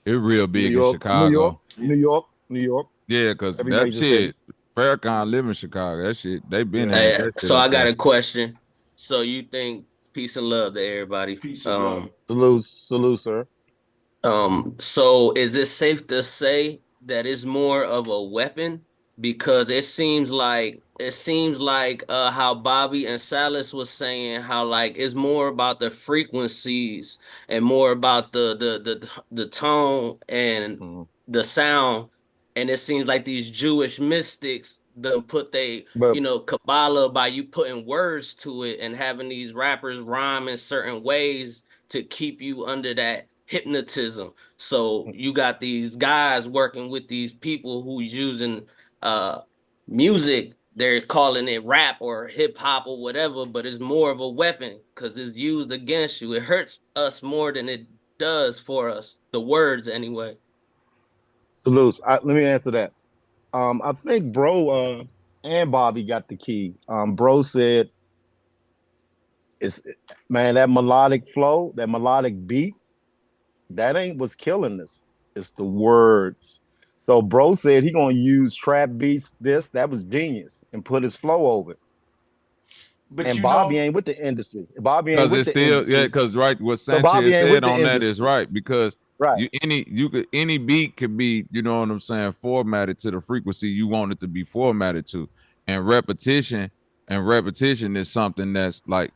It real New big in York, New York, Chicago. New York, New York. Yeah, because Every that major shit, city. Farrakhan live in Chicago. That shit, they been Hey, had that shit so up I got there. a question. So you think peace and love to everybody? peace and love. Salute, sir. So is it safe to say that it's more of a weapon? Because it seems like how Bobby and Salas was saying, how like it's more about the frequencies and more about the tone and the sound. And it seems like these Jewish mystics done put they, But Kabbalah by you putting words to it and having these rappers rhyme in certain ways to keep you under that hypnotism. So you got these guys working with these people who's using music. They're calling it rap or hip hop or whatever, but it's more of a weapon because it's used against you. It hurts us more than it does for us. The words, anyway. salutes. Let me answer that. I think bro and Bobby got the key. Bro said it's man, that melodic flow, that melodic beat, that ain't what's killing us. It's the words. So bro said he gonna use trap beats, that was genius, and put his flow over it. But And Bobby ain't with the industry. Bobby ain't Because with it's the still, industry. because right, what So Bobby Sanchez ain't said with the on that is industry. right. Because Right. any beat could be, you know what I'm saying, formatted to the frequency you want it to be formatted to. And repetition is something that's like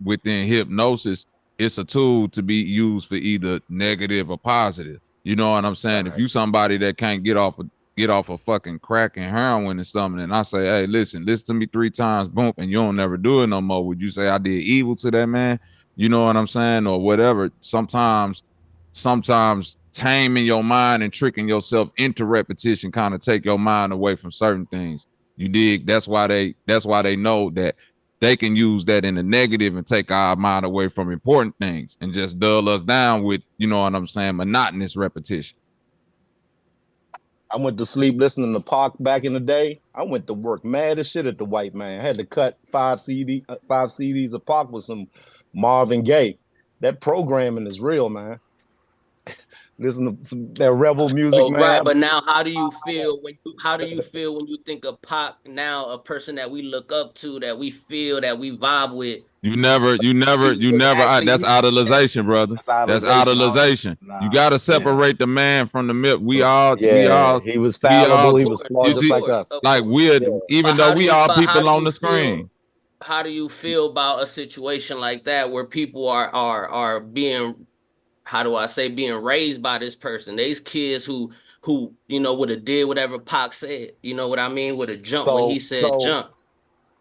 within hypnosis, it's a tool to be used for either negative or positive. You know what I'm saying? Right. If you somebody that can't get off of fucking crack and heroin or something, and I say, hey, listen to me 3 times, boom, and you don't never do it no more, would you say I did evil to that man? You know what I'm saying? Or whatever. Sometimes taming your mind and tricking yourself into repetition kind of take your mind away from certain things. You dig? That's why they know that they can use that in the negative and take our mind away from important things and just dull us down with, you know what I'm saying, monotonous repetition. I went to sleep listening to Pac back in the day. I went to work mad as shit at the white man. I had to cut 5 CDs of Pac with some Marvin Gaye. That programming is real, man. Listen to that rebel music, Oh, right. man. But now how do you feel when you think of Pac now, a person that we look up to, that we feel, that we vibe with? You never, that's idolization, brother. That's idolization. You got to separate the man from the myth. We all, he was fallible. He was flawed just like us. Like even though we all people on the screen. How do you feel about a situation like that where people are being, how do I say, being raised by this person? These kids who who, you know, would have did whatever Pac said. You know what I mean? Would have jumped when he said jump.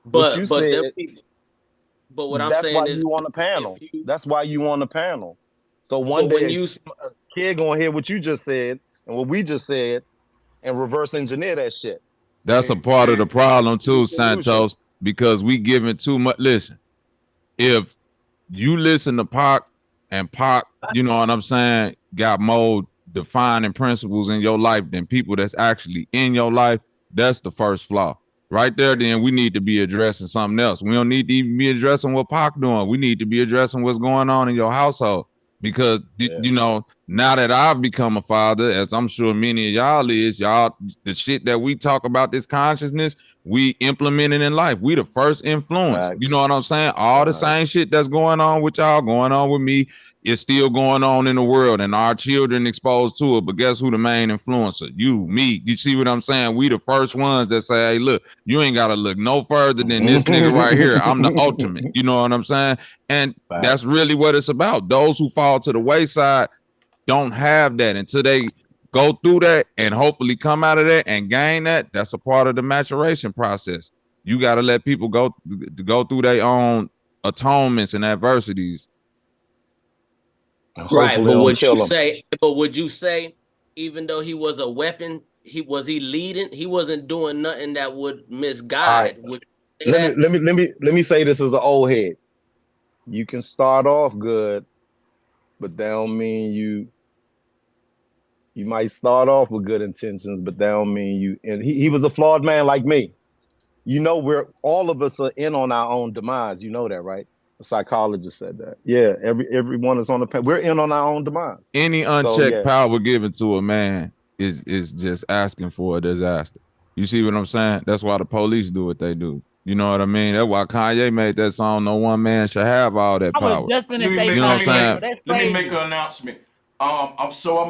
What you But said, them people, but what I'm that's why saying is you on the panel. That's why you on the panel. So one when day you a kid gonna hear what you just said and what we just said and reverse engineer that shit. That's a part of the problem too, Solution. Santos, because we giving too much. Listen, if you listen to Pac and Pac, you know what I'm saying, got more defining principles in your life than people that's actually in your life, that's the first flaw. Right there, then we need to be addressing something else. We don't need to even be addressing what Pac doing. We need to be addressing what's going on in your household. Because, you know, now that I've become a father, as I'm sure many of y'all is, y'all, the shit that we talk about, this consciousness, we implement it in life. We the first influence. You know what I'm saying? All the same shit that's going on with y'all, going on with me, is still going on in the world, and our children exposed to it. But guess who the main influencer? You, me. You see what I'm saying? We the first ones that say, hey, look, you ain't got to look no further than this nigga right here. I'm the ultimate. You know what I'm saying? And that's really what it's about. Those who fall to the wayside don't have that until they go through that and hopefully come out of that and gain that. That's a part of the maturation process. You got to let people go through their own atonements and adversities. Right, but would you say, even though he was a weapon, he leading? He wasn't doing nothing that would misguide. Right. Let me say this as an old head. You can start off good, but that don't mean you might start off with good intentions, but that don't mean you. And he was a flawed man like me. You know, we're all of us are in on our own demise. You know that, right? A psychologist said that. Yeah, everyone is on the we're in on our own demise. Any unchecked power given to a man is just asking for a disaster. You see what I'm saying? That's why the police do what they do. You know what I mean? That's why Kanye made that song, No One Man Should Have All That Power. I was just finna say, you know what I'm saying? Let me make an announcement. I'm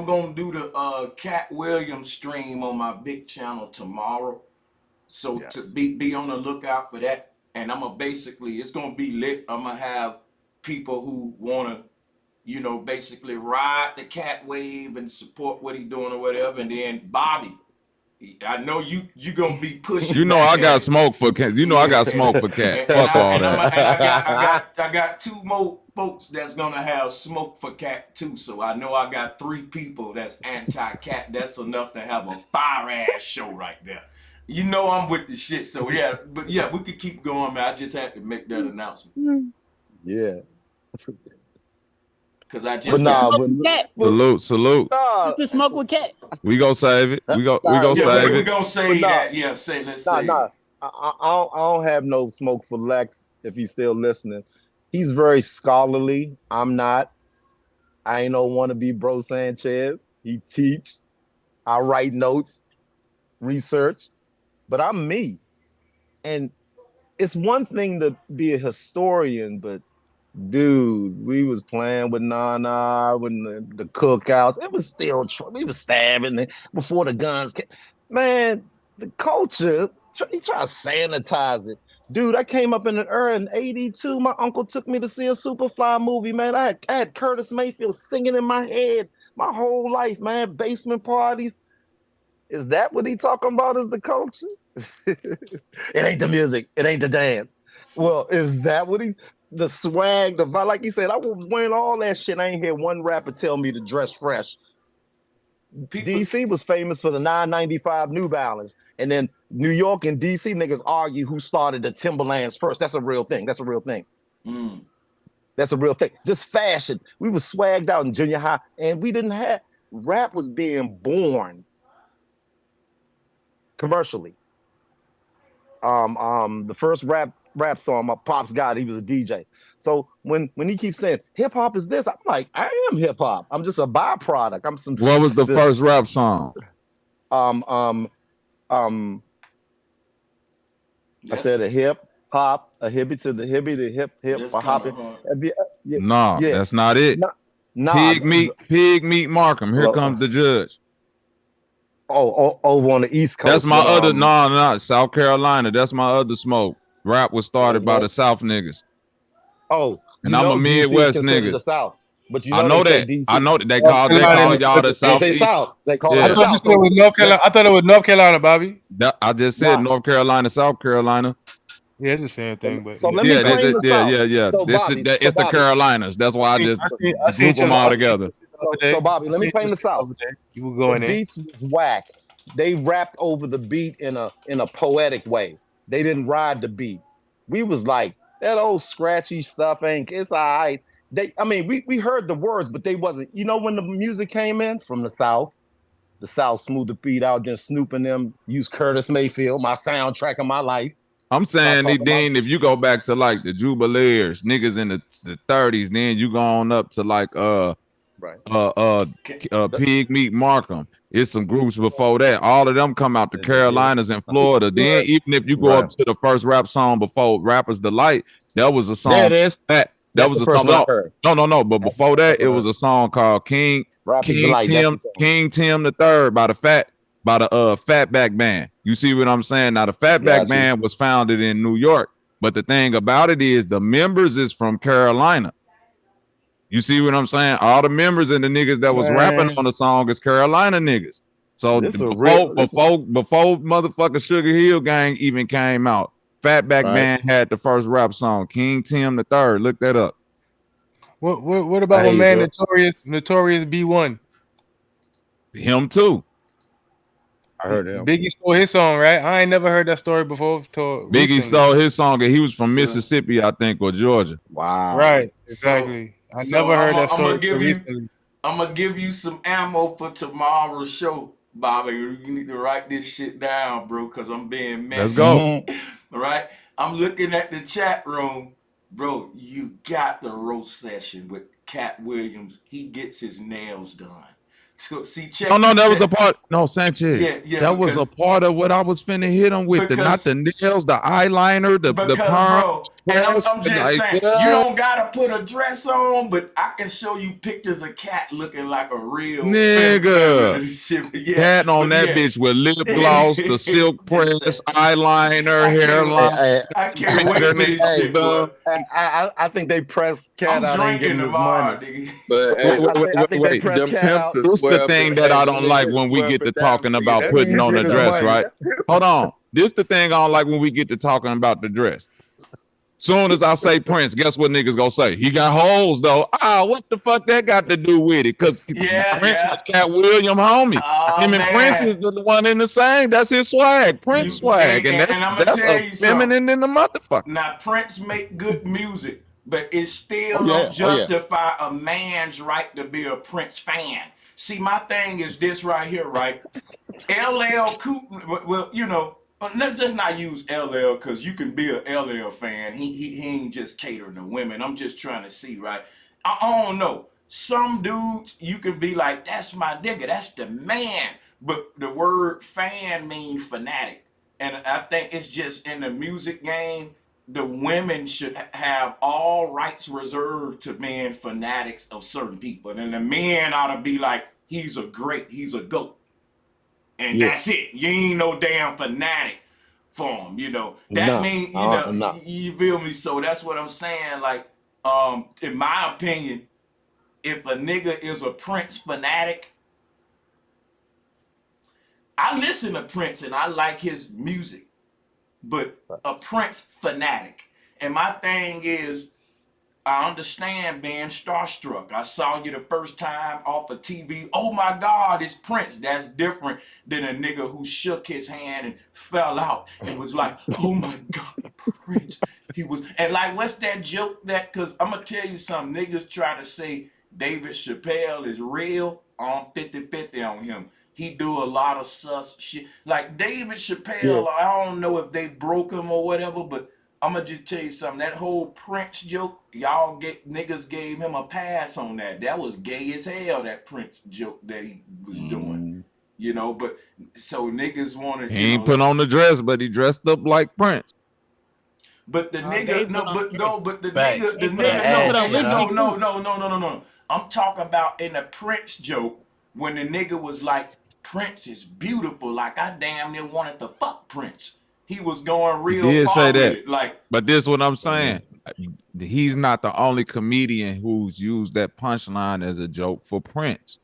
gonna do the Cat Williams stream on my big channel tomorrow. So to be on the lookout for that. And I'm gonna it's gonna be lit. I'm gonna have people who wanna, you know, basically ride the cat wave and support what he's doing or whatever. And then Bobby, I know you gonna be pushing. You know I got smoke for Cat. You know I got smoke for Cat. Fuck all that. I got two more folks that's gonna have smoke for Cat too. So I know I got 3 people that's anti-cat. That's enough to have a fire ass show right there. You know I'm with the shit, so yeah, but yeah, we could keep going, man. I just had to make that announcement. Yeah. Cause I just salute. Just to smoke with Cat. We go save it. We go save it. We gonna say that. Yeah, let's say. I don't have no smoke for Lex if he's still listening. He's very scholarly. I'm not. I ain't no wannabe Bro Sanchez. He teach. I write notes, research. But I'm me. And it's one thing to be a historian, but dude, we was playing with Nana when the cookouts. It was still, we was stabbing before the guns came. Man, the culture, he tried to sanitize it. Dude, I came up in an era in 82. My uncle took me to see a Superfly movie, man. I had Curtis Mayfield singing in my head my whole life, man. Basement parties. Is that what he talking about as the culture? It ain't the music. It ain't the dance. Well, is that what the swag, the vibe? Like he said, I was wearing all that shit. I ain't hear one rapper tell me to dress fresh. DC was famous for the 995 New Balance. And then New York and DC niggas argue who started the Timberlands first. That's a real thing. That's a real thing. That's a real thing. Just fashion. We was swagged out in junior high, and we didn't have, rap was being born commercially. The first rap song my pops got, he was a DJ. So when he keeps saying hip hop is this, I'm like, I am hip hop. I'm just a byproduct. I'm some. What was the first rap song? I said a hip hop, a hippie to the hippie, the hip a hopping. No, that's not it. Pig meat Markham. Here comes the judge. Oh, over on the East Coast. That's my other no, South Carolina. That's my other smoke. Rap was started by the South niggas. Oh, and I'm a Midwest nigga. The South. But you I know know they say that. DC. I know that they North call Carolina, y'all the They say Southeast. South. They call I it the thought you South. said it was North Carolina. I thought it was North Carolina, Bobby. I just said North Carolina, South Carolina. Yeah, it's the same thing, but So yeah. let me claim the South. Yeah. So Bobby, It's the Carolinas. That's why I just I seen group them all together. So Bobby, let me claim the South. You were going the in. beats was whack. They rapped over the beat in a poetic way. They didn't ride the beat. We was like, that old scratchy stuff ain't, it's all right. We heard the words, but they wasn't, when the music came in from the South smoothed the beat out, then Snoop and them used Curtis Mayfield, my soundtrack of my life. I'm saying, then if you go back to like the Jubileers, niggas in the 30s, then you go on up to like Pig Meat Markham. It's some groups before that. All of them come out the Carolinas and Florida. Then even if you go up to the first rap song before Rapper's Delight, that was a song. There it is. That was a song. No. But before that, it was a song called King Tim the Third by the Fatback Band. You see what I'm saying? Now the Fatback Band was founded in New York, but the thing about it is the members is from Carolina. You see what I'm saying? All the members and the niggas that was rapping on the song is Carolina niggas. So before motherfucking Sugar Hill Gang even came out, Fatback Band had the first rap song, King Tim the Third. Look that up. What about my man Notorious B1? Him too. I heard him. Biggie stole his song, right? I ain't never heard that story before. Biggie stole his song, and he was from Mississippi, I think, or Georgia. Wow. Right, exactly. I never heard that story recently. I'm gonna give you some ammo for tomorrow's show, Bobby. You need to write this shit down, bro, because I'm being messy. Let's go. All right. I'm looking at the chat room, bro. You got the roast session with Cat Williams. He gets his nails done. So see, check. No, that was a part. No, Sanchez. Yeah, that was a part of what I was finna hit him with. Not the nails, the eyeliner, the perm. Bro, and I'm just saying, you don't gotta put a dress on, but I can show you pictures of Cat looking like a real nigga. Cat on that bitch with lip gloss, the silk press, eyeliner, hairline. I can't wait for this shit, bro. I think they pressed Cat out and getting his money. But I think they pressed Cat out. This the thing that I don't like when we get to talking about putting on a dress, right? Hold on. This the thing I don't like when we get to talking about the dress. Soon as I say Prince, guess what niggas gonna say? He got holes though. What the fuck that got to do with it? Because Prince was Cat William, homie. Him and Prince is the one in the same. That's his swag, Prince swag, and that's a feminine in the motherfucker. Now Prince make good music, but it still don't justify a man's right to be a Prince fan. See, my thing is this right here, right? LL Cool, well, let's just not use LL because you can be a LL fan. He ain't just catering to women. I'm just trying to see, right? I don't know. Some dudes, you can be like, that's my nigga, that's the man. But the word fan means fanatic. And I think it's just in the music game, the women should have all rights reserved to being fanatics of certain people. And the men ought to be like, he's a GOAT. And that's it. You ain't no damn fanatic for him, That means, you feel me? So that's what I'm saying. Like, in my opinion, if a nigga is a Prince fanatic, I listen to Prince and I like his music. But a Prince fanatic. And my thing is, I understand being starstruck. I saw you the first time off of TV. Oh my God, it's Prince. That's different than a nigga who shook his hand and fell out and was like, oh my God, Prince. And like, what's that joke because I'm going to tell you something. Niggas try to say David Chappelle is real. I'm 50-50 on him. He do a lot of sus shit. Like David Chappelle, I don't know if they broke him or whatever, but I'm gonna just tell you something. That whole Prince joke, niggas gave him a pass on that. That was gay as hell, that Prince joke that he was doing. But so niggas wanted. He ain't put on the dress, but he dressed up like Prince. But the nigga, no. I'm talking about in the Prince joke when the nigga was like, Prince is beautiful. Like I damn near wanted to fuck Prince. He was going real. He did far say with that. It. Like, but this is what I'm saying. he's not the only comedian who's used that punchline as a joke for Prince.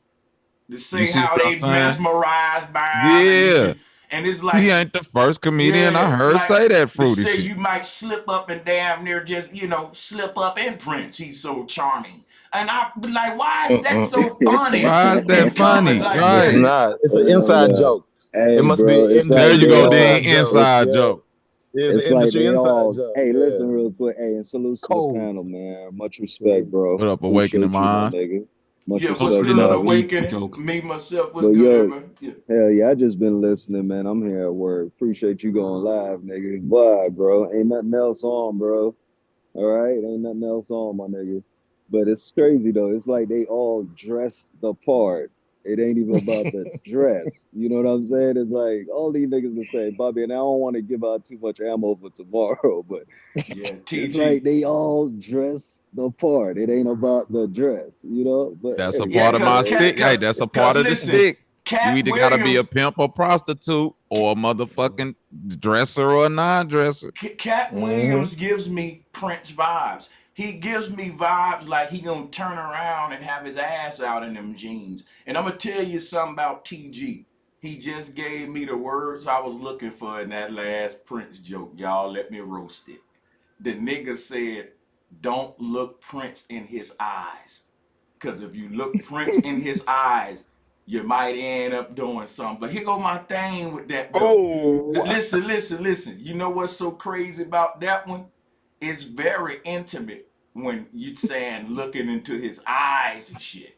To say how they mesmerized by him. and it's like he ain't the first comedian I heard say that fruity say shit. You might slip up and damn near just, slip up in Prince. He's so charming. And I be like, why is that so funny? Why is that funny? Right. It's not. It's an inside joke. Hey, it must bro, be it's there like you go, Dean. Inside joke. It's like they all. Hey, listen real quick. Hey, and salute to the panel, man. Much respect, bro. What up, Awakening Minds? Nigga. Much what's respect, good, Bobby. Awakening? Me, myself, what's But good, yo, man? hell yeah, I just been listening, man. I'm here at work. Appreciate you going live, nigga. Why, bro? Ain't nothing else on, bro. All right, ain't nothing else on, my nigga. But it's crazy though. It's like they all dress the part. It ain't even about the dress. You know what I'm saying? It's like all these niggas will say, Bobby, and I don't want to give out too much ammo for tomorrow, but it's like they all dress the part. It ain't about the dress, you know? But that's a part of my stick. Hey, that's a part of the stick. You either gotta be a pimp or prostitute or a motherfucking dresser or a non-dresser. Cat Williams gives me Prince vibes. He gives me vibes like he gonna turn around and have his ass out in them jeans. And I'm gonna tell you something about TG. He just gave me the words I was looking for in that last Prince joke. Y'all let me roast it. The nigga said, don't look Prince in his eyes. Because if you look Prince in his eyes, you might end up doing something. But here go my thing with that though. Listen. You know what's so crazy about that one? It's very intimate when you saying looking into his eyes and shit.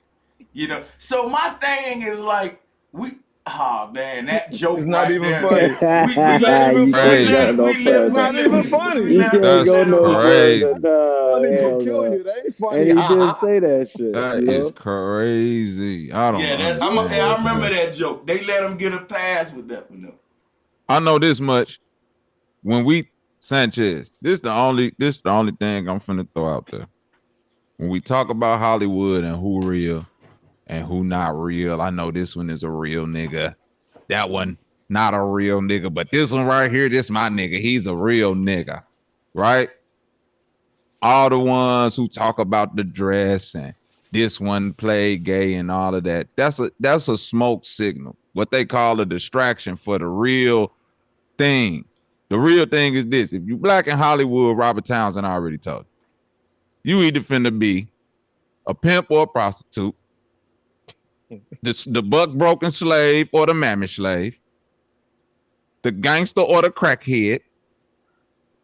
So my thing is like, man, that joke it's not right even there. funny. We let him. Not even funny. You can't go no crazy. further. Funny No, to kill you. That ain't funny. And he did say that shit. That is crazy. I don't understand. I remember that joke. They let him get a pass with that one though. I know this much. When we Sanchez, this the only thing I'm finna throw out there. When we talk about Hollywood and who real and who not real, I know this one is a real nigga. That one not a real nigga, but this one right here, this my nigga. He's a real nigga, right? All the ones who talk about the dress and this one played gay and all of that, that's a smoke signal. What they call a distraction for the real thing. The real thing is this. If you black in Hollywood, Robert Townsend already told you. You either finna be a pimp or a prostitute, the buck broken slave or the mammy slave, the gangster or the crackhead,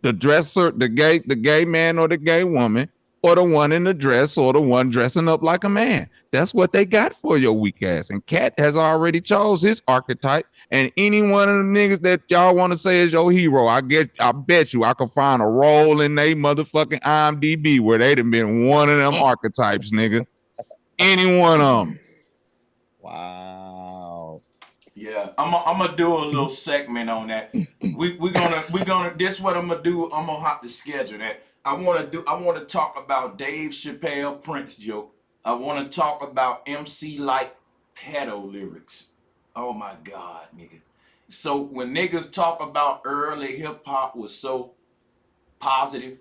the dresser, the gay man or the gay woman, or the one in the dress or the one dressing up like a man. That's what they got for your weak ass. And Cat has already chose his archetype. And any one of the niggas that y'all want to say is your hero, I bet you I could find a role in they motherfucking IMDb where they'd have been one of them archetypes, nigga. Any one of them. Wow. Yeah, I'm gonna do a little segment on that. We're gonna this is what I'm gonna do. I'm gonna have to schedule that. I want to talk about Dave Chappelle Prince joke. I want to talk about MC Light pedo lyrics. Oh my God, nigga. So when niggas talk about early hip hop was so positive,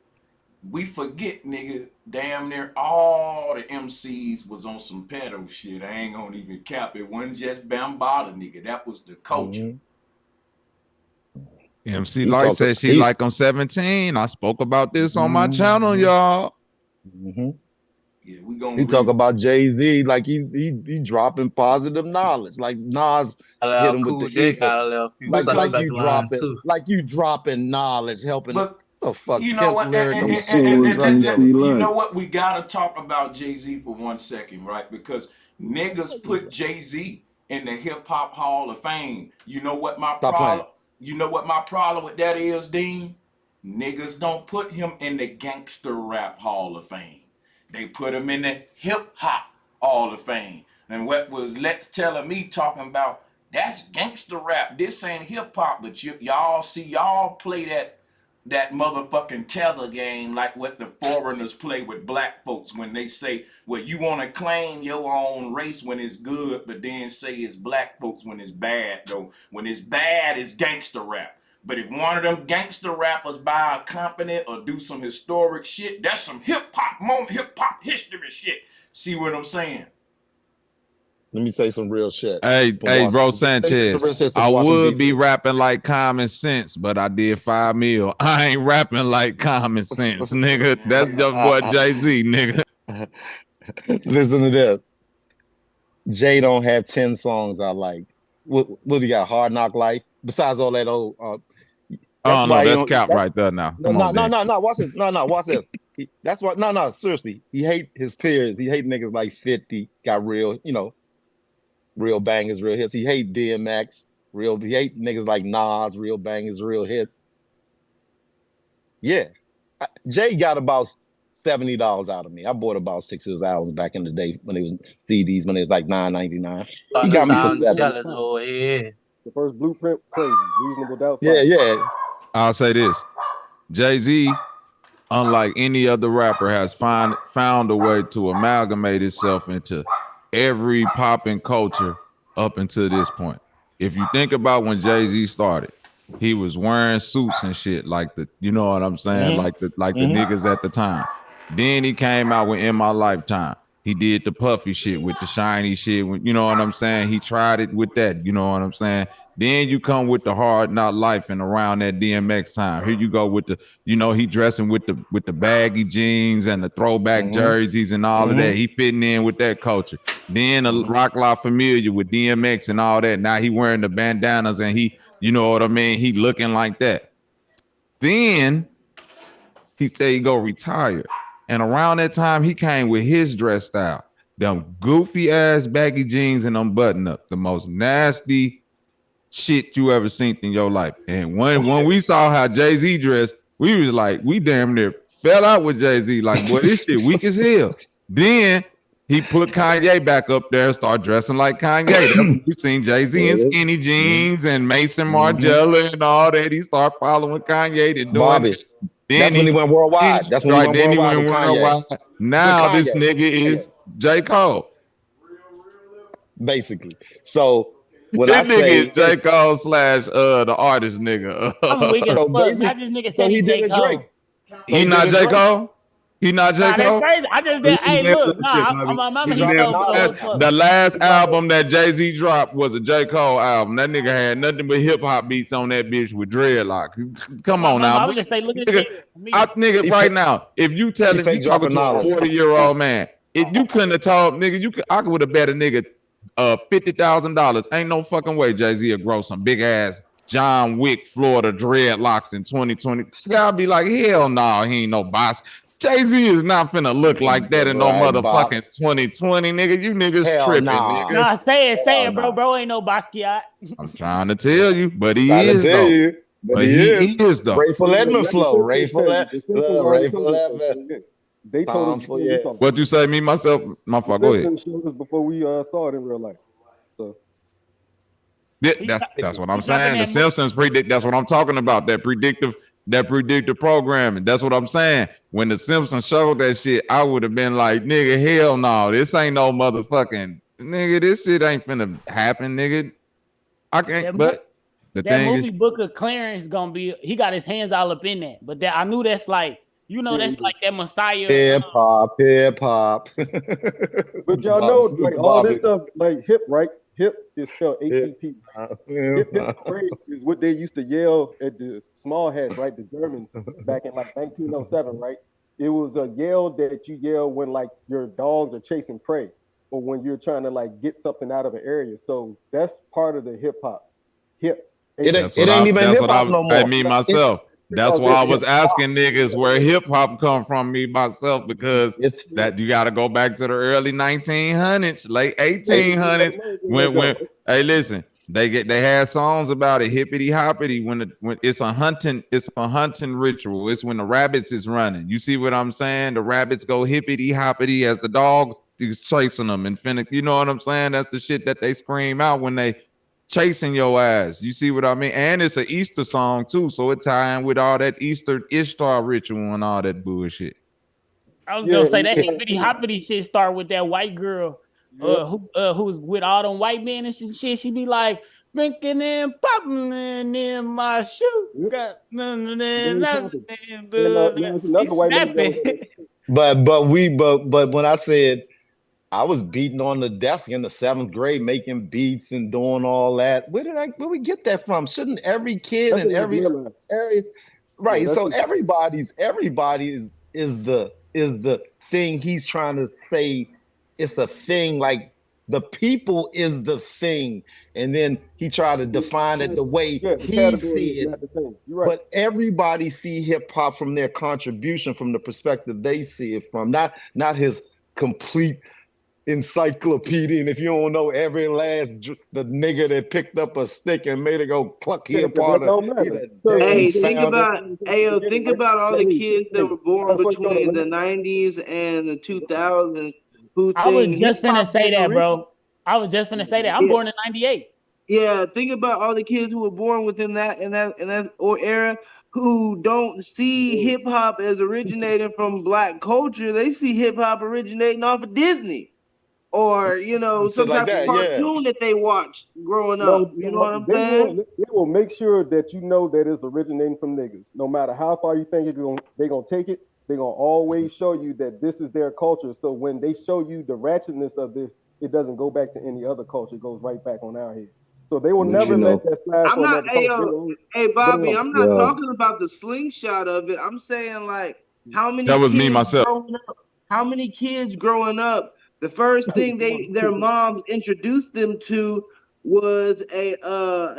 we forget, nigga, damn near all the MCs was on some pedo shit. I ain't gonna even cap it. It wasn't just Bambaataa, nigga. That was the culture. MC Light said she like I'm 17. I spoke about this on my channel, y'all. Yeah, we gonna. He talk about Jay-Z like he dropping positive knowledge. Like Nas hit him with the like you dropping knowledge, helping. But the fuck, you know what? You know what? We gotta talk about Jay-Z for 1 second, right? Because niggas put Jay-Z in the Hip Hop Hall of Fame. You know what my problem? You know what my problem with that is, Dean? Niggas don't put him in the Gangster Rap Hall of Fame. They put him in the Hip Hop Hall of Fame. And what was Let's telling me talking about, that's gangster rap. This ain't hip hop, but y'all play that motherfucking tether game like what the foreigners play with black folks when they say, well, you want to claim your own race when it's good, but then say it's black folks when it's bad, though. When it's bad, it's gangster rap. But if one of them gangster rappers buy a company or do some historic shit, that's some hip hop history shit. See what I'm saying? Let me say some real shit. Hey, bro, Sanchez, I would be rapping like Common Sense, but I did 5 mil. I ain't rapping like Common Sense, nigga. That's just boy Jay-Z, nigga. Listen to this. Jay don't have 10 songs I like. What do you got? Hard Knock Life? Besides all that old that's cap right there now. No, watch this. No, watch this. That's why seriously. He hate his peers. He hate niggas like 50, got real, real bangers, real hits. He hate DMX, he hate niggas like Nas, real bangers, real hits. Yeah. Jay got about $70 out of me. I bought about 6 of his albums back in the day when it was CDs, when it was like $9.99. He got me for $7. Jealous over here. The first Blueprint, crazy. Reasonable Doubt. Yeah. I'll say this. Jay-Z, unlike any other rapper, has found a way to amalgamate itself into every popping culture up until this point. If you think about when Jay-Z started, he was wearing suits and shit like you know what I'm saying? Like the niggas at the time. Then he came out with In My Lifetime. He did the puffy shit with the shiny shit. You know what I'm saying? He tried it with that. You know what I'm saying? Then you come with the Hard Knock Life and around that DMX time. Here you go with he dressing with the baggy jeans and the throwback jerseys and all of that. He fitting in with that culture. Then a Rock La Familia with DMX and all that. Now he wearing the bandanas and he, you know what I mean? He looking like that. Then he said he go retire. And around that time, he came with his dress style. Them goofy ass baggy jeans and them button up. The most nasty shit you ever seen in your life. And when we saw how Jay-Z dressed, we was like, we damn near fell out with Jay-Z. Like, boy, this shit weak as hell. Then he put Kanye back up there and started dressing like Kanye. That's when we seen Jay-Z in skinny jeans and Mason Margiela and all that. He started following Kanye to doing it. That's when he went worldwide. That's when he went worldwide. Now this nigga is J. Cole. Basically. So when I say is J. Cole / the artist nigga. I'm weak as fuck. Now this nigga said he did Drake. He not J. Cole? He not J. Cole? I just did. Hey, look, my mama, the last album that Jay-Z dropped was a J. Cole album. That nigga had nothing but hip hop beats on that bitch with dreadlock. Come on now. I was just say, look at nigga, right now, if you telling you talking to a 40-year-old man, if you couldn't have told nigga, I would have bet a nigga $50,000. Ain't no fucking way Jay-Z will grow some big ass John Wick, Florida dreadlocks in 2020. I'll be like, hell no, he ain't no boss. Jay-Z is not finna look like that in no motherfucking 2020, nigga. You niggas tripping, nigga. Nah, say it, bro. Bro ain't no Basquiat. I'm trying to tell you, but he is though. But he is though. Ray for letting him flow. Ray for that. They told him what you say, me, myself, my fault. Go ahead. Before we saw it in real life. So yeah, that's what I'm saying. The Simpsons predict. That's what I'm talking about. That predictive programming. That's what I'm saying. When the Simpsons showed that shit, I would have been like, nigga, hell no. This ain't no motherfucking nigga. This shit ain't finna happen, nigga. I can't. But the that thing movie is, Book of Clarence gonna be. He got his hands all up in that. But I knew that's like. That's like that Messiah. Hip hop. But y'all know, like all this stuff, like hip, right? Hip is spelled HIP. Hip parade is what they used to yell at the small hats, right? The Germans back in like 1907, right? It was a yell that you yell when like your dogs are chasing prey, or when you're trying to like get something out of an area. So that's part of the hip hop. Hip. It ain't even hip hop no more. I mean myself. That's why I was asking niggas where hip hop come from, me myself, because it's that you got to go back to the early 1900s, late 1800s. When hey, listen, they had songs about it, hippity hoppity. When it's a hunting ritual. It's when the rabbits is running. You see what I'm saying? The rabbits go hippity hoppity as the dogs is chasing them and finna. You know what I'm saying? That's the shit that they scream out when they chasing your ass. You see what I mean? And it's an Easter song too, so it tying with all that Easter Ishtar ritual and all that bullshit. I was gonna say that hippity hoppity shit start with that white girl who's with all them white men and shit. She be like, drinking and popping in my shoe. Very popping. And there's He's another white lady that was snapping. But when I said I was beating on the desk in the 7th grade, making beats and doing all that, where we get that from? Shouldn't every kid that's in in the every bloodline. area, Yeah, right? that's So in, everybody is the thing he's trying to say. It's a thing, like the people is the thing, and then he tried to define it the way yeah, the he category see is it. not the thing. You're right. But everybody see hip hop from their contribution, from the perspective they see it from, not his complete encyclopedia. And if you don't know every last the nigga that picked up a stick and made it go pluck Yeah, here but part that of, don't he matter. the So damn Hey, think founder. about think about all the kids that were born That's what between the 90s and the 2000s who I was think just finna hip-hop say is that, original. bro. I was just finna say that. I'm Yeah. born in 98. Yeah, think about all the kids who were born within that era who don't see hip hop as originating from black culture. They see hip hop originating off of Disney or Shit some like type of that, yeah. cartoon that they watched growing No, up. You know what I'm they saying? will make sure that you know that it's originating from niggas. No matter how far you think they're gonna take it, they're gonna always show you that this is their culture. So when they show you the ratchetness of this, it doesn't go back to any other culture. It goes right back on our head. So they will But never you let know, that slide I'm for not, another culture. hey Bobby, I'm not yo, talking about the slingshot of it. I'm saying like how many That was me kids myself. growing up, how many kids growing up, the first thing their moms introduced them to was a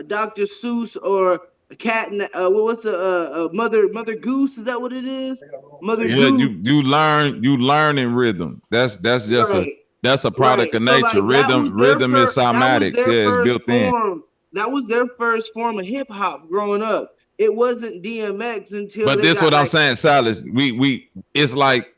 Dr. Seuss or a cat and what's Mother Goose, is that what it is? Mother Yeah, Goose. you learn in rhythm. That's just Right. a Right. product of So nature. like Rhythm is that was cymatics. their Yeah, it's first built in. form. That was their first form of hip hop growing up. It wasn't DMX until But they this got what I'm like saying, Silas. We it's like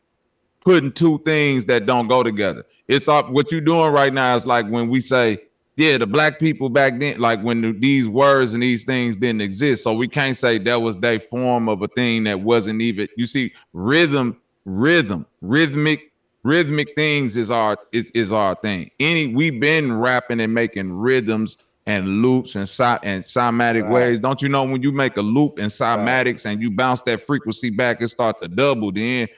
putting two things that don't go together. It's what you're doing right now is like when we say, yeah, the black people back then, like when these words and these things didn't exist. So we can't say that was their form of a thing that wasn't even, you see, rhythmic things is our thing. We've been rapping and making rhythms and loops and cymatic waves. Don't you know when you make a loop and cymatics and you bounce that frequency back, it start to double, then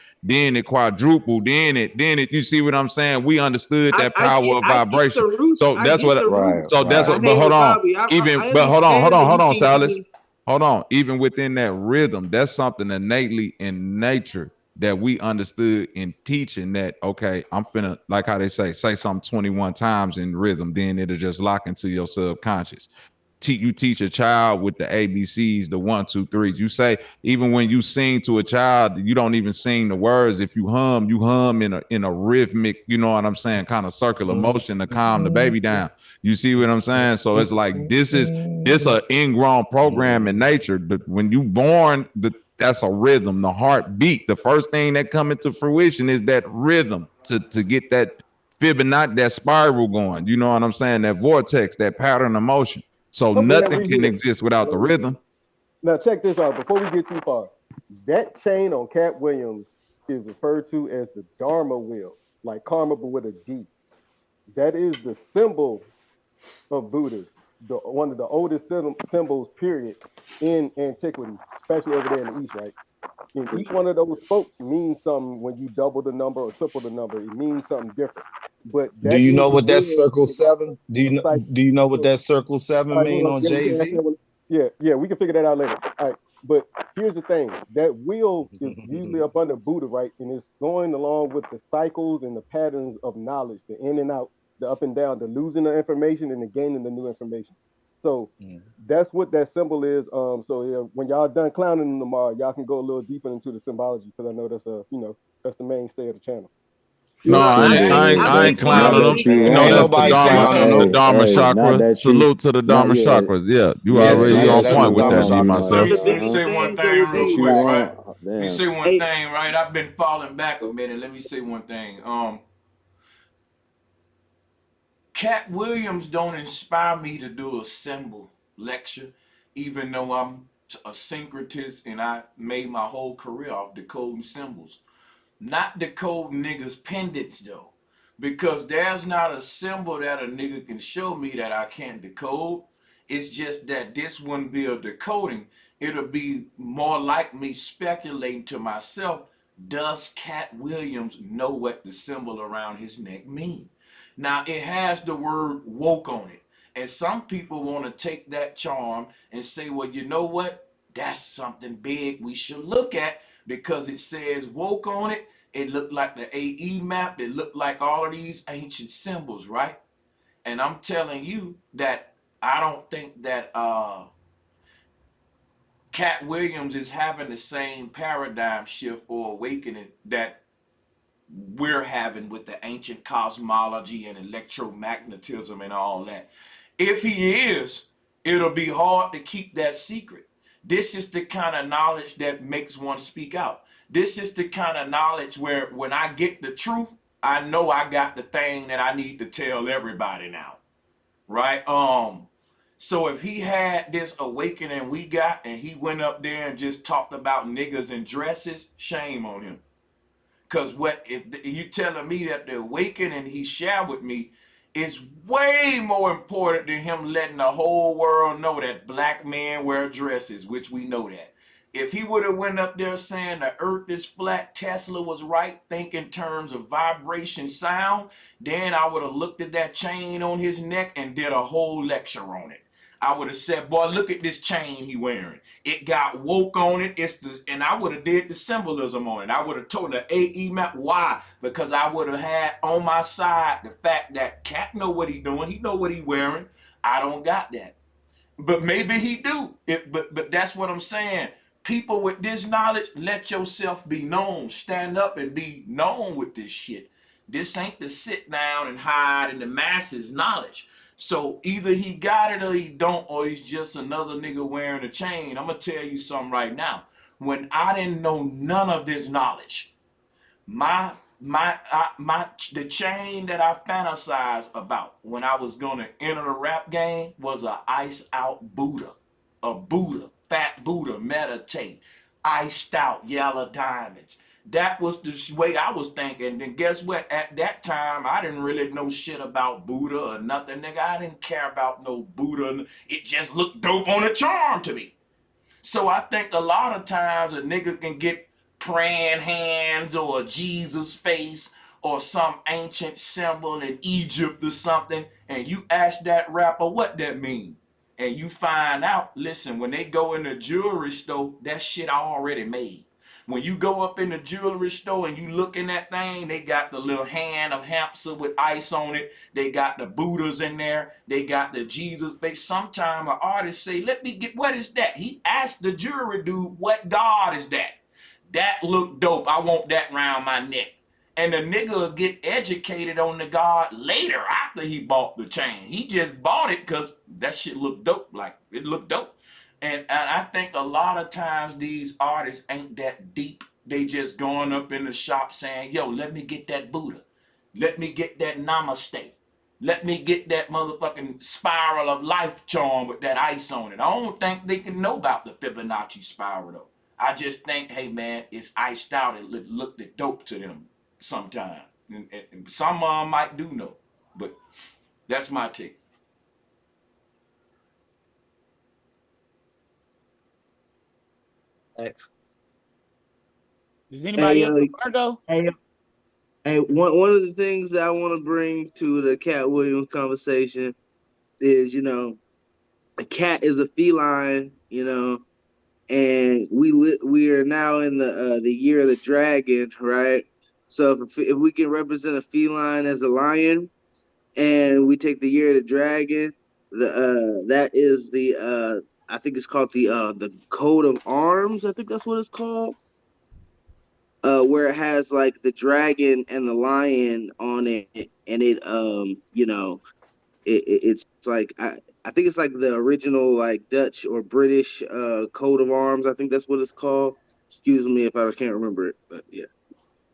it quadruple, then it, you see what I'm saying? We understood that power of vibration. So that's what, but hold on. Hold on, Silas. Hold on. Even within that rhythm, that's something innately in nature that we understood in teaching that, okay, I'm finna, like how they say something 21 times in rhythm, then it'll just lock into your subconscious. You teach a child with the ABCs, the 1, 2, 3s. You say, even when you sing to a child, you don't even sing the words. If you hum in a rhythmic, you know what I'm saying, kind of circular motion to calm the baby down. You see what I'm saying? So it's like this a ingrown program in nature. When you born, that's a rhythm, the heartbeat. The first thing that come into fruition is that rhythm to get that Fibonacci, that spiral going. You know what I'm saying? That vortex, that pattern of motion. So nothing can exist without the rhythm. Now check this out. Before we get too far, that chain on Cat Williams is referred to as the Dharma wheel, like karma but with a D. That is the symbol of Buddha, one of the oldest symbols, period, in antiquity, especially over there in the East, right? And each one of those spokes means something when you double the number or triple the number. It means something different. But Do you know what that circle 7? Do you know what that circle 7 mean on JV? Yeah, we can figure that out later. All right, but here's the thing: that wheel is usually up under Buddha, right? And it's going along with the cycles and the patterns of knowledge, the in and out, the up and down, the losing the information and the gaining the new information. So that's what that symbol is. So yeah, when y'all done clowning them tomorrow, y'all can go a little deeper into the symbology because I know that's the mainstay of the channel. No, I ain't clouning them. You know, that's the Dharma chakra. Salute to the Dharma chakras. Yeah, you already on point with that, me myself. Let me say one thing real quick, right? Let me say one thing, right? I've been falling back a minute. Let me say one thing. Cat Williams don't inspire me to do a symbol lecture, even though I'm a syncretist and I made my whole career off decoding symbols. Not decoding niggas' pendants though, because there's not a symbol that a nigga can show me that I can't decode, It's just that this wouldn't be a decoding. It'll be more like me speculating to myself, does Cat Williams know what the symbol around his neck mean? Now, it has the word woke on it. And some people want to take that charm and say, well, you know what? That's something big we should look at because it says woke on it. It looked like the AE map. It looked like all of these ancient symbols, right? And I'm telling you that I don't think that Cat Williams is having the same paradigm shift or awakening that we're having with the ancient cosmology and electromagnetism and all that. If he is, it'll be hard to keep that secret. This is the kind of knowledge that makes one speak out. This is the kind of knowledge where when I get the truth, I know I got the thing that I need to tell everybody now. Right? So if he had this awakening we got and he went up there and just talked about niggas and dresses, shame on him. Because what if you telling me that the awakening he shared with me is way more important than him letting the whole world know that black men wear dresses, which we know that. If he would have went up there saying the earth is flat, Tesla was right, think in terms of vibration sound, then I would have looked at that chain on his neck and did a whole lecture on it. I would have said, boy, look at this chain he wearing. It got woke on it. And I would have did the symbolism on it. I would have told the AE map why. Because I would have had on my side the fact that Cat know what he doing. He know what he wearing. I don't got that. But maybe he do. But that's what I'm saying. People with this knowledge, let yourself be known. Stand up and be known with this shit. This ain't to sit down and hide in the masses knowledge. So either he got it or he don't, or he's just another nigga wearing a chain. I'm gonna tell you something right now. When I didn't know none of this knowledge, the chain that I fantasized about when I was gonna enter the rap game was a iced out Buddha, fat Buddha, meditate, iced out yellow diamonds. That was the way I was thinking. And guess what? At that time, I didn't really know shit about Buddha or nothing, nigga. I didn't care about no Buddha. It just looked dope on a charm to me. So I think a lot of times a nigga can get praying hands or a Jesus face or some ancient symbol in Egypt or something, and you ask that rapper what that mean. And you find out, listen, when they go in the jewelry store, that shit already made. When you go up in the jewelry store and you look in that thing, they got the little hand of hamster with ice on it. They got the Buddhas in there. They got the Jesus face. Sometimes an artist say, let me get, what is that? He asked the jewelry dude, what God is that? That look dope. I want that round my neck. And the nigga will get educated on the God later after he bought the chain. He just bought it because that shit looked dope. Like, it looked dope. And I think a lot of times these artists ain't that deep. They just going up in the shop saying, yo, let me get that Buddha. Let me get that namaste. Let me get that motherfucking spiral of life charm with that ice on it. I don't think they can know about the Fibonacci spiral though. I just think, hey man, it's iced out. It looked dope to them sometime. And some of them might do know. But that's my take. Thanks. Does anybody else go? Hey, one of the things that I want to bring to the Cat Williams conversation is, a cat is a feline, and we are now in the year of the dragon, right? So if we can represent a feline as a lion, and we take the year of the dragon, that is the I think it's called the coat of arms. I think that's what it's called. Where it has like the dragon and the lion on it, and it's like I think it's like the original like Dutch or British coat of arms. I think that's what it's called. Excuse me if I can't remember it, but yeah.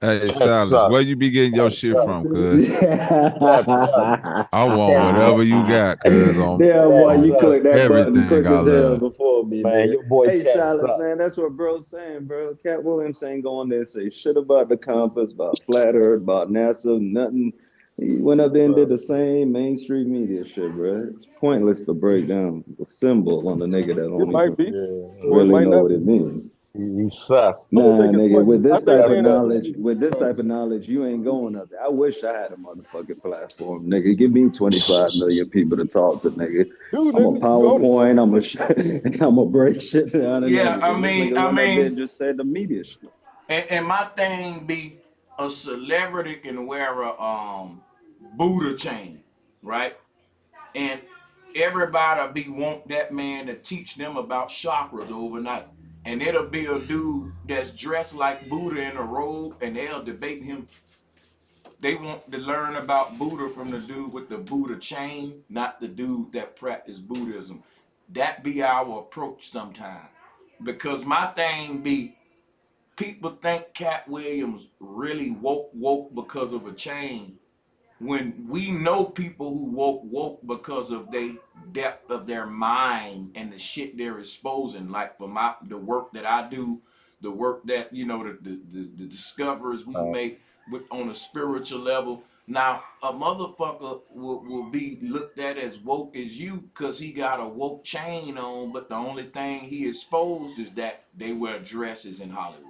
Hey, Silas, where you be getting your shit from, cuz? I want whatever you got, cuz. Yeah, boy, you click that button quick I as hell love. before me, man. Your boy Hey, Cat Silas, sucks. man, that's what bro's saying, bro. Cat Williams ain't going there and say shit about the compass, about flat earth, about NASA, nothing. He went up there and did the same mainstream media shit, bro. It's pointless to break down the symbol on the nigga that It don't might even be, or it really might know not what be. it means. He's sus. I don't Nah, think it's nigga, funny. with I this think type of saying that shit knowledge, you ain't going up there. I wish I had a motherfucking platform, nigga. Give me 25 million people to talk to, nigga. Dude, I'm a nigga, you own it. PowerPoint, I'm a break shit down and Yeah, everything. This nigga went up there and just said the media shit. and my thing be a celebrity can wear a Buddha chain, right? And everybody be want that man to teach them about chakras overnight. And it'll be a dude that's dressed like Buddha in a robe, and they'll debate him. They want to learn about Buddha from the dude with the Buddha chain, not the dude that practiced Buddhism. That be our approach sometimes. Because my thing be, people think Cat Williams really woke because of a chain, when we know people who woke because of the depth of their mind and the shit they're exposing. Like for the work that I do, the work that the discoveries we make on a spiritual level. Now a motherfucker will be looked at as woke as you because he got a woke chain on, but the only thing he exposed is that they wear dresses in Hollywood.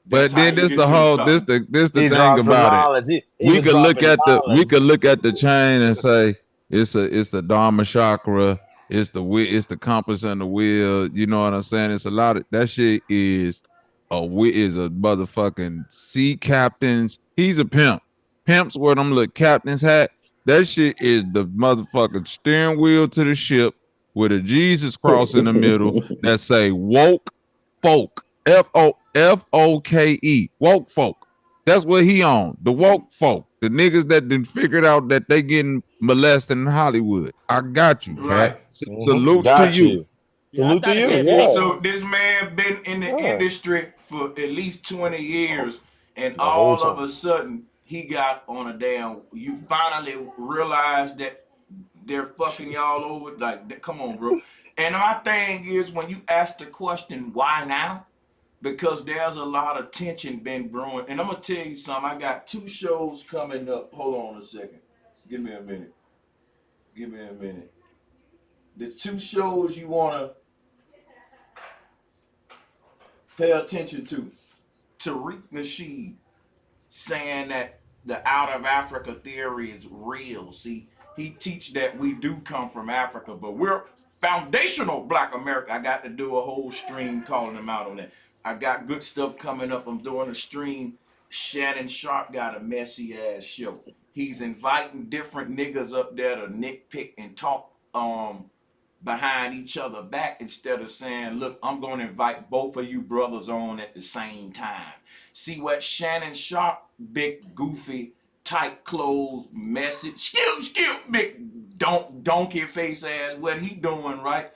But then this the whole this the He thing dropped some about it. knowledge. He We was could look dropping at knowledge. the chain and say it's the Dharma chakra, it's the compass and the wheel. You know what I'm saying? It's a lot of that shit is a motherfucking sea captains. He's a pimp. Pimps wear them little captain's hat. That shit is the motherfucking steering wheel to the ship with a Jesus cross in the middle that say woke folk. Foke. Woke folk. That's what he on. The woke folk. The niggas that done figured out that they getting molested in Hollywood. I got you, Cat. Salute to you. Salute to you. Yeah. So this man been in the industry for at least 20 years, and all of a sudden he got on a damn. You finally realize that they're fucking y'all over. Like, come on, bro. And my thing is, when you ask the question, why now? Because there's a lot of tension been brewing. And I'm gonna tell you something. I got 2 shows coming up. Hold on a second. Give me a minute. The 2 shows you wanna pay attention to. Tariq Nasheed saying that the out of Africa theory is real. See, he teach that we do come from Africa, but we're foundational Black America. I got to do a whole stream calling him out on that. I got good stuff coming up. I'm doing a stream. Shannon Sharp got a messy ass show. He's inviting different niggas up there to nitpick and talk behind each other back instead of saying, look, I'm going to invite both of you brothers on at the same time. See what Shannon Sharp, big, goofy, tight clothes, message, big donkey face ass, what he doing, right?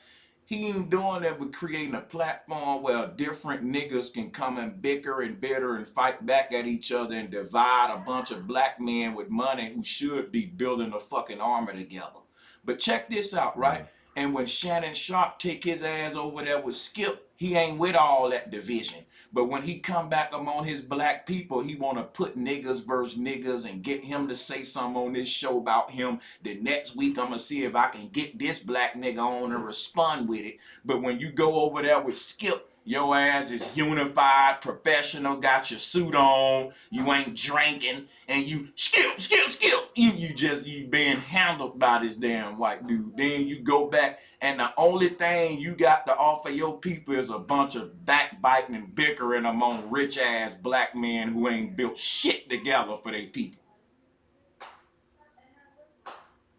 He ain't doing that with creating a platform where different niggas can come and bicker and bitter and fight back at each other and divide a bunch of black men with money who should be building a fucking army together. But check this out, right? And when Shannon Sharp take his ass over there with Skip, he ain't with all that division. But when he come back among his black people, he want to put niggas versus niggas and get him to say something on this show about him. The next week, I'm going to see if I can get this black nigga on and respond with it. But when you go over there with Skip, your ass is unified, professional, got your suit on, you ain't drinking, and you skip. You being handled by this damn white dude. Then you go back, and the only thing you got to offer your people is a bunch of backbiting and bickering among rich ass black men who ain't built shit together for their people.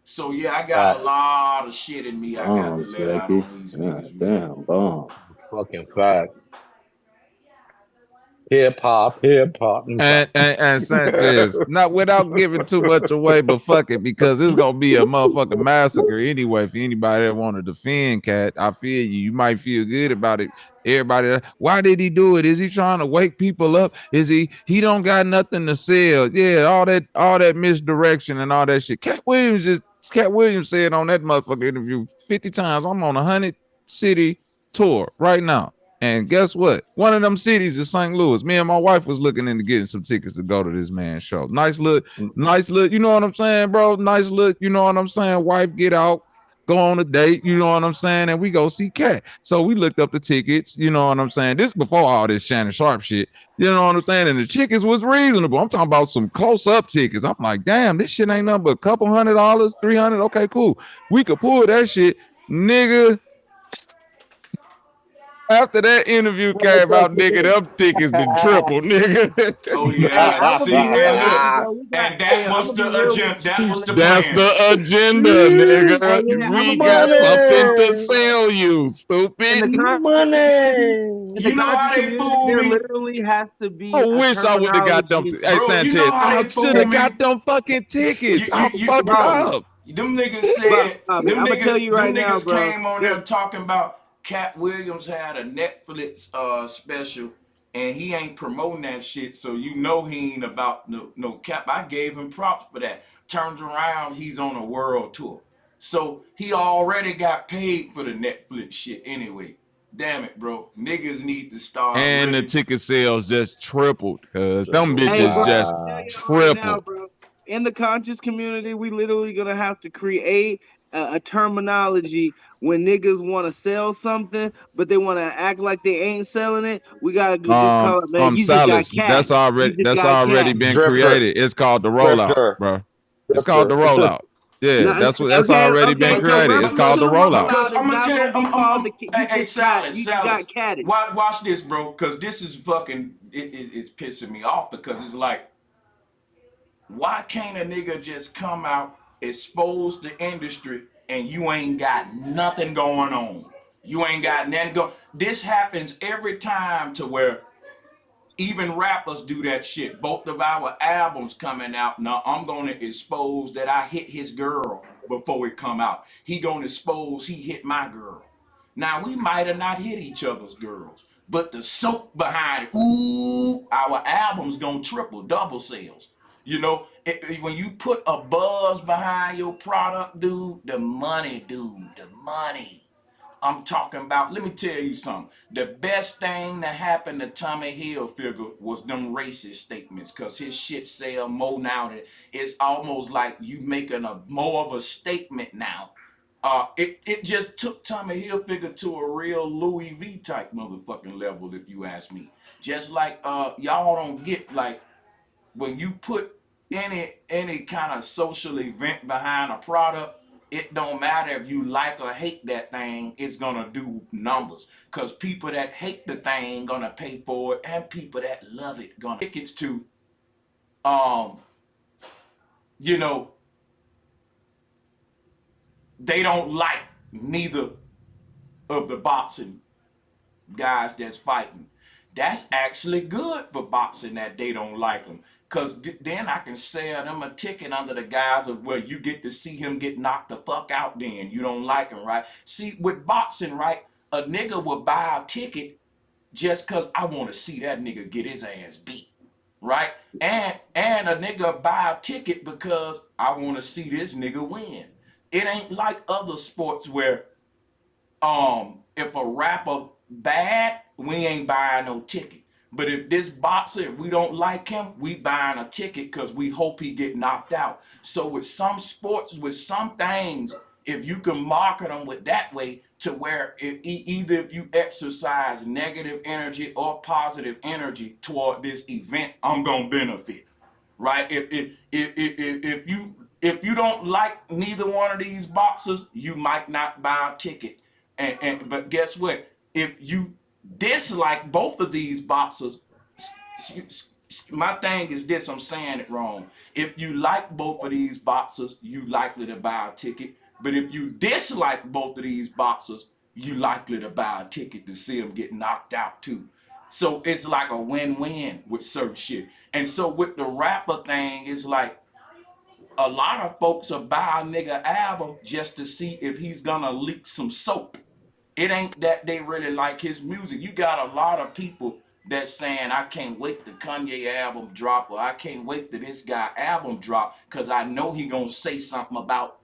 So yeah, I got a lot of shit in me I got to let out on these niggas, man. Damn, bomb. Fucking facts. Hip hop. And Sanchez, not without giving too much away, but fuck it, because it's gonna be a motherfucking massacre anyway for anybody that want to defend Cat. I feel you. You might feel good about it. Everybody, why did he do it? Is he trying to wake people up? Is he don't got nothing to sell? Yeah, all that misdirection and all that shit. Cat Williams said on that motherfucker interview 50 times, I'm on a 100 city tour right now. And guess what? One of them cities is St. Louis. Me and my wife was looking into getting some tickets to go to this man's show. Nice look, you know what I'm saying, bro? Nice look, you know what I'm saying? Wife, get out, go on a date, you know what I'm saying? And we go see Cat. So we looked up the tickets, you know what I'm saying? This before all this Shannon Sharp shit, you know what I'm saying? And the tickets was reasonable. I'm talking about some close-up tickets. I'm like, damn, this shit ain't nothing but a couple $100, $300. Okay, cool. We could pull that shit, nigga. After that interview came out, nigga, them tickets been tripled, nigga. Oh Hey, yeah. I'm gonna be See, real and with look, you, bro. and that I'm was gonna be the real with agenda. That was the That's plan. the agenda, nigga. Hey, yeah, I'm We gonna be got real with you, something bro. to sell you, In stupid. the You know how conscious they community, fool there me, literally has to be I a wish I would have got them. terminology. Hey, bro. You know Sanchez, how I they should fool have me. got them fucking tickets. I fucked Bro. up. Them niggas But said, I'm gonna tell you right them now, niggas bro. came on there talking about Cat Williams had a Netflix special, and he ain't promoting that shit. So you know he ain't about no Cap. I gave him props for that. Turns around, he's on a world tour. So he already got paid for the Netflix shit anyway. Damn it, bro. Niggas need to start And the really. ticket sales just tripled, cuz them Hey, bitches bro, I'm just gonna tell y'all right now, tripled. bro. In the conscious community, we literally gonna have to create a terminology when niggas want to sell something, but they want to act like they ain't selling it. We gotta just call it, man. You just got Silas, cash. You just that's got already cash. been Drifter, created. It's called the rollout, drifter, bro. It's called the drifter. rollout. Yeah, No, that's okay, already been okay. So created. It's But called the look, rollout. because rollout is I'm gonna not tell gonna be called the. hey, You hey, just got. Salas, You just got Salas, catted. watch this, bro, because this is fucking. It's pissing me off because it's like, why can't a nigga just come out, expose the industry, and you ain't got nothing going on? You ain't got nothing going. This happens every time to where even rappers do that shit. Both of our albums coming out. Now I'm gonna expose that I hit his girl before it come out. He gonna expose he hit my girl. Now we might have not hit each other's girls, but the soap behind it, ooh, our album's gonna triple, double sales. You know, when you put a buzz behind your product, dude, the money, the money. I'm talking about, let me tell you something. The best thing that happened to Tommy Hilfiger was them racist statements, because his shit sell more now. That it's almost like you making a more of a statement now. It just took Tommy Hilfiger to a real Louis V type motherfucking level, if you ask me. Just like y'all don't get, like, when you put any kind of social event behind a product, it don't matter if you like or hate that thing, it's gonna do numbers. Cause people that hate the thing gonna pay for it, and people that love it gonna tickets to. Um, you know, they don't like neither of the boxing guys that's fighting. That's actually good for boxing that they don't like them. Cause then I can sell them a ticket under the guise of, well, you get to see him get knocked the fuck out then. You don't like him, right? See, with boxing, right, a nigga will buy a ticket just cause I want to see that nigga get his ass beat. Right? And a nigga buy a ticket because I want to see this nigga win. It ain't like other sports where if a rapper bad, we ain't buying no ticket. But if this boxer, if we don't like him, we buying a ticket because we hope he get knocked out. So with some sports, with some things, if you can market them with that way, to where either if you exercise negative energy or positive energy toward this event, I'm gonna benefit, right? If you don't like neither one of these boxers, you might not buy a ticket. And but guess what? If you dislike both of these boxers, my thing is this, I'm saying it wrong. If you like both of these boxers, you likely to buy a ticket. But if you dislike both of these boxers, you likely to buy a ticket to see them get knocked out too. So it's like a win-win with certain shit. And so with the rapper thing, it's like a lot of folks will buy a nigga album just to see if he's gonna leak some soap. It ain't that they really like his music. You got a lot of people that's saying, I can't wait the Kanye album drop, or I can't wait till this guy album drop, because I know he gonna say something about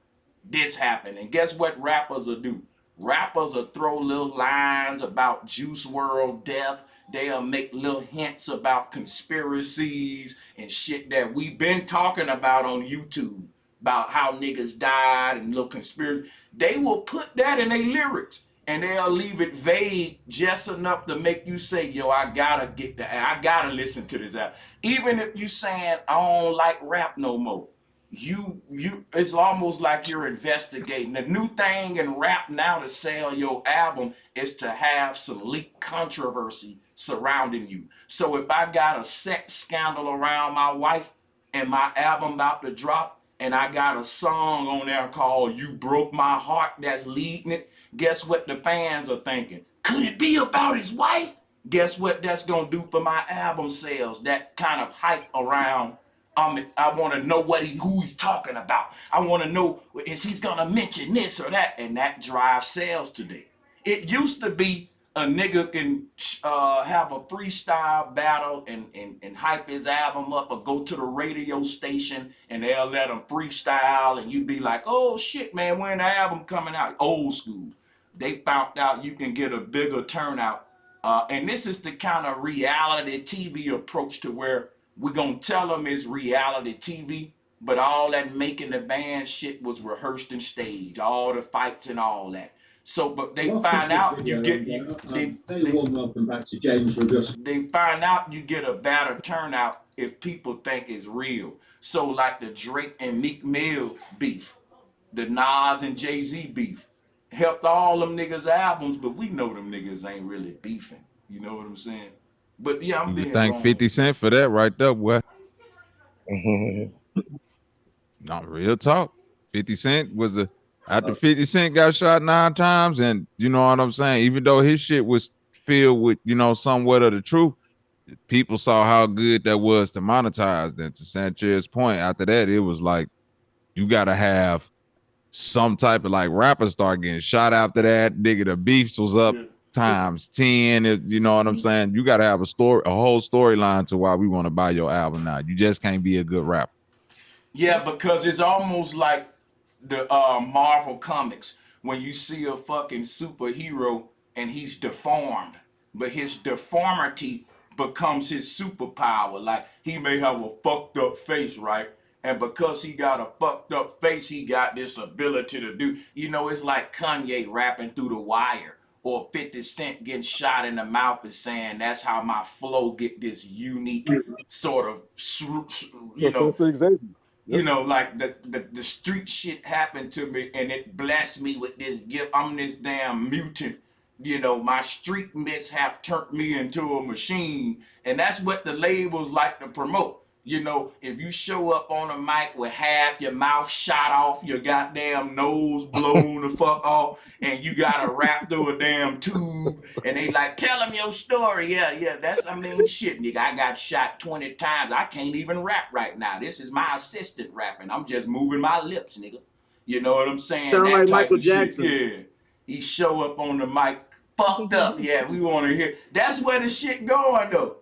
this happening. And guess what rappers will do? Rappers will throw little lines about Juice World death. They'll make little hints about conspiracies and shit that we've been talking about on YouTube, about how niggas died and little conspiracy. They will put that in their lyrics, and they'll leave it vague just enough to make you say, yo, I gotta listen to this album. Even if you saying I don't like rap no more. It's almost like you're investigating. The new thing in rap now to sell your album is to have some leaked controversy surrounding you. So if I got a sex scandal around my wife and my album about to drop, and I got a song on there called You Broke My Heart that's leading it, guess what the fans are thinking? Could it be about his wife? Guess what that's gonna do for my album sales? That kind of hype around. I want to know who he's talking about. I want to know is he's gonna mention this or that, and that drives sales today. It used to be a nigga can have a freestyle battle and hype his album up, or go to the radio station and they'll let him freestyle, and you'd be like, oh shit, man, when the album coming out? Old school. They found out you can get a bigger turnout, and this is the kind of reality TV approach to where we're gonna tell them it's reality TV, but all that making the band shit was rehearsed and staged, all the fights and all that. So, but they find out you get they find out you get a better turnout if people think it's real. So, like the Drake and Meek Mill beef, the Nas and Jay-Z beef, helped all them niggas albums, but we know them niggas ain't really beefing. You know what I'm saying? But yeah, I'm being thank wrong. 50 Cent for that right there, boy. Not real talk. 50 Cent was after 50 Cent got shot 9 times, and you know what I'm saying? Even though his shit was filled with, somewhat of the truth, people saw how good that was to monetize. Then to Sanchez's point, after that, it was like you gotta have some type of like rappers start getting shot after that. Nigga, the beefs was up times 10. You know what I'm saying? You gotta have a whole storyline to why we want to buy your album now. You just can't be a good rapper. Yeah, because it's almost like the Marvel comics when you see a fucking superhero and he's deformed, but his deformity becomes his superpower. Like he may have a fucked up face, right? And because he got a fucked up face, he got this ability to do, it's like Kanye rapping through the wire, or 50 Cent getting shot in the mouth and saying, that's how my flow get this unique sort of, like the street shit happened to me and it blessed me with this gift. I'm this damn mutant. My street mishap turned me into a machine. And that's what the labels like to promote. If you show up on a mic with half your mouth shot off, your goddamn nose blown the fuck off, and you gotta rap through a damn tube, and they like, tell them your story. Yeah, shit, nigga, I got shot 20 times. I can't even rap right now. This is my assistant rapping. I'm just moving my lips, nigga. You know what I'm saying? Sound that like type Michael of shit, Jackson. yeah. He show up on the mic, fucked up. Yeah, we want to hear. That's where the shit going, though.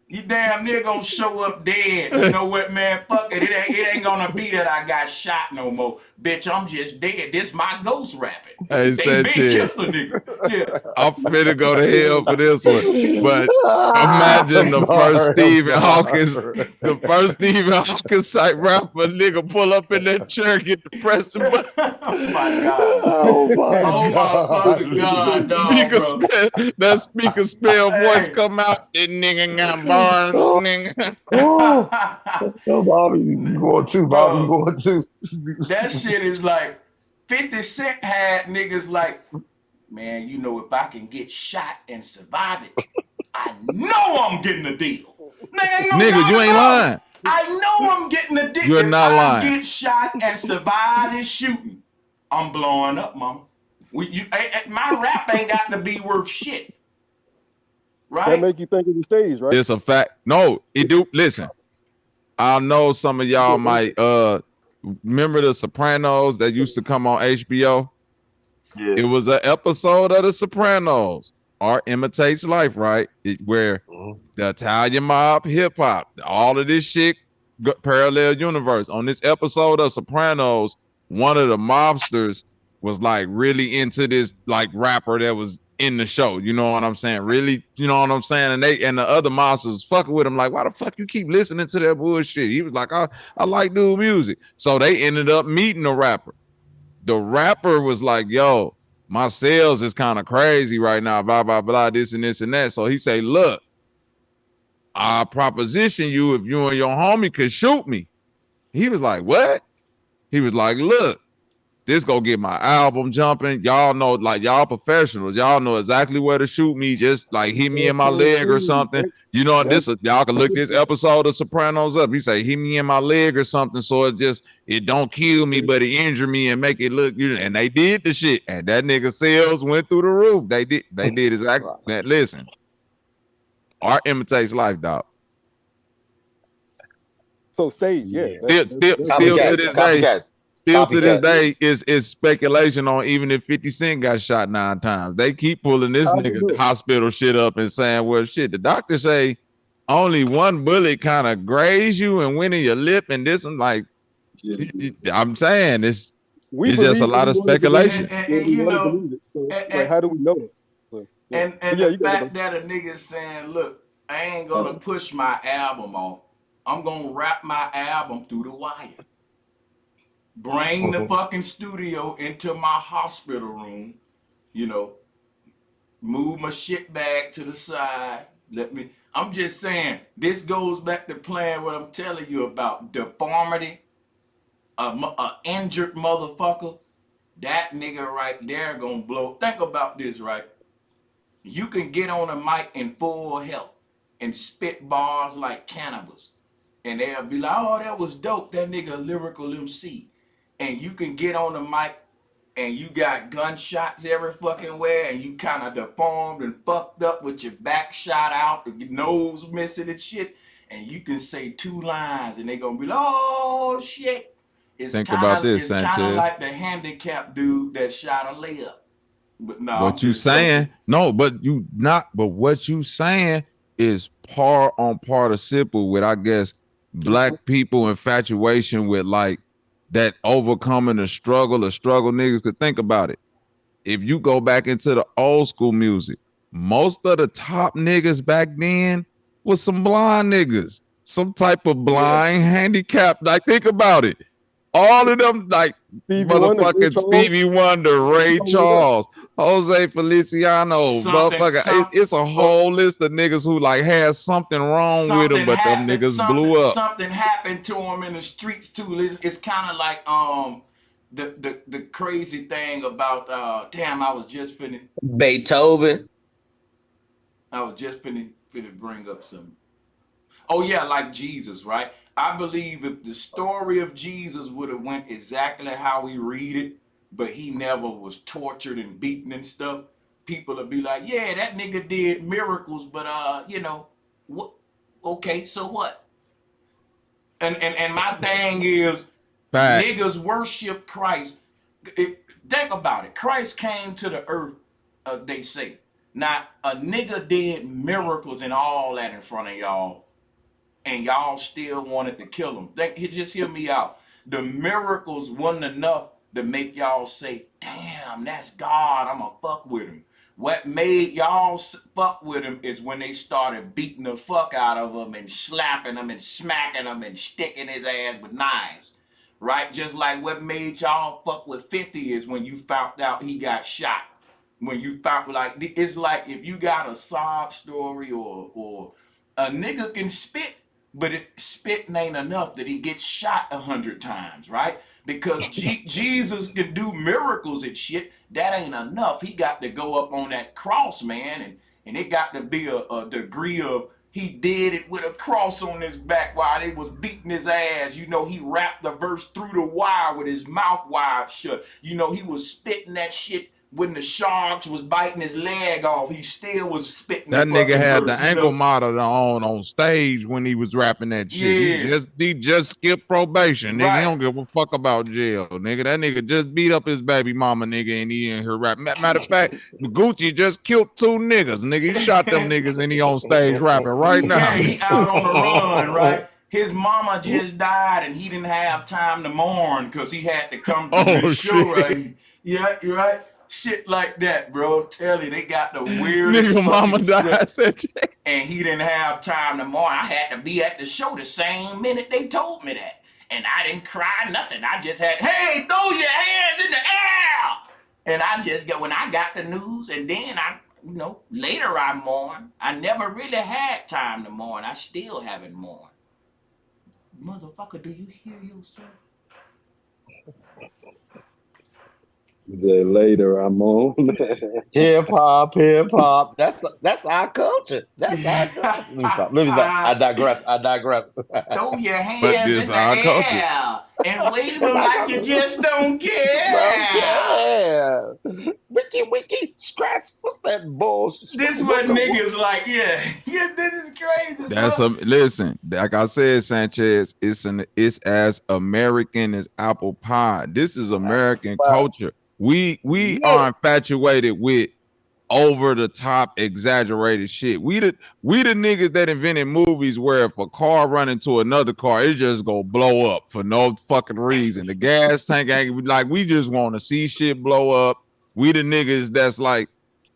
You damn near gonna show up dead. You know what, man? Fuck it. It ain't gonna be that I got shot no more. Bitch, I'm just dead. This my ghost rapping. Hey, They been Sanchez, killed a nigga. Yeah. I'm finna go to hell for this one. But imagine the first Stephen Hawkins type rapper nigga pull up in that chair, get the pressing button. Oh my God. Oh my fucking God, dog, bro. That speaker spell voice come out. That nigga got bars, nigga. Oh, Bobby, you going too, Bobby, you going too. That shit is like 50 Cent had niggas like, man, if I can get shot and survive it, I know I'm getting a deal. Nigga, you ain't lying. I know I'm getting a deal. You're not lying. Get shot and survive this shooting, I'm blowing up, mama. My rap ain't got to be worth shit. Right? That make you think of the stage, right? It's a fact. No, it do. Listen, I know some of y'all might remember The Sopranos that used to come on HBO. Yeah. It was an episode of The Sopranos. Art imitates life, right? Where the Italian mob, hip hop, all of this shit, parallel universe. On this episode of Sopranos, one of the mobsters was like really into this like rapper that was in the show. You know what I'm saying? Really, you know what I'm saying? And the other monsters fucking with him like, why the fuck you keep listening to that bullshit? He was like, I like dude music. So they ended up meeting the rapper. The rapper was like, yo, my sales is kind of crazy right now, blah, blah, blah, this and this and that. So he say, look, I proposition you if you and your homie could shoot me. He was like, what? He was like, look, this gonna get my album jumping. Y'all know, like y'all professionals, y'all know exactly where to shoot me. Just like hit me in my leg or something. You know, this y'all can look this episode of Sopranos up. He say hit me in my leg or something, so it don't kill me, but it injure me and make it look. And they did the shit, and that nigga sales went through the roof. They did exactly that. Listen, art imitates life, dog. So stage, Still to this day. Still to this day is speculation on even if 50 Cent got shot 9 times. They keep pulling this nigga hospital shit up and saying, well, shit, the doctor say only one bullet kind of grazed you and went in your lip, and this one, like, I'm saying it's just a lot of speculation. And you know, how do we know it? And the fact that a nigga saying, look, I ain't gonna push my album off. I'm gonna wrap my album through the wire. Bring the fucking studio into my hospital room, you know, move my shit bag to the side. I'm just saying, this goes back to playing what I'm telling you about deformity, a injured motherfucker. That nigga right there gonna blow. Think about this, right? You can get on a mic in full health and spit bars like cannabis. And they'll be like, oh, that was dope. That nigga lyrical MC. And you can get on the mic and you got gunshots every fucking where and you kind of deformed and fucked up with your back shot out, your nose missing and shit. And you can say 2 lines and they gonna be like, oh shit. Think about this, Sanchez. It's kind of like the handicapped dude that shot a layup. But no, what you saying? No, but what you saying is par on participle with, I guess, black people infatuation with like that overcoming the struggle niggas. Could think about it. If you go back into the old school music, most of the top niggas back then was some blind niggas, some type of blind handicapped. Like, think about it. All of them, like motherfucking Stevie Wonder, Ray Charles, Jose Feliciano, motherfucker. It's a whole list of niggas who like had something wrong with them, but them niggas blew up. Something happened to them in the streets too. It's kind of like the crazy thing about damn. I was just finna Beethoven. I was just finna bring up some. Oh yeah, like Jesus, right? I believe if the story of Jesus would have went exactly how we read it, but he never was tortured and beaten and stuff, people would be like, yeah, that nigga did miracles, but you know, what? Okay, so what? And my thing is, niggas worship Christ. Think about it. Christ came to the earth, they say. Now, a nigga did miracles and all that in front of y'all, and y'all still wanted to kill him. Just hear me out. The miracles wasn't enough to make y'all say, damn, that's God, I'ma fuck with him. What made y'all fuck with him is when they started beating the fuck out of him and slapping him and smacking him and sticking his ass with knives, right? Just like what made y'all fuck with 50 is when you found out he got shot. When you found, like, it's like if you got a sob story or a nigga can spit, but spitting ain't enough that he gets shot 100 times, right? Because Jesus can do miracles and shit. That ain't enough. He got to go up on that cross, man, and it got to be a degree of he did it with a cross on his back while they was beating his ass. You know, he wrapped the verse through the wire with his mouth wide shut. You know, he was spitting that shit when the sharks was biting his leg off. He still was spitting. That nigga had the ankle monitor on stage when he was rapping that shit. Yeah. He just skipped probation, nigga. Right. He don't give a fuck about jail, nigga. That nigga just beat up his baby mama, nigga, and he in here rapping. Matter of fact, Gucci just killed 2 niggas, nigga. He shot them niggas and he on stage rapping right now. Yeah, he out on the run, right? His mama just died and he didn't have time to mourn because he had to come to the show, right? Yeah, you're right. Shit like that, bro. I'm telling you, they got the weirdest Nigga, mama died. and he didn't have time tomorrow. I had to be at the show the same minute they told me that. And I didn't cry, nothing. I just had, hey, throw your hands in the air. And I just got, when I got the news, and then later I mourned. I never really had time to mourn. I still haven't mourned. Motherfucker, do you hear yourself? Say later, I'm on. Hip hop. That's our culture. That's our culture. Let me stop. I digress. Throw your hands in the air and wave them like you just don't care. Wiki, scratch. What's that bullshit? This what niggas like, yeah, this is crazy. That's listen, like I said, Sanchez, it's as American as apple pie. This is American culture. We are infatuated with over the top exaggerated shit. We the niggas that invented movies where if a car run into another car, it just go blow up for no fucking reason. The gas tank ain't like, we just want to see shit blow up. We the niggas that's like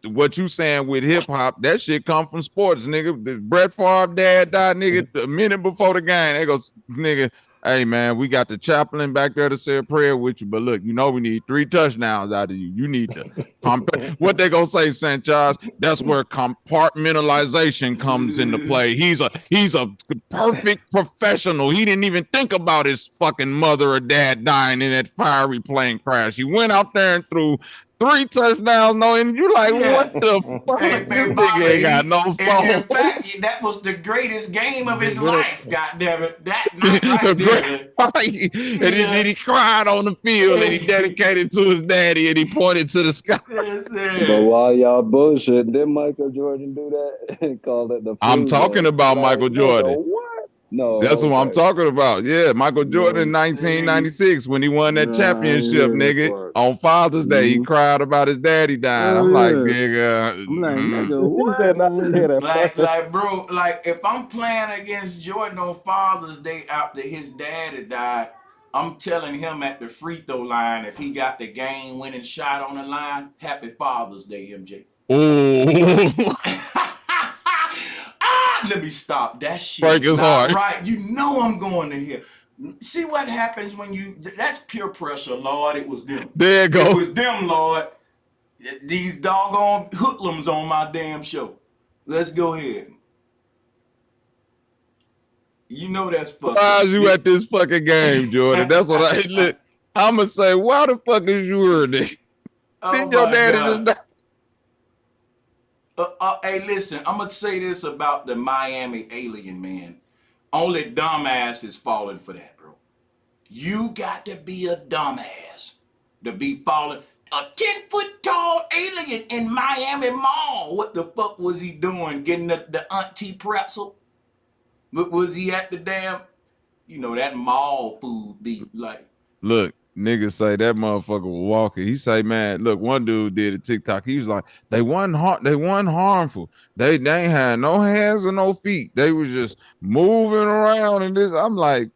what you saying with hip hop, that shit come from sports, nigga. The Brett Favre dad died, nigga, a minute before the game. They go, nigga, hey man, we got the chaplain back there to say a prayer with you, but look, we need 3 touchdowns out of you. You need to what they gonna say, Sanchez? That's where compartmentalization comes into play. He's a perfect professional. He didn't even think about his fucking mother or dad dying in that fiery plane crash. He went out there and threw 3 touchdowns, and you like, what the fuck? Hey, This nigga ain't got no soul. In fact, that was the greatest game of his life, goddammit. That night right there. And then he cried on the field and he dedicated to his daddy and he pointed to the sky. But while y'all bullshit, did Michael Jordan do that and call it the flu? I'm talking about Michael Jordan. What? No, that's what I'm talking about. Yeah, Michael Jordan in 1996 when he won that championship, nigga. On Father's Day, he cried about his daddy dying. I'm like, nigga. Nigga, what? Like, bro, like if I'm playing against Jordan on Father's Day after his daddy died, I'm telling him at the free throw line, if he got the game-winning shot on the line, happy Father's Day, MJ. Let me stop. That shit break his heart. Right. You know I'm going to hear. See what happens when that's peer pressure, Lord. It was them. There you go. It was them, Lord. These doggone hoodlums on my damn show. Let's go ahead. You know that's fucking. Why is you at this fucking game, Jordan? That's what I'm going to say, why the fuck is you here, nigga? Didn't your daddy just die? Hey, listen, I'm going to say this about the Miami alien, man. Only dumbass is falling for that, bro. You got to be a dumbass to be falling. A 10-foot tall alien in Miami Mall. What the fuck was he doing? Getting the auntie pretzel? Was he at the damn, that mall food be like. Look. Niggas say that motherfucker was walking. He say, man, look, one dude did a TikTok. He was like, they wasn't harmful. They ain't had no hands or no feet. They was just moving around and this. I'm like,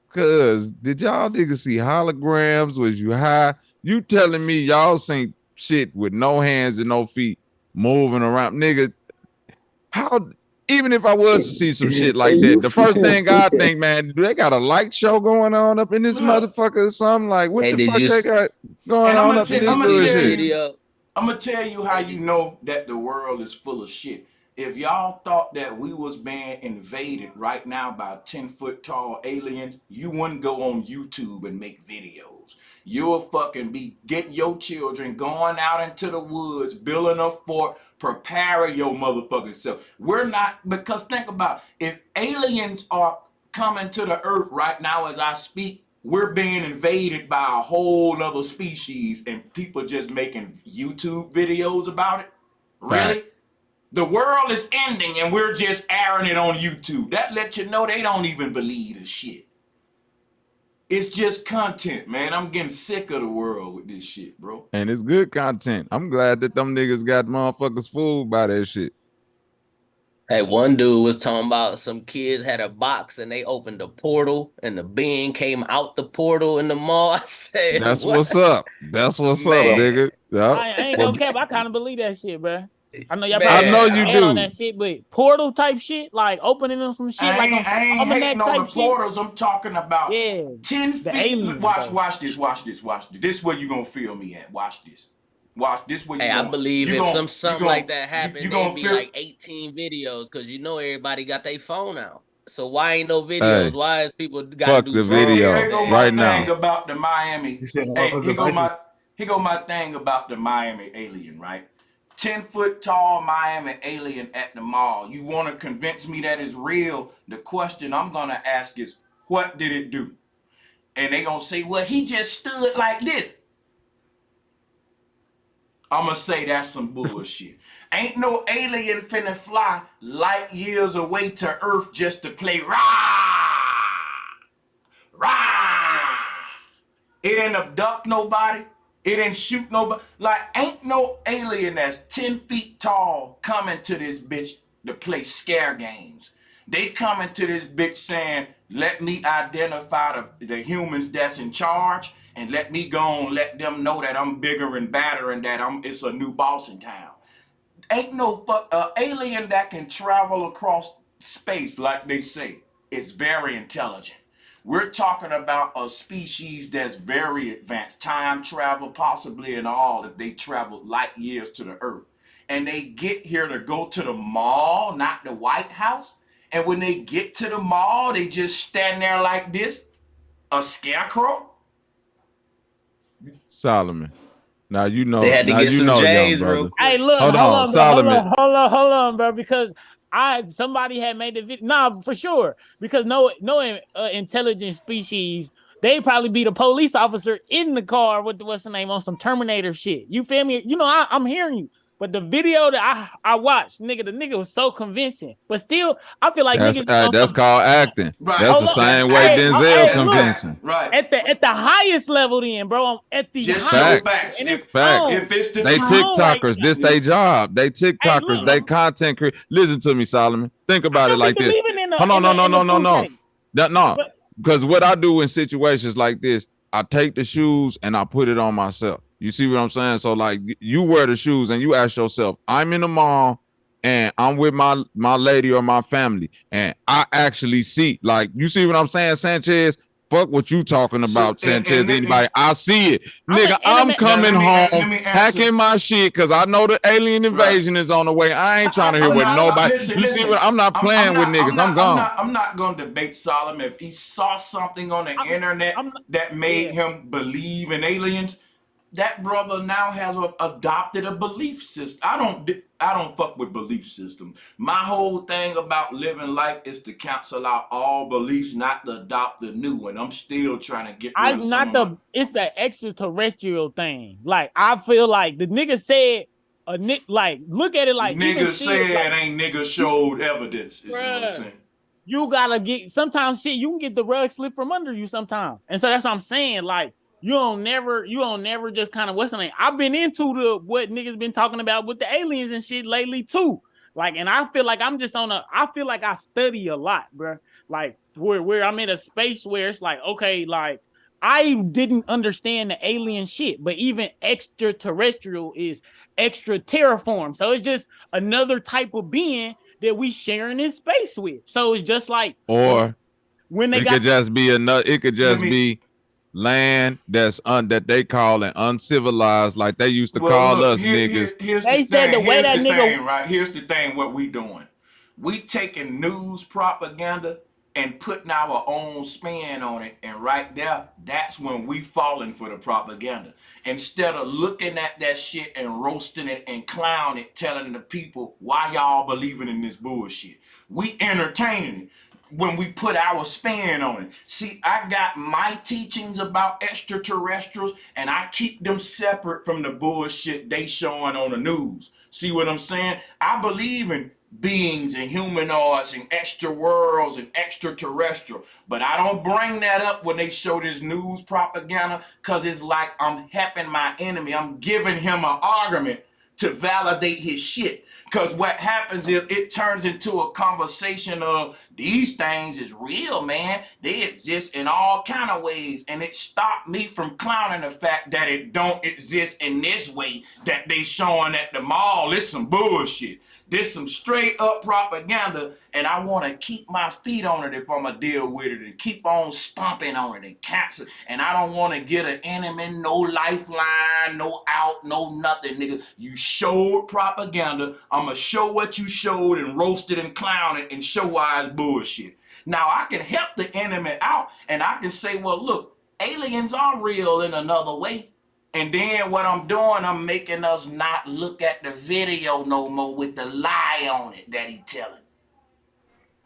cuz, did y'all niggas see holograms? Was you high? You telling me y'all seen shit with no hands and no feet moving around? Nigga, how... Even if I was to see some shit like that, the first thing I think, man, do they got a light show going on up in this motherfucker or something? Like, what the fuck they got going on up in this bullshit? I'm going to tell you how you know that the world is full of shit. If y'all thought that we was being invaded right now by 10-foot tall aliens, you wouldn't go on YouTube and make videos. You'll fucking be getting your children going out into the woods, building a fort, preparing your motherfucking self. We're not, because think about it, if aliens are coming to the earth right now as I speak, we're being invaded by a whole other species and people just making YouTube videos about it. Really? Right. The world is ending and we're just airing it on YouTube. That lets you know they don't even believe the shit. It's just content, man. I'm getting sick of the world with this shit, bro. And it's good content. I'm glad that them niggas got motherfuckers fooled by that shit. Hey, one dude was talking about some kids had a box and they opened a portal and the being came out the portal in the mall. I said, That's what? what's up. That's what's up, Man, nigga. Yep. I ain't Well, gonna cap. I kind of believe that shit, bro. I know y'all I probably know man, you mad on do. that shit, but portal type shit, like opening them some shit, like on some I ain't almanac hating on the type shit. portals. I'm talking about Yeah, 10 the feet. aliens, Watch, though. watch this, watch this, watch this. This is where you gonna feel me at. Watch this. Watch this where hey, I believe if something like that happened, they'd be feel like 18 videos because you know everybody got their phone out. So why ain't no videos? Hey, Why is people got to fuck do the drugs here video these go my days? right thing now. about the Miami. He said Hey, all here go my thing about the Miami alien, right? 10-foot tall Miami alien at the mall. You want to convince me that it's real? The question I'm gonna ask is, what did it do? And they gonna say, well, he just stood like this. I'm gonna say that's some bullshit. Ain't no alien finna fly light years away to Earth just to play rah, rah. It didn't abduct nobody. It didn't shoot nobody. Like, ain't no alien that's 10 feet tall coming to this bitch to play scare games. They coming to this bitch saying, let me identify the humans that's in charge and let me go and let them know that I'm bigger and badder and that it's a new boss in town. Ain't no alien that can travel across space like they say. It's very intelligent. We're talking about a species that's very advanced, time travel possibly and all, if they travel light years to the Earth. And they get here to go to the mall, not the White House. And when they get to the mall, they just stand there like this, a scarecrow. Solomon. Now you They know. had to Now get you some know, young J's real brother. Hey, quick. look, Hold hold on, on, bro, Solomon. hold on, bro, because somebody had made the video. Nah, for sure, because no intelligent species, they probably be the police officer in the car with what's the name on some Terminator shit. You feel me? You know, I'm hearing you. But the video that I watched, the nigga was so convincing. But still, I feel like niggas be on That's some. called acting. Right. That's Hold the on. same way Hey, Denzel That's look. convincing. acting. Right. At the highest level, then, bro. At the Just show highest Facts. level, facts. and it's Facts. on. If it's the They It's truth, on right TikTokers. now. This they job. They Hey, TikTokers. They look. content creators. Listen to me, Solomon. Think I about it don't be like this. believing in Hold on, no, the no, blue no. thing. No. But Because what I do in situations like this, I take the shoes and I put it on myself. You see what I'm saying? So like you wear the shoes and you ask yourself, I'm in the mall and I'm with my lady or my family, and I actually see, like, you see what I'm saying, Sanchez? Fuck what you talking about, Sanchez. Anybody? I see it. Nigga, I'm coming home, hacking my shit because I know the alien invasion is on the way. I ain't trying to hear what nobody. You see what I'm not playing with niggas. I'm gone. I'm not going to debate Solomon if he saw something on the internet that made him believe in aliens. That brother now has adopted a belief system. I don't fuck with belief systems. My whole thing about living life is to cancel out all beliefs, not to adopt the new one. I'm still trying to get rid of some of it's an extraterrestrial thing. Like, I feel like the nigga said like, look at it like, even nigga still, said like, ain't nigga showed evidence, is what I'm bruh, saying. you gotta get, sometimes shit, you can get the rug slip from under you sometimes. And so that's what I'm saying. Like, you don't never just kind of, what's the name? I've been into what niggas been talking about with the aliens and shit lately too. Like, and I feel like I feel like I study a lot, bro. Like, where I'm in a space where it's like, okay, like, I didn't understand the alien shit, but even extraterrestrial is extra terraform. So it's just another type of being that we sharing in space with. So it's just like, Or when they it got could just be another. It could just be land that's that they call it uncivilized, like they used to call Look, us niggas. Here's they the said thing. the way Here's that the nigga thing, right? Here's the thing. What we doing? We taking news propaganda and putting our own spin on it, and right there, that's when we falling for the propaganda. Instead of looking at that shit and roasting it and clowning it, telling the people why y'all believing in this bullshit. We entertaining it when we put our spin on it. See, I got my teachings about extraterrestrials and I keep them separate from the bullshit they showing on the news. See what I'm saying? I believe in beings and humanoids and extra worlds and extraterrestrial, but I don't bring that up when they show this news propaganda, because it's like I'm helping my enemy. I'm giving him an argument to validate his shit. Because what happens is it turns into a conversation of these things is real, man. They exist in all kind of ways. And it stopped me from clowning the fact that it don't exist in this way that they showing at the mall. It's some bullshit. This some straight up propaganda, and I want to keep my feet on it if I'm going to deal with it and keep on stomping on it and cancel. And I don't want to get an enemy, no lifeline, no out, no nothing, nigga. You showed propaganda. I'm going to show what you showed and roast it and clown it and show why it's bullshit. Now, I can help the enemy out, and I can say, well, look, aliens are real in another way. And then what I'm doing, I'm making us not look at the video no more with the lie on it that he telling.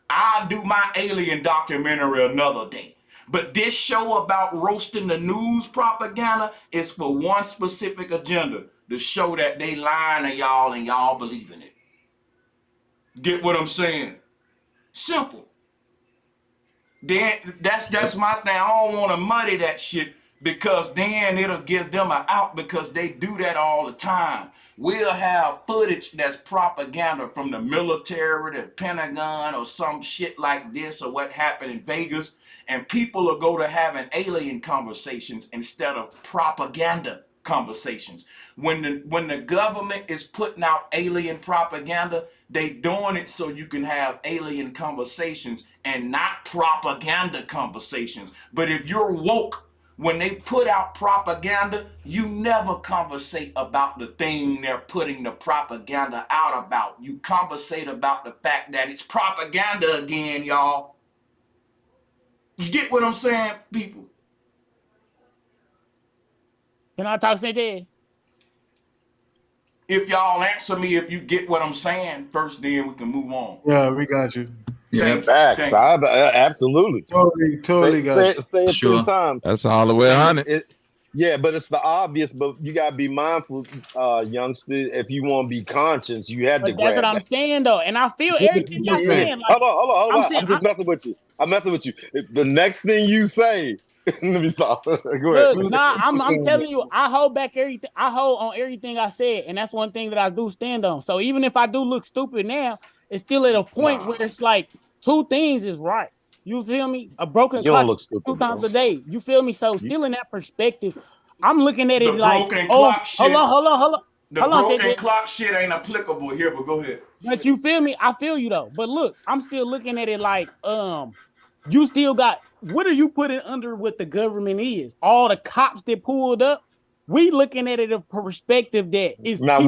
I'll do my alien documentary another day. But this show about roasting the news propaganda is for one specific agenda, to show that they lying to y'all and y'all believe in it. Get what I'm saying? Simple. Then that's my thing. I don't want to muddy that shit, because then it'll give them an out, because they do that all the time. We'll have footage that's propaganda from the military, the Pentagon, or some shit like this, or what happened in Vegas, and people will go to having alien conversations instead of propaganda conversations. When the government is putting out alien propaganda, they doing it so you can have alien conversations and not propaganda conversations. But if you're woke, when they put out propaganda, you never conversate about the thing they're putting the propaganda out about. You conversate about the fact that it's propaganda again, y'all. You get what I'm saying, people? Can I talk, Sanchez? If y'all answer me, if you get what I'm saying first, then we can move on. Yeah, we got you. Yeah, facts. Absolutely. Totally got you. Say it Sure. 10 times. That's all the way 100. Yeah, but it's the obvious. But you gotta be mindful, youngster. If you want to be conscious, you had to grab That's what I'm that. saying, though, and I feel everything you're saying. Like, Hold on. I'm just messing with you. I'm messing with you. The next thing you say, let me stop. Go ahead. Look, I'm telling you, I hold back everything. I hold on everything I said, and that's one thing that I do stand on. So even if I do look stupid now, it's still at a point where it's like two things is right. You feel me? A broken clock look stupid, 2 times a day. You feel me? So still in that perspective, I'm looking at it The like, broken clock shit. hold on. The broken clock shit ain't applicable here, but go ahead. But you feel me? I feel you though. But look, I'm still looking at it like, you still got, what are you putting under what the government is? All the cops that pulled up, we looking at it a perspective that is. Now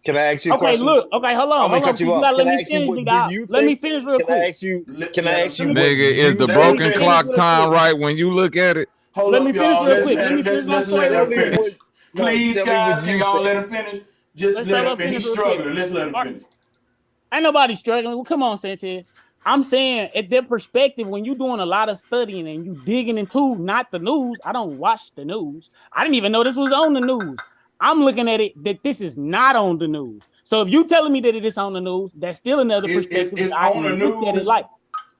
can I ask you a question? Look, hold on. I'm gonna cut you off. Can I ask you, what do you think? Let me finish real quick. Can I ask you? Nigga, is the broken clock time right when you look at it? Hold up, y'all. Let's let him finish. Please, guys, can y'all let him finish? Just let him finish. He's struggling. Let's let him finish. Ain't nobody struggling. Well, come on, Sanchez. I'm saying at that perspective, when you're doing a lot of studying and you digging into not the news, I don't watch the news. I didn't even know this was on the news. I'm looking at it that this is not on the news. So if you telling me that it is on the news, that's still another perspective. It's on the news. At it like,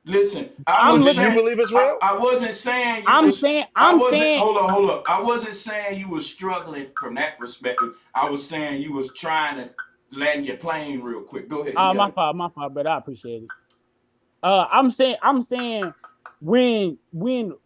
listen, you believe it's real? I wasn't saying. I'm saying. Hold on. I wasn't saying you was struggling from that perspective. I was saying you was trying to land your plane real quick. Go ahead. My fault, but I appreciate it. I'm saying when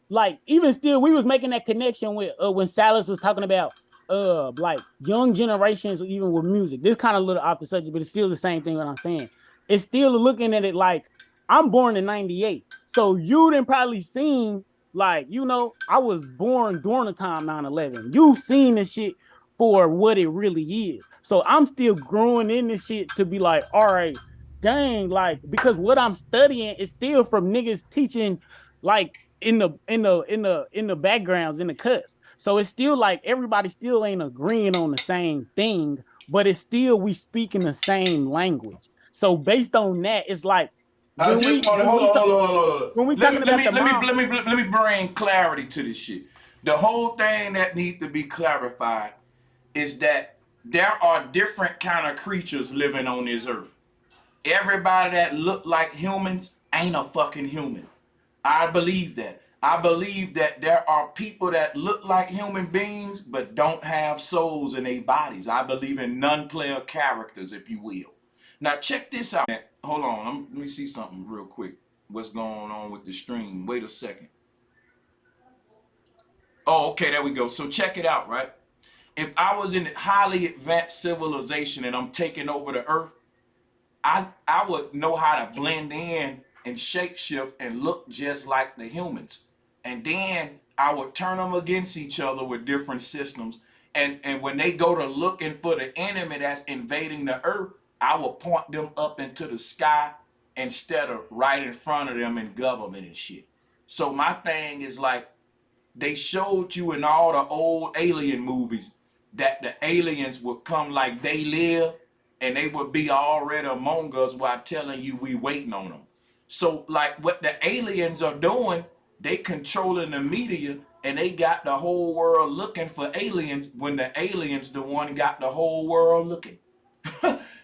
like even still we was making that connection with when Salas was talking about like young generations even with music. This kind of a little off the subject, but it's still the same thing what I'm saying. It's still looking at it like I'm born in 98. So you didn't probably seen like, you know, I was born during the time 9/11. You seen this shit for what it really is. So I'm still growing in this shit to be like, all right, dang, like, because what I'm studying is still from niggas teaching like in the backgrounds, in the cuts. So it's still like everybody still ain't agreeing on the same thing, but it's still we speaking the same language. So based on that, it's like I just want to hold on. When we talking about let me bring clarity to this shit. The whole thing that needs to be clarified is that there are different kind of creatures living on this earth. Everybody that look like humans ain't a fucking human. I believe that. I believe that there are people that look like human beings but don't have souls in their bodies. I believe in non-player characters, if you will. Now check this out. Hold on, let me see something real quick. What's going on with the stream? Wait a second. Oh, okay, there we go. So check it out, right? If I was in highly advanced civilization and I'm taking over the earth, I would know how to blend in and shapeshift and look just like the humans. And then I would turn them against each other with different systems. And when they go to looking for the enemy that's invading the earth, I will point them up into the sky instead of right in front of them in government and shit. So my thing is like, they showed you in all the old alien movies that the aliens would come like they live and they would be already among us while telling you we waiting on them. So like what the aliens are doing, they controlling the media and they got the whole world looking for aliens when the aliens the one got the whole world looking.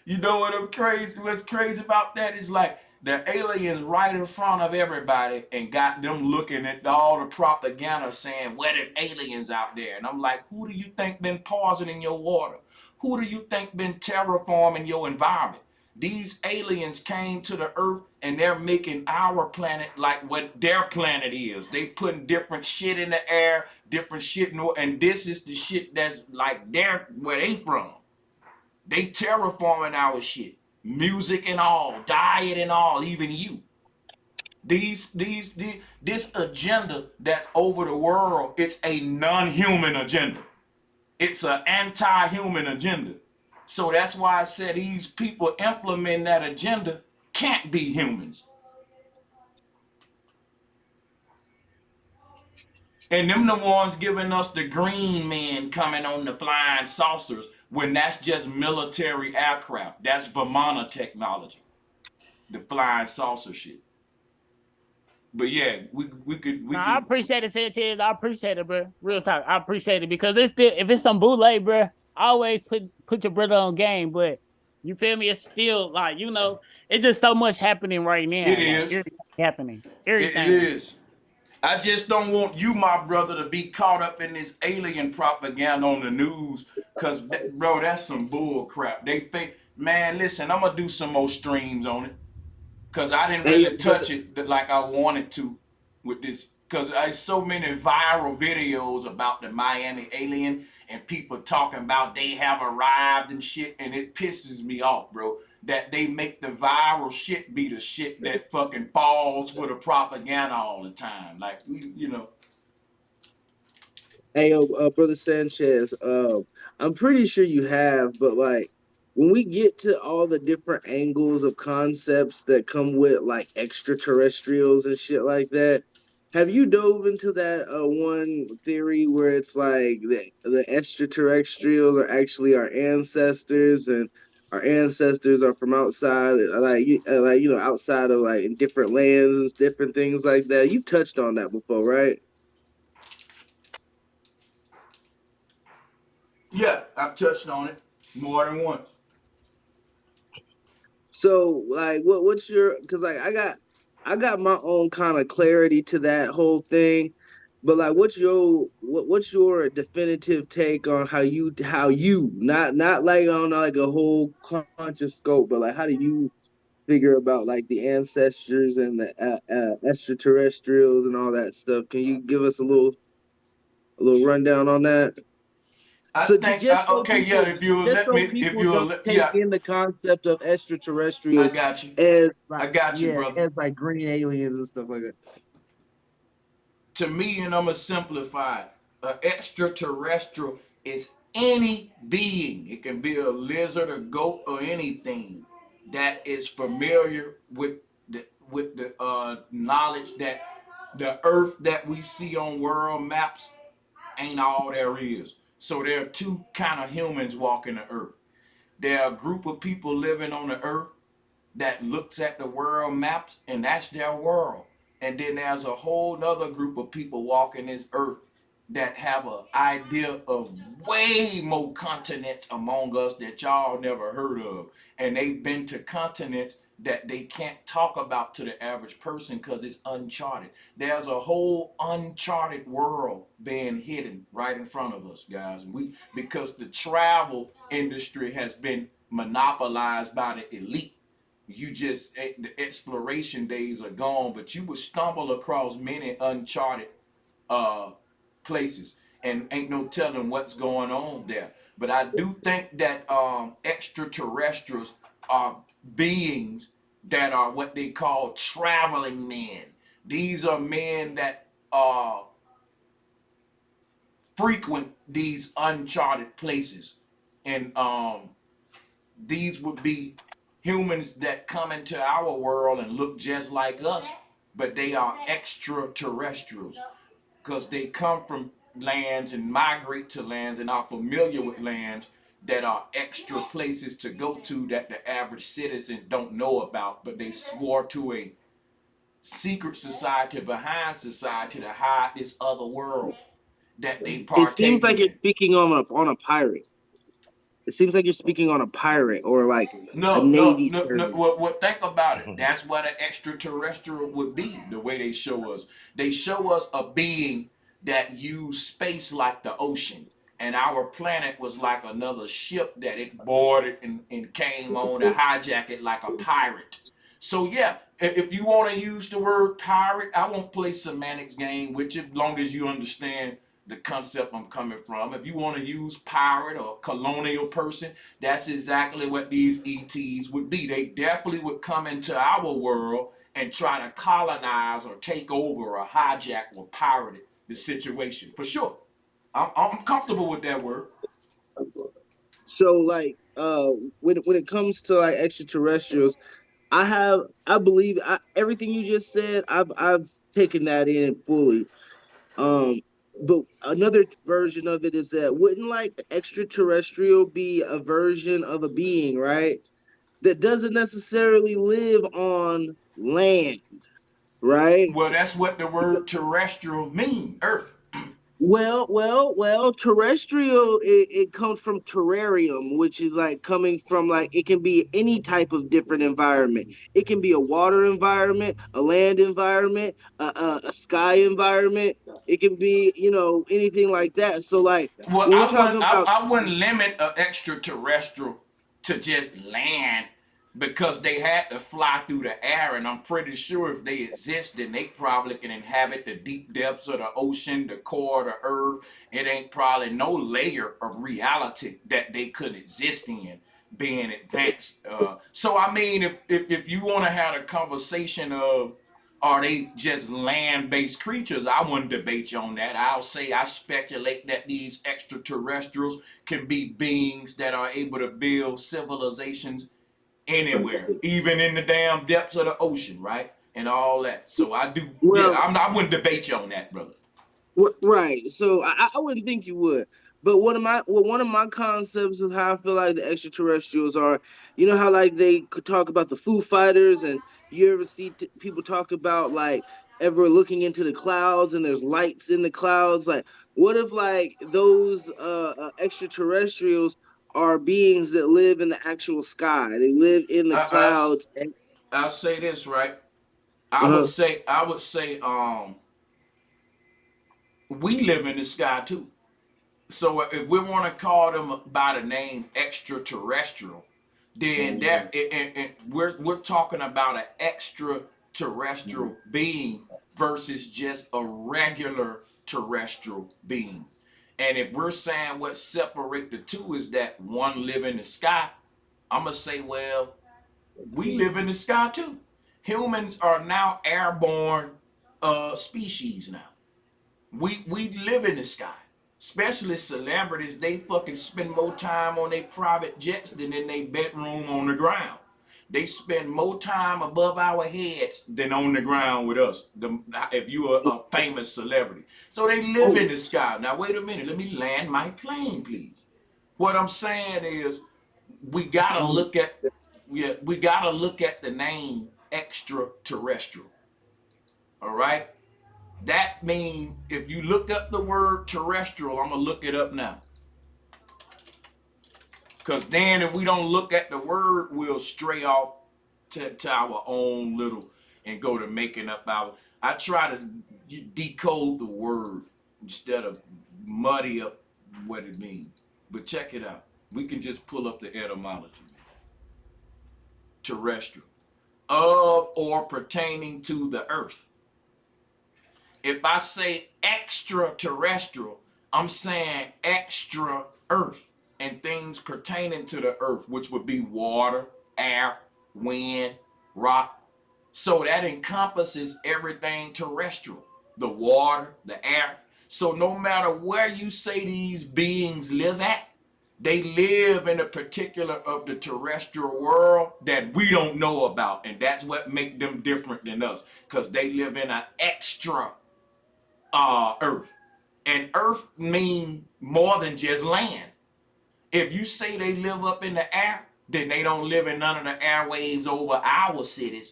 You know what I'm crazy? What's crazy about that is like the aliens right in front of everybody and got them looking at all the propaganda saying, what if aliens out there? And I'm like, who do you think been poisoning your water? Who do you think been terraforming your environment? These aliens came to the earth and they're making our planet like what their planet is. They putting different shit in the air, different shit in the, and this is the shit that's like where they from. They terraforming our shit, music and all, diet and all, even you. This agenda that's over the world, it's a non-human agenda. It's an anti-human agenda. So that's why I said these people implementing that agenda can't be humans. And them the ones giving us the green men coming on the flying saucers when that's just military aircraft. That's Vimana technology. The flying saucer shit. But yeah, we could. I appreciate it, Sanchez. I appreciate it, bro. Real talk. I appreciate it because it's still, if it's some bootleg, bro, always put your brother on game. But you feel me? It's still like, you know, it's just so much happening right now. It is. Everything happening. Everything. It is. I just don't want you, my brother, to be caught up in this alien propaganda on the news, cause bro, that's some bull crap. They fake. Man, listen, I'm gonna do some more streams on it, cause I didn't really touch it like I wanted to with this, cause there's so many viral videos about the Miami alien and people talking about they have arrived and shit, and it pisses me off, bro. That they make the viral shit be the shit that fucking falls for the propaganda all the time. Like, you know. Hey, brother Sanchez, I'm pretty sure you have, but like when we get to all the different angles of concepts that come with like extraterrestrials and shit like that, have you dove into that one theory where it's like the extraterrestrials are actually our ancestors and our ancestors are from outside, like you know, outside of like in different lands and different things like that? You touched on that before, right? Yeah, I've touched on it more than once. So like what's your, because like I got my own kind of clarity to that whole thing, but like what's your definitive take on how you not like on like a whole conscious scope, but like how do you figure about like the ancestors and the extraterrestrials and all that stuff? Can you give us a little rundown on that? So if you let me, if you take in the concept of extraterrestrials, I got you. As like, I got you, brother. As like green aliens and stuff like that. To me, and I'm gonna simplify it, an extraterrestrial is any being. It can be a lizard, a goat, or anything that is familiar with the knowledge that the Earth that we see on world maps ain't all there is. So there are two kind of humans walking the earth. There are a group of people living on the earth that looks at the world maps and that's their world. And then there's a whole other group of people walking this earth that have an idea of way more continents among us that y'all never heard of. And they've been to continents that they can't talk about to the average person because it's uncharted. There's a whole uncharted world being hidden right in front of us, guys. Because the travel industry has been monopolized by the elite. The exploration days are gone, but you would stumble across many uncharted places, and ain't no telling what's going on there. But I do think that extraterrestrials are beings that are what they call traveling men. These are men that frequent these uncharted places, and these would be humans that come into our world and look just like us, but they are extraterrestrials because they come from lands and migrate to lands and are familiar with lands that are extra places to go to that the average citizen don't know about, but they swore to a secret society behind society to hide this other world that they It seems partake like you're in. speaking on a pirate. It seems like you're speaking on a pirate or like a No, no, navy no, no. service. Well, think about it. That's what an extraterrestrial would be. The way they show us, they show us a being that used space like the ocean, and our planet was like another ship that it boarded and came on to hijack it like a pirate. So yeah, if you want to use the word pirate, I won't play semantics game with you, as long as you understand the concept I'm coming from. If you want to use pirate or colonial person, that's exactly what these ETs would be. They definitely would come into our world and try to colonize or take over or hijack or pirate the situation for sure. I'm comfortable with that word. So like when it comes to like extraterrestrials, I believe everything you just said. I've taken that in fully. Um, but another version of it is that wouldn't like extraterrestrial be a version of a being, right? That doesn't necessarily live on land, right? Well, that's what the word terrestrial mean, Earth. Well, terrestrial, it comes from terrarium, which is like coming from like it can be any type of different environment. It can be a water environment, a land environment, a sky environment. It can be, anything like that. So like Well, when we're I talking wouldn't. about I wouldn't limit an extraterrestrial to just land because they had to fly through the air, and I'm pretty sure if they exist, then they probably can inhabit the deep depths of the ocean, the core of the earth. It ain't probably no layer of reality that they could exist in, being advanced. So I mean, if you want to have a conversation of are they just land-based creatures? I wouldn't debate you on that. I'll say I speculate that these extraterrestrials can be beings that are able to build civilizations anywhere, even in the damn depths of the ocean, right? And all that. So I do, yeah, well, I wouldn't debate you on that, brother. Right. So I wouldn't think you would. But one of my concepts of how I feel like the extraterrestrials are, you know how like they could talk about the Foo Fighters, and you ever see people talk about like ever looking into the clouds and there's lights in the clouds. Like, what if like those extraterrestrials are beings that live in the actual sky? They live in the I, clouds. I'll say this, right? Uh-huh. I would say, we live in the sky too. So if we want to call them by the name extraterrestrial, then and we're talking about an extraterrestrial being versus just a regular terrestrial being. And if we're saying what separate the two is that one live in the sky, I'm gonna say, well, we live in the sky too. Humans are now airborne species now. We live in the sky. Especially celebrities, they fucking spend more time on their private jets than in their bedroom on the ground. They spend more time above our heads than on the ground with us. If you're a famous celebrity, so they live in the sky. Now wait a minute, let me land my plane, please. What I'm saying is, we gotta look at, we gotta look at the name extraterrestrial. All right. That means if you look up the word terrestrial, I'm gonna look it up now. Because then if we don't look at the word, we'll stray off to our own little and go to making up our. I try to decode the word instead of muddy up what it means. But check it out. We can just pull up the etymology. Terrestrial. Of or pertaining to the earth. If I say extraterrestrial, I'm saying extra earth and things pertaining to the earth, which would be water, air, wind, rock. So that encompasses everything terrestrial, the water, the air. So no matter where you say these beings live at, they live in a particular of the terrestrial world that we don't know about. And that's what makes them different than us, because they live in an extra earth. And earth means more than just land. If you say they live up in the air, then they don't live in none of the airwaves over our cities.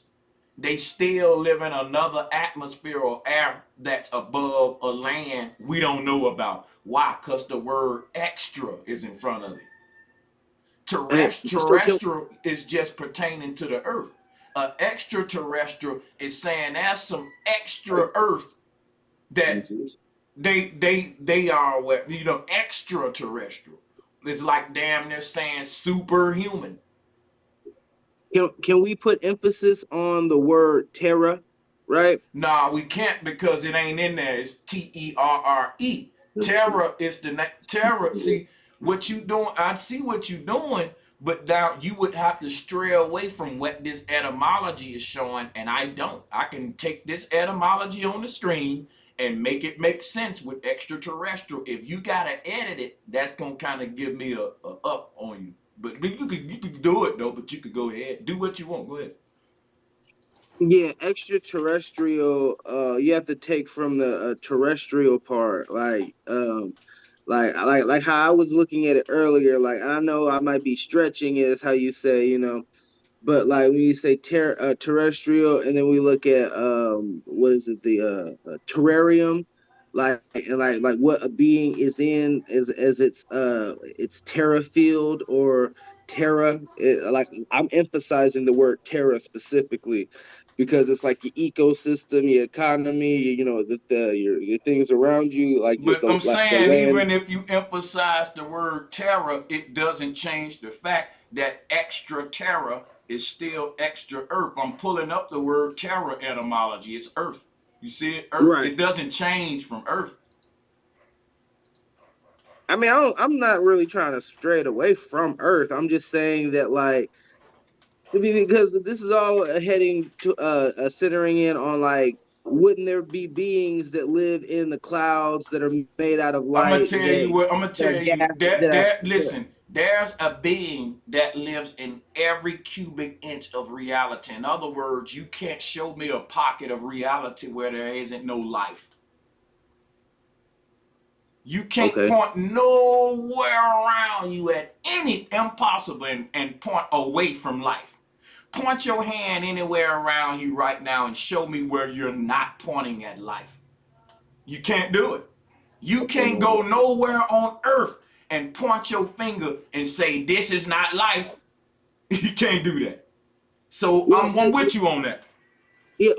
They still live in another atmosphere or air that's above a land we don't know about. Why? Because the word extra is in front of it. Terrestrial is just pertaining to the earth. Extraterrestrial is saying there's some extra earth that they are what, extraterrestrial. It's like damn near saying superhuman. Can we put emphasis on the word terra, right? Nah, we can't because it ain't in there. It's Terre. Terra is the terror. See what you doing? I see what you doing, but now you would have to stray away from what this etymology is showing, and I don't. I can take this etymology on the screen and make it make sense with extraterrestrial. If you gotta edit it, that's gonna kind of give me a up on you. But you could do it though. But you could go ahead, do what you want. Go ahead. Yeah, extraterrestrial. You have to take from the terrestrial part, like how I was looking at it earlier. Like I know I might be stretching it, is how you say, but like when you say terrestrial, and then we look at what is it, the terrarium, like what a being is in as its terra field or terra. Like I'm emphasizing the word terra specifically because it's like your ecosystem, your economy, your things around you, But I'm the saying land. even if you emphasize the word terra, it doesn't change the fact that extra terra is still extra earth. I'm pulling up the word terra etymology. It's earth. You see it? Earth. Right. It doesn't change from earth. I mean, I'm not really trying to stray it away from Earth. I'm just saying that, like, because this is all heading to centering in on, like, wouldn't there be beings that live in the clouds that are made out of I'm gonna light tell you what. I'm gonna that are tell you gas that. Listen, there's a being that lives in every cubic inch of reality. In other words, you can't show me a pocket of reality where there isn't no life. You can't point nowhere around you at any impossible and point away from life. Point your hand anywhere around you right now and show me where you're not pointing at life. You can't do it. You can't go nowhere on earth and point your finger and say, this is not life. You can't do that. So I'm with you on that. Yeah,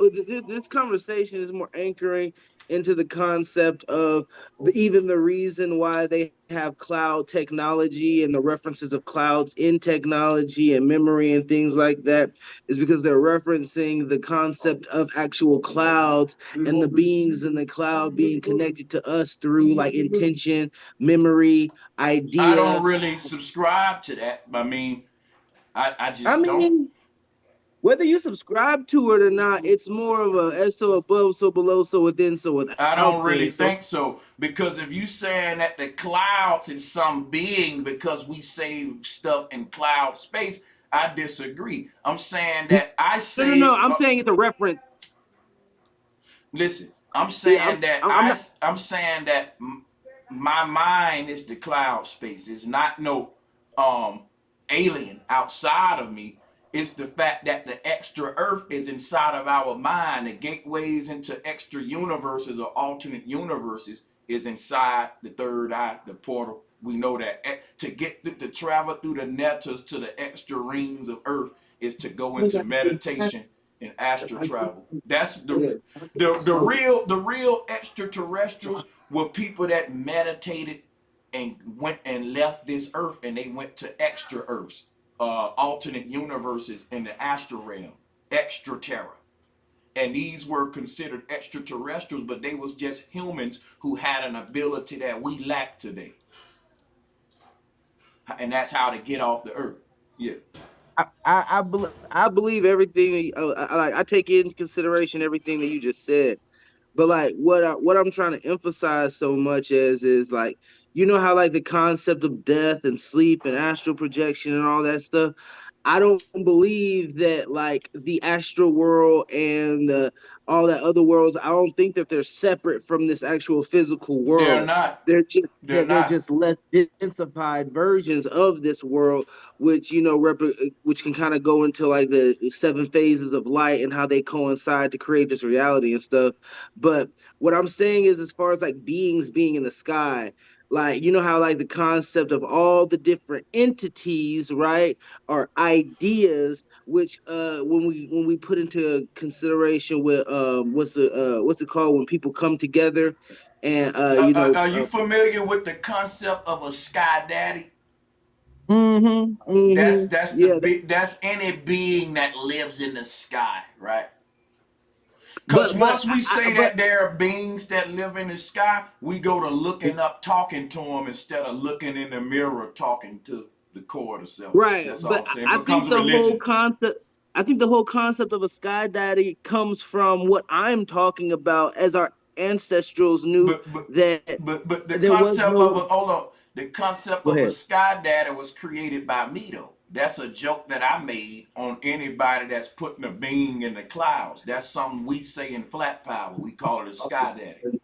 this conversation is more anchoring into the concept of even the reason why they have cloud technology and the references of clouds in technology and memory and things like that is because they're referencing the concept of actual clouds and the beings in the cloud being connected to us through like intention, memory, idea. I don't really subscribe to that. I mean, I just don't. Whether you subscribe to it or not, it's more of a as so above, so below, so within, so without. I don't really think so, because if you saying that the clouds is some being because we save stuff in cloud space, I disagree. I'm saying that I say no. I'm saying it's a reference. Listen, I'm saying I'm saying that my mind is the cloud space. It's not no alien outside of me. It's the fact that the extra earth is inside of our mind. The gateways into extra universes or alternate universes is inside the third eye, the portal. We know that to get to travel through the netters to the extra rings of earth is to go into meditation and astral travel. That's the real extraterrestrials were people that meditated and went and left this earth, and they went to extra earths, alternate universes in the astral realm, extra terra. And these were considered extraterrestrials, but they was just humans who had an ability that we lack today. And that's how to get off the earth. Yeah. I believe everything. I take into consideration everything that you just said. But like what I'm trying to emphasize so much is like, you know how like the concept of death and sleep and astral projection and all that stuff. I don't believe that like the astral world and all that other worlds. I don't think that they're separate from this actual physical world. They're not. They're just less densified versions of this world, which which can kind of go into like the 7 phases of light and how they coincide to create this reality and stuff. But what I'm saying is, as far as like beings being in the sky, like you know how like the concept of all the different entities, right, are ideas, which when we put into consideration with what's it called when people come together and are you familiar with the concept of a sky daddy? That's any being that lives in the sky, right? Because once we say that there are beings that live in the sky, we go to looking up, talking to them instead of looking in the mirror, talking to the core of the self. Right. That's all But I'm saying. I think the whole concept of a sky daddy comes from what I'm talking about, as our ancestrals knew that. But the concept of a sky daddy was created by me though. That's a joke that I made on anybody that's putting a being in the clouds. That's something we say in Flat Power. We call it a sky daddy.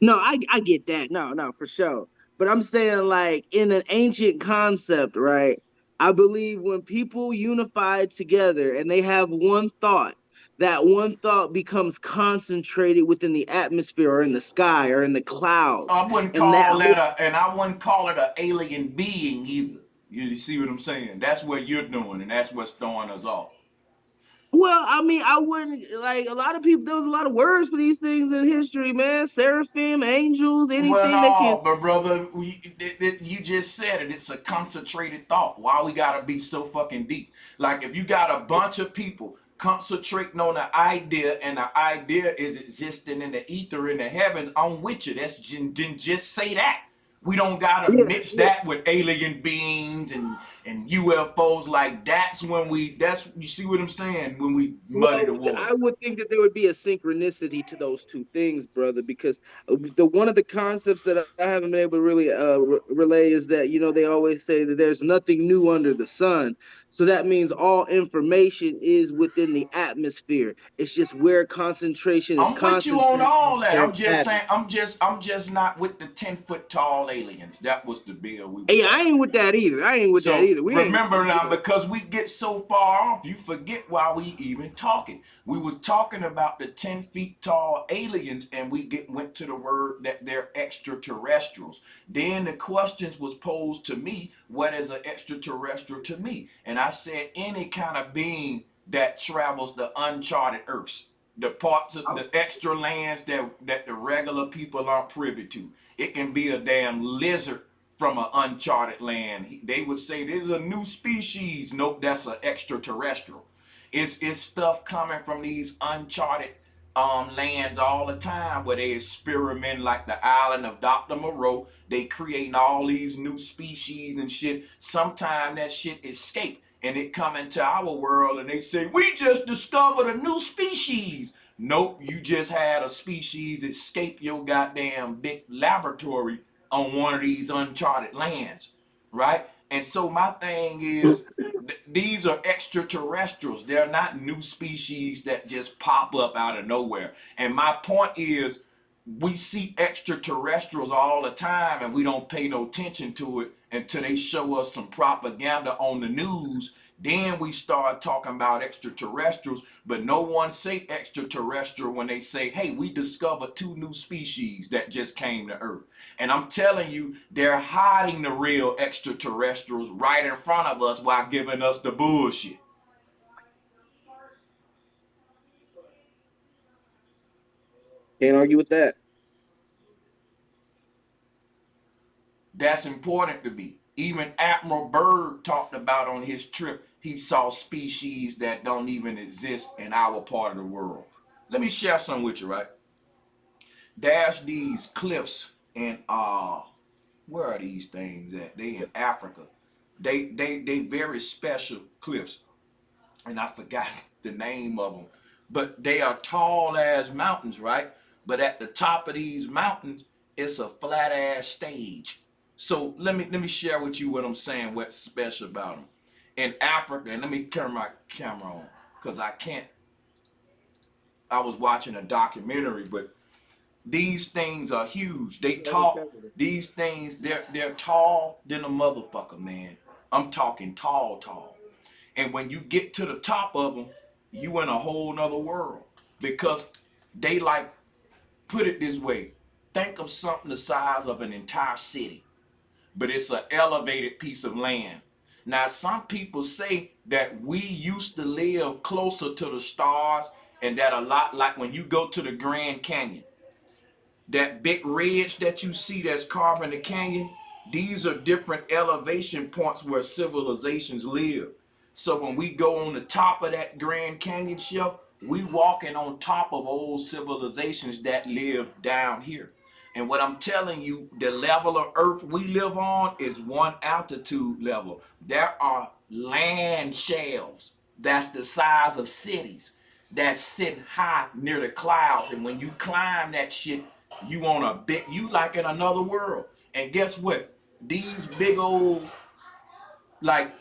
No, I get that. No, for sure. But I'm saying, like, in an ancient concept, right? I believe when people unify together and they have one thought, that one thought becomes concentrated within the atmosphere or in the sky or in the clouds. I wouldn't call it an alien being either. You see what I'm saying? That's what you're doing, and that's what's throwing us off. Well, I mean, I wouldn't like a lot of people. There was a lot of words for these things in history, man. Seraphim, angels, anything they can. But brother, you just said it. It's a concentrated thought. Why we gotta be so fucking deep? Like if you got a bunch of people concentrating on the idea, and the idea is existing in the ether in the heavens, I'm with you. That's just say that. We don't gotta mix that with alien beings and UFOs. Like you see what I'm saying? When we muddy the water. I would think that there would be a synchronicity to those two things, brother, because one of the concepts that I haven't been able to really relay is that, they always say that there's nothing new under the sun. So that means all information is within the atmosphere. It's just where concentration is concentrated. I'm with you on all that. I'm just saying, I'm just not with the 10-foot tall aliens. That was the bill we were saying. I ain't with that either. Remember now, because we get so far off, you forget why we even talking. We was talking about the 10 feet tall aliens, and we went to the word that they're extraterrestrials. Then the questions was posed to me, what is an extraterrestrial to me? And I said any kind of being that travels the uncharted earths, the parts of the extra lands that the regular people aren't privy to. It can be a damn lizard from an uncharted land. They would say there's a new species. Nope, that's an extraterrestrial. It's stuff coming from these uncharted lands all the time where they experiment, like the island of Dr. Moreau. They creating all these new species and shit. Sometimes that shit escape and it come into our world and they say, we just discovered a new species. Nope, you just had a species escape your goddamn big laboratory on one of these uncharted lands, right? And so my thing is, these are extraterrestrials. They're not new species that just pop up out of nowhere. And my point is, we see extraterrestrials all the time and we don't pay no attention to it until they show us some propaganda on the news Then we start talking about extraterrestrials, but no one say extraterrestrial when they say, hey, we discovered 2 new species that just came to Earth. And I'm telling you, they're hiding the real extraterrestrials right in front of us while giving us the bullshit. Can't argue with that. That's important to me. Even Admiral Byrd talked about on his trip, he saw species that don't even exist in our part of the world. Let me share some with you, right? There's these cliffs in where are these things at? They in Africa. They very special cliffs. And I forgot the name of them. But they are tall as mountains, right? But at the top of these mountains, it's a flat ass stage. So let me share with you what I'm saying, what's special about them. In Africa, and let me turn my camera on, because I was watching a documentary, but these things are huge. They talk, these things, they're tall than a motherfucker, man. I'm talking tall. And when you get to the top of them, you in a whole nother world. Because they like, put it this way, think of something the size of an entire city, but it's an elevated piece of land. Now, some people say that we used to live closer to the stars, and that a lot like when you go to the Grand Canyon, that big ridge that you see that's carving the canyon, these are different elevation points where civilizations live. So when we go on the top of that Grand Canyon shelf, we walking on top of old civilizations that live down here. And what I'm telling you, the level of earth we live on is 1 altitude level. There are land shelves that's the size of cities that's sitting high near the clouds. And when you climb that shit, you on a big, you like in another world. And guess what? These big old, like,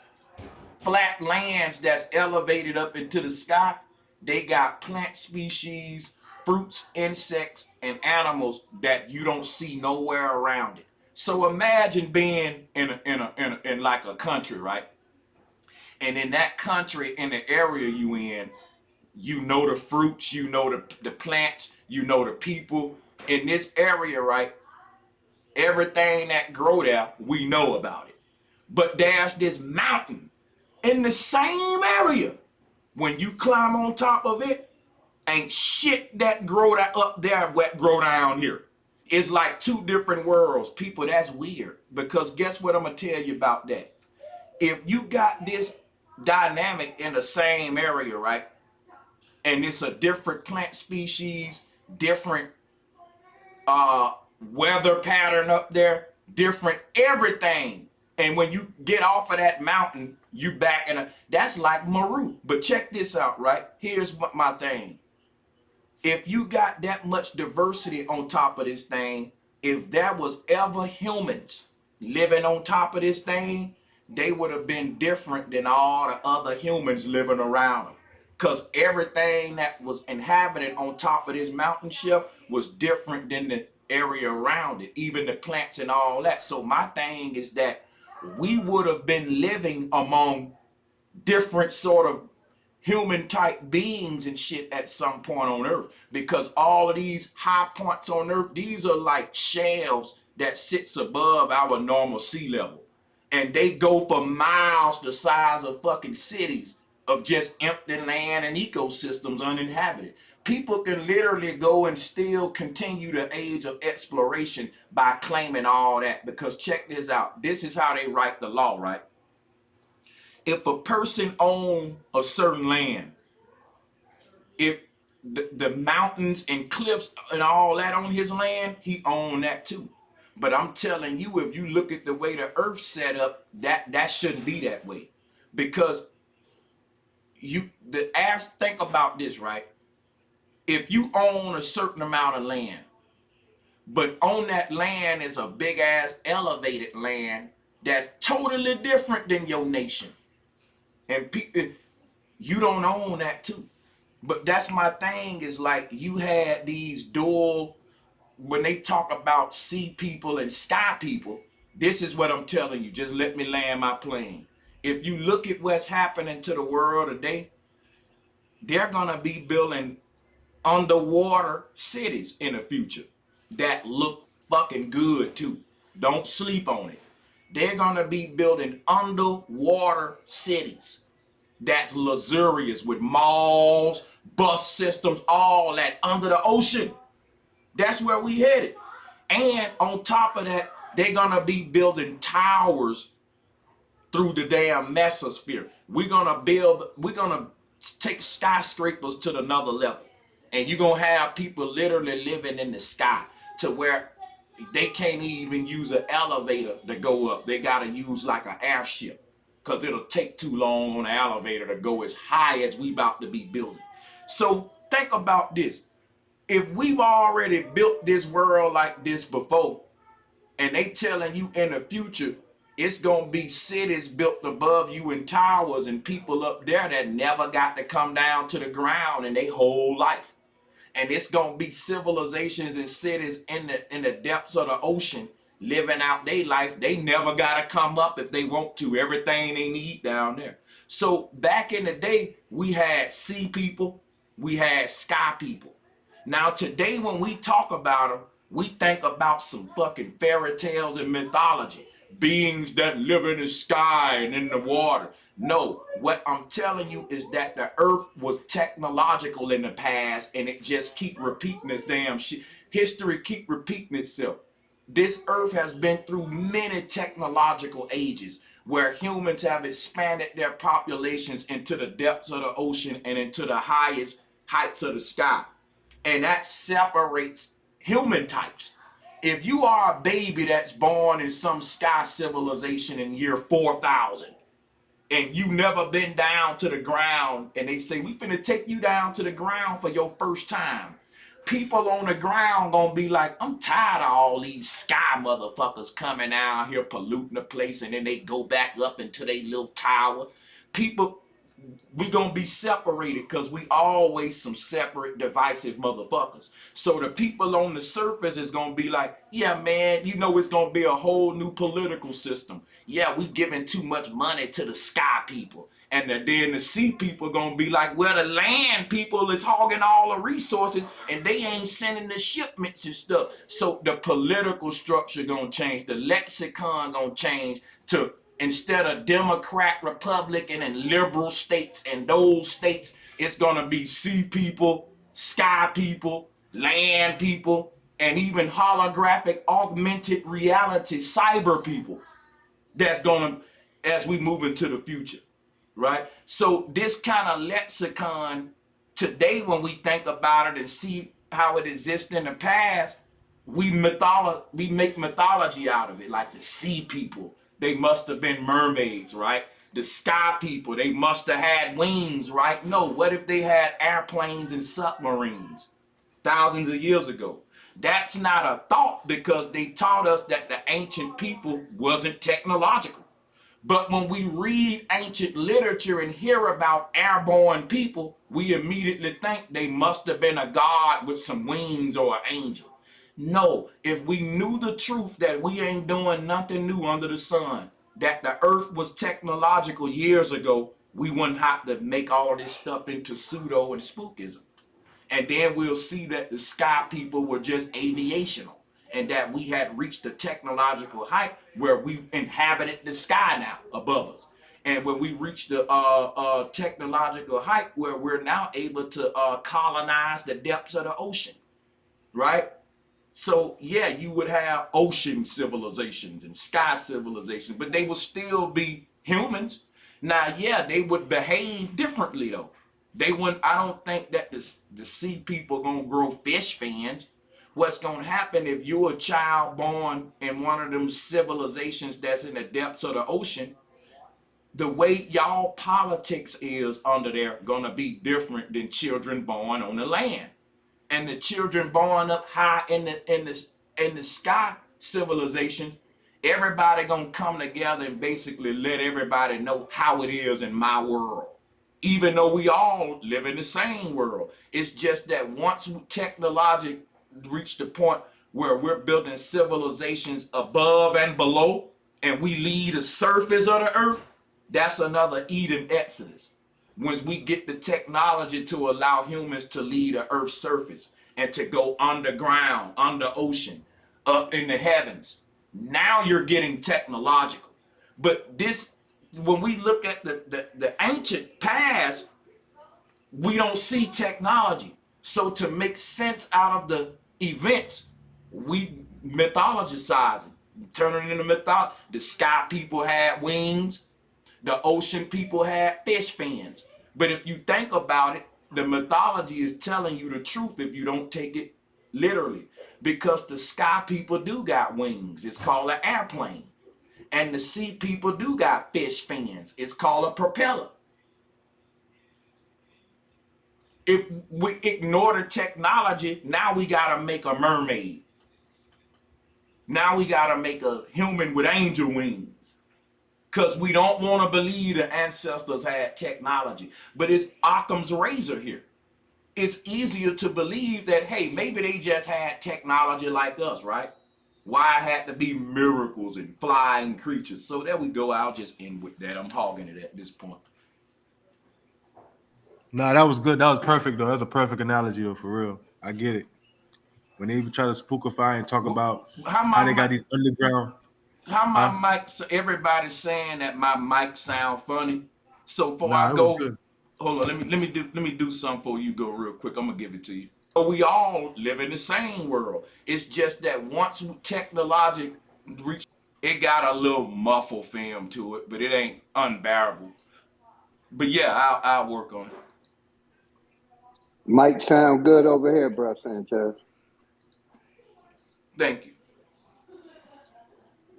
flat lands that's elevated up into the sky, they got plant species, fruits, insects, and animals that you don't see nowhere around it. So imagine being in like a country, right? And in that country, in the area you in, you know the fruits, you know the plants, you know the people. In this area, right, everything that grow there, we know about it. But there's this mountain in the same area. When you climb on top of it, ain't shit that grow that up there what grow down here. It's like 2 different worlds. People, that's weird. Because guess what I'm gonna tell you about that? If you got this dynamic in the same area, right? And it's a different plant species, different weather pattern up there, different everything. And when you get off of that mountain, you back in that's like Maru. But check this out, right? Here's what my thing. If you got that much diversity on top of this thing, if there was ever humans living on top of this thing, they would have been different than all the other humans living around them. Because everything that was inhabited on top of this mountain shelf was different than the area around it, even the plants and all that. So my thing is that we would have been living among different sort of human type beings and shit at some point on Earth, because all of these high points on Earth, these are like shelves that sits above our normal sea level, and they go for miles the size of fucking cities of just empty land and ecosystems uninhabited. People can literally go and still continue the age of exploration by claiming all that, because check this out. This is how they write the law, right? If a person owns a certain land, if the mountains and cliffs and all that on his land, he owned that too. But I'm telling you, if you look at the way the earth's set up, that shouldn't be that way. Because think about this, right? If you own a certain amount of land, but on that land is a big ass elevated land that's totally different than your nation, and people, you don't own that too. But that's my thing, is like you had these dual, when they talk about sea people and sky people, this is what I'm telling you. Just let me land my plane. If you look at what's happening to the world today, they're gonna be building underwater cities in the future that look fucking good too. Don't sleep on it. They're gonna be building underwater cities that's luxurious with malls, bus systems, all that under the ocean. That's where we headed. And on top of that, they're gonna be building towers through the damn mesosphere. We're gonna take skyscrapers to another level. And you're gonna have people literally living in the sky to where they can't even use an elevator to go up. They gotta use like an airship, because it'll take too long on the elevator to go as high as we about to be building. So think about this. If we've already built this world like this before, and they telling you in the future it's gonna be cities built above you in towers and people up there that never got to come down to the ground in their whole life, and it's gonna be civilizations and cities in the depths of the ocean living out their life. They never gotta come up if they want to. Everything they need down there. So back in the day, we had sea people, we had sky people. Now today, when we talk about them, we think about some fucking fairy tales and mythology, beings that live in the sky and in the water. No, what I'm telling you is that the earth was technological in the past, and it just keep repeating this damn shit. History keep repeating itself. This earth has been through many technological ages where humans have expanded their populations into the depths of the ocean and into the highest heights of the sky. And that separates human types. If you are a baby that's born in some sky civilization in year 4000, and you never been down to the ground, and they say, we finna take you down to the ground for your first time, people on the ground gonna be like, I'm tired of all these sky motherfuckers coming out here polluting the place, and then they go back up into their little tower. We gonna be separated because we always some separate divisive motherfuckers. So the people on the surface is gonna be like, yeah, man, you know it's gonna be a whole new political system. Yeah, we giving too much money to the sky people. And then the sea people gonna be like, well, the land people is hogging all the resources and they ain't sending the shipments and stuff. So the political structure gonna change. The lexicon gonna change to, instead of Democrat, Republican, and liberal states, and those states, it's gonna be sea people, sky people, land people, and even holographic augmented reality cyber people. That's gonna, as we move into the future, right? So this kind of lexicon today, when we think about it and see how it exists in the past, we make mythology out of it, like the sea people. They must have been mermaids, right? The sky people, they must have had wings, right? No, what if they had airplanes and submarines thousands of years ago? That's not a thought, because they taught us that the ancient people wasn't technological. But when we read ancient literature and hear about airborne people, we immediately think they must have been a god with some wings or an angel. No, if we knew the truth that we ain't doing nothing new under the sun, that the earth was technological years ago, we wouldn't have to make all this stuff into pseudo and spookism. And then we'll see that the sky people were just aviational, and that we had reached a technological height where we inhabited the sky now above us. And when we reach the technological height where we're now able to colonize the depths of the ocean, right? So yeah, you would have ocean civilizations and sky civilizations, but they would still be humans. Now, yeah, they would behave differently though. They wouldn't. I don't think that the sea people gonna grow fish fins. What's gonna happen if you're a child born in one of them civilizations that's in the depths of the ocean? The way y'all politics is under there gonna be different than children born on the land. And the children born up high in the sky civilization, everybody gonna come together and basically let everybody know how it is in my world. Even though we all live in the same world. It's just that once technology reach the point where we're building civilizations above and below, and we leave the surface of the earth, That's another Eden Exodus. Once we get the technology to allow humans to leave the Earth's surface and to go underground, under ocean, up in the heavens. Now you're getting technological. But this, when we look at the ancient past, we don't see technology. So to make sense out of the events, we mythologicize it, turn it into mythology. The sky people had wings. The ocean people had fish fins. But if you think about it, the mythology is telling you the truth if you don't take it literally. Because the sky people do got wings. It's called an airplane. And the sea people do got fish fins. It's called a propeller. If we ignore the technology, now we got to make a mermaid. Now we got to make a human with angel wings. Because we don't want to believe the ancestors had technology. But it's Occam's razor here. It's easier to believe that, hey, maybe they just had technology like us, right? Why it had to be miracles and flying creatures. So there we go. I'll just end with that. I'm hogging it at this point. Nah, that was good. That was perfect, though. That's a perfect analogy, though, for real. I get it. When they even try to spookify and talk about how they got these underground. How my mic, everybody's saying that my mic sound funny. So before I go, hold on, let me do something before you go real quick. I'm gonna give it to you. So we all live in the same world. It's just that once technology reach, it got a little muffle film to it, but it ain't unbearable. But yeah, I'll work on it. Mic sound good over here, bro, Sanchez. Thank you.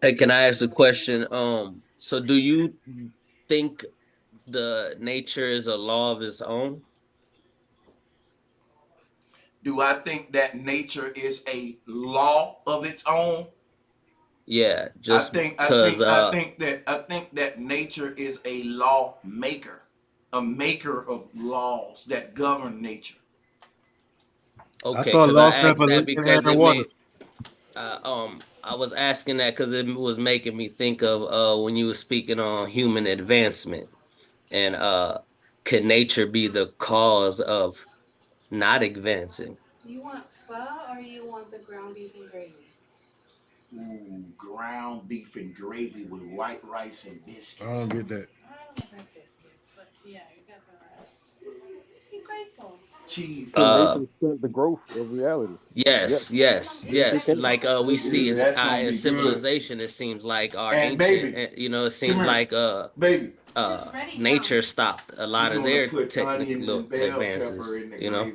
Hey, can I ask a question? So do you think the nature is a law of its own? Do I think that nature is a law of its own? Yeah, just I think that nature is a law maker, a maker of laws that govern nature. Okay, because I asked that because it made I was asking that because it was making me think of when you were speaking on human advancement, and could nature be the cause of not advancing? Do you want pho or you want the ground beef and gravy? Ooh, ground beef and gravy with white rice and biscuits. I don't get that. I don't have biscuits, but yeah, you got the rest. Be grateful. Cheese. Nature stunts the growth of reality. Yes. Like we see in civilization, it seems like our ancient, it seems like nature stopped a lot of their technical advances.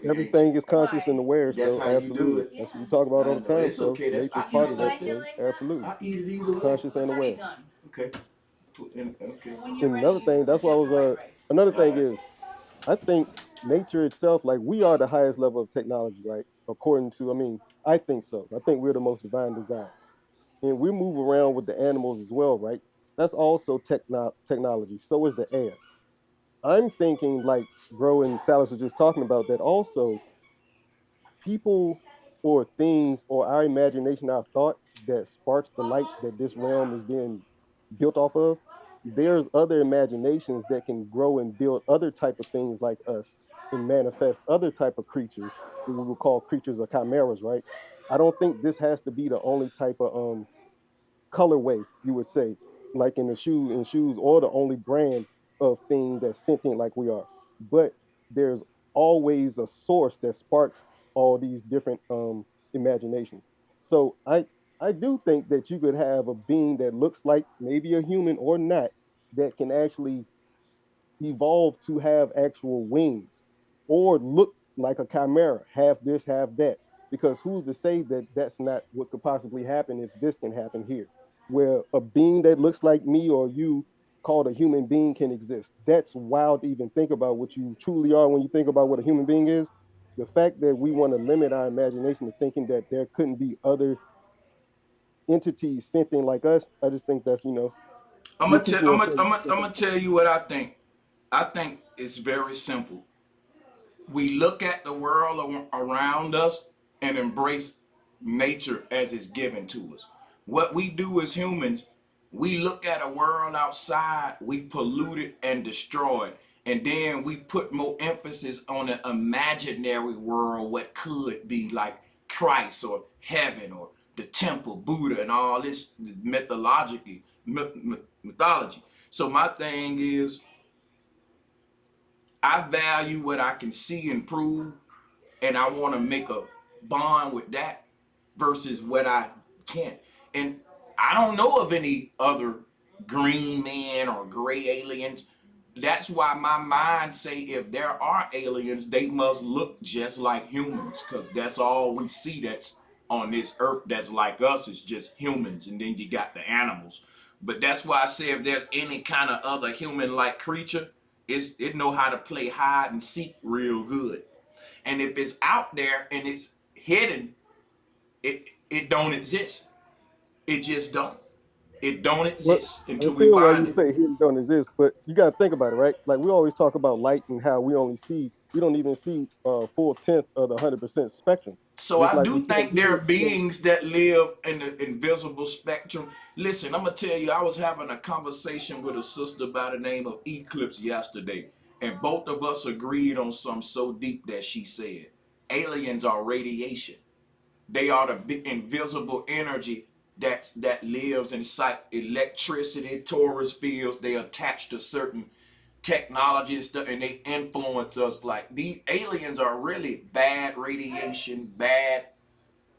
Everything is conscious and aware, so absolutely. That's what we talk about all the time. So nature's part of that, so absolutely. Conscious and aware. Okay. And another thing, that's why I was another thing is I think nature itself, like we are the highest level of technology, right? According to, I think so. I think we're the most divine design. And we move around with the animals as well, right? That's also technology. So is the air. I'm thinking like Bro and Salas were just talking about that also people or things or our imagination, our thought that sparks the light that this realm is being built off of, there's other imaginations that can grow and build other type of things like us and manifest other type of creatures that we would call creatures or chimeras, right? I don't think this has to be the only type of colorway you would say, like in shoes, or the only brand of thing that's sentient like we are. But there's always a source that sparks all these different imaginations. So I do think that you could have a being that looks like maybe a human or not that can actually evolve to have actual wings or look like a chimera, have this, have that. Because who's to say that that's not what could possibly happen if this can happen here, where a being that looks like me or you called a human being can exist. That's wild to even think about what you truly are when you think about what a human being is. The fact that we want to limit our imagination to thinking that there couldn't be other entities sentient like us, I just think that's, I'm gonna tell you what I think. I think it's very simple. We look at the world around us and embrace nature as it's given to us. What we do as humans We look at a world outside, we pollute it and destroy it. And then we put more emphasis on an imaginary world, what could be like Christ or heaven or the temple, Buddha, and all this mythology. So my thing is, I value what I can see and prove, and I want to make a bond with that versus what I can't. And I don't know of any other green men or gray aliens. That's why my mind say if there are aliens, they must look just like humans, because that's all we see that's on this earth that's like us is just humans, and then you got the animals. But that's why I say if there's any kind of other human-like creature, it know how to play hide and seek real good. And if it's out there and it's hidden, it don't exist. It just don't. It don't exist until we I feel like find you it. say hidden don't exist, but you got to think about it, right? Like we always talk about light and how we don't even see full tenth of the 100% spectrum. So Just I like we do can't think there are see. beings that live in the invisible spectrum. Listen, I'm gonna tell you, I was having a conversation with a sister by the name of Eclipse yesterday, and both of us agreed on something so deep that she said, aliens are radiation. They are the big invisible energy that lives inside electricity, torus fields. They attach to certain technology and stuff, and they influence us. Like these aliens are really bad radiation, bad,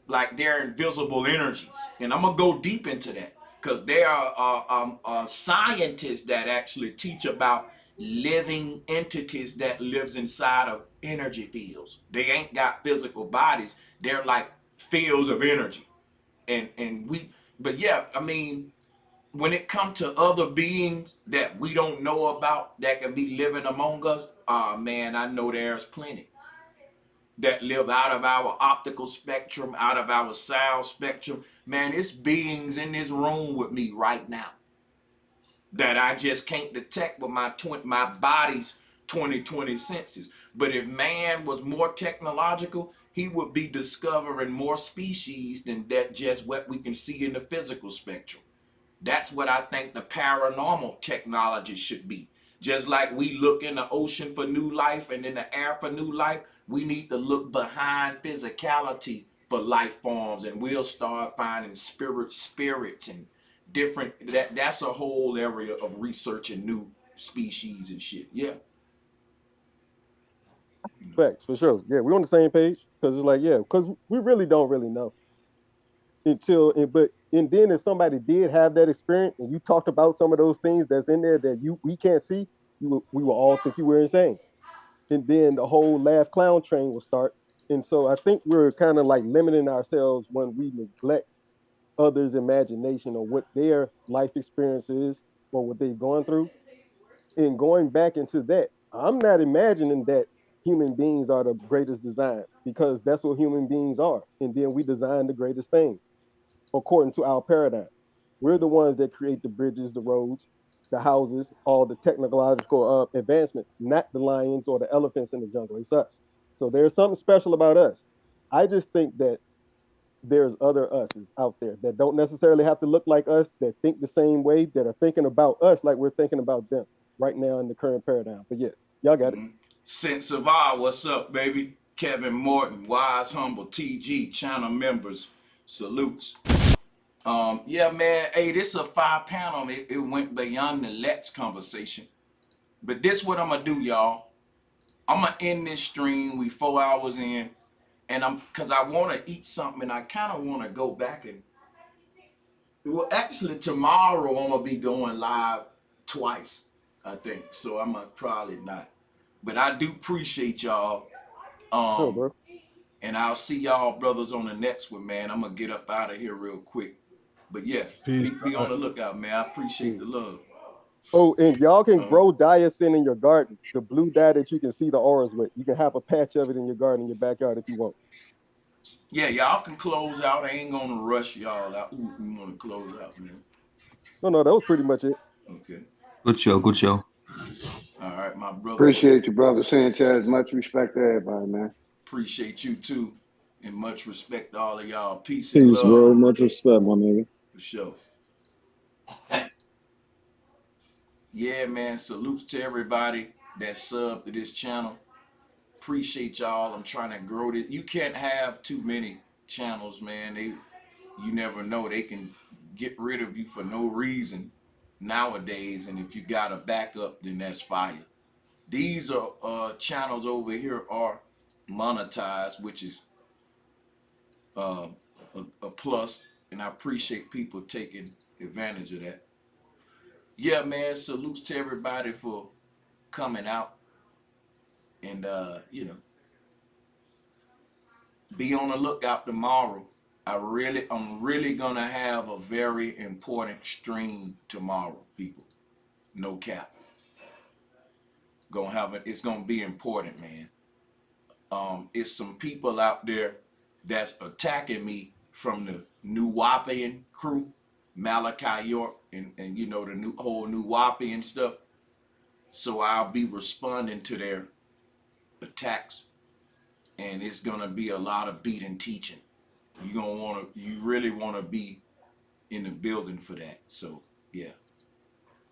like they're invisible energies. And I'm gonna go deep into that because there are scientists that actually teach about living entities that lives inside of energy fields. They ain't got physical bodies. They're like fields of energy. But yeah, I mean, when it comes to other beings that we don't know about that can be living among us, man, I know there's plenty that live out of our optical spectrum, out of our sound spectrum. Man, it's beings in this room with me right now that I just can't detect with my body's 20/20 senses. But if man was more technological, he would be discovering more species than that just what we can see in the physical spectrum. That's what I think the paranormal technology should be. Just like we look in the ocean for new life and in the air for new life, we need to look behind physicality for life forms, and we'll start finding spirits and different. That's a whole area of researching new species and shit. Yeah. Facts for sure. Yeah, we're on the same page because it's like, yeah, because we really don't really know and then if somebody did have that experience and you talked about some of those things that's in there that we can't see, we will all think you were insane, and then the whole laugh clown train will start. And so I think we're kind of like limiting ourselves when we neglect others' imagination or what their life experience is or what they've gone through. And going back into that, I'm not imagining that human beings are the greatest design because that's what human beings are. And then we design the greatest things according to our paradigm. We're the ones that create the bridges, the roads, the houses, all the technological advancement, not the lions or the elephants in the jungle. It's us. So there's something special about us. I just think that there's other us's out there that don't necessarily have to look like us, that think the same way, that are thinking about us like we're thinking about them right now in the current paradigm. But yeah, y'all got it. Sense of awe, what's up, baby? Kevin Morton, Wise Humble, TG, channel members, salutes. Yeah, man, hey, this is a 5 panel. It went beyond the Let's conversation. But this what I'm gonna do, y'all. I'm gonna end this stream. We 4 hours in, and cause I wanna eat something, and I kind of wanna go back and, well, actually tomorrow I'm gonna be going live twice, I think. So I'm gonna probably not. But I do appreciate y'all. Sure, bro. And I'll see y'all brothers on the next one, man. I'm gonna get up out of here real quick. But yeah, be on the lookout, man. I appreciate the love. Oh, and y'all can grow diacin in your garden. The blue dye that you can see the auras with. You can have a patch of it in your garden, in your backyard if you want. Yeah, y'all can close out. I ain't gonna rush y'all out. Ooh, we wanna close out, man. No, that was pretty much it. Okay. Good show, good show. All right, my brother. Appreciate you, brother Sanchez. Much respect to everybody, man. Appreciate you too. And much respect to all of y'all. Peace Peace, and love. bro. Much respect, my nigga. For sure. Yeah, man. Salutes to everybody that subbed to this channel. Appreciate y'all. I'm trying to grow this. You can't have too many channels, man. You never know. They can get rid of you for no reason nowadays. And if you got a backup, then that's fire. These are channels over here are monetized, which is a plus. And I appreciate people taking advantage of that. Yeah, man. Salutes to everybody for coming out. And you know, be on the lookout tomorrow. I'm really gonna have a very important stream tomorrow, people. No cap. Gonna have it. It's gonna be important, man. It's some people out there that's attacking me from the New Wapian crew, Malachi York, and you know the whole New Wapian stuff. So I'll be responding to their attacks, and it's gonna be a lot of beating teaching. You really wanna be in the building for that. So yeah.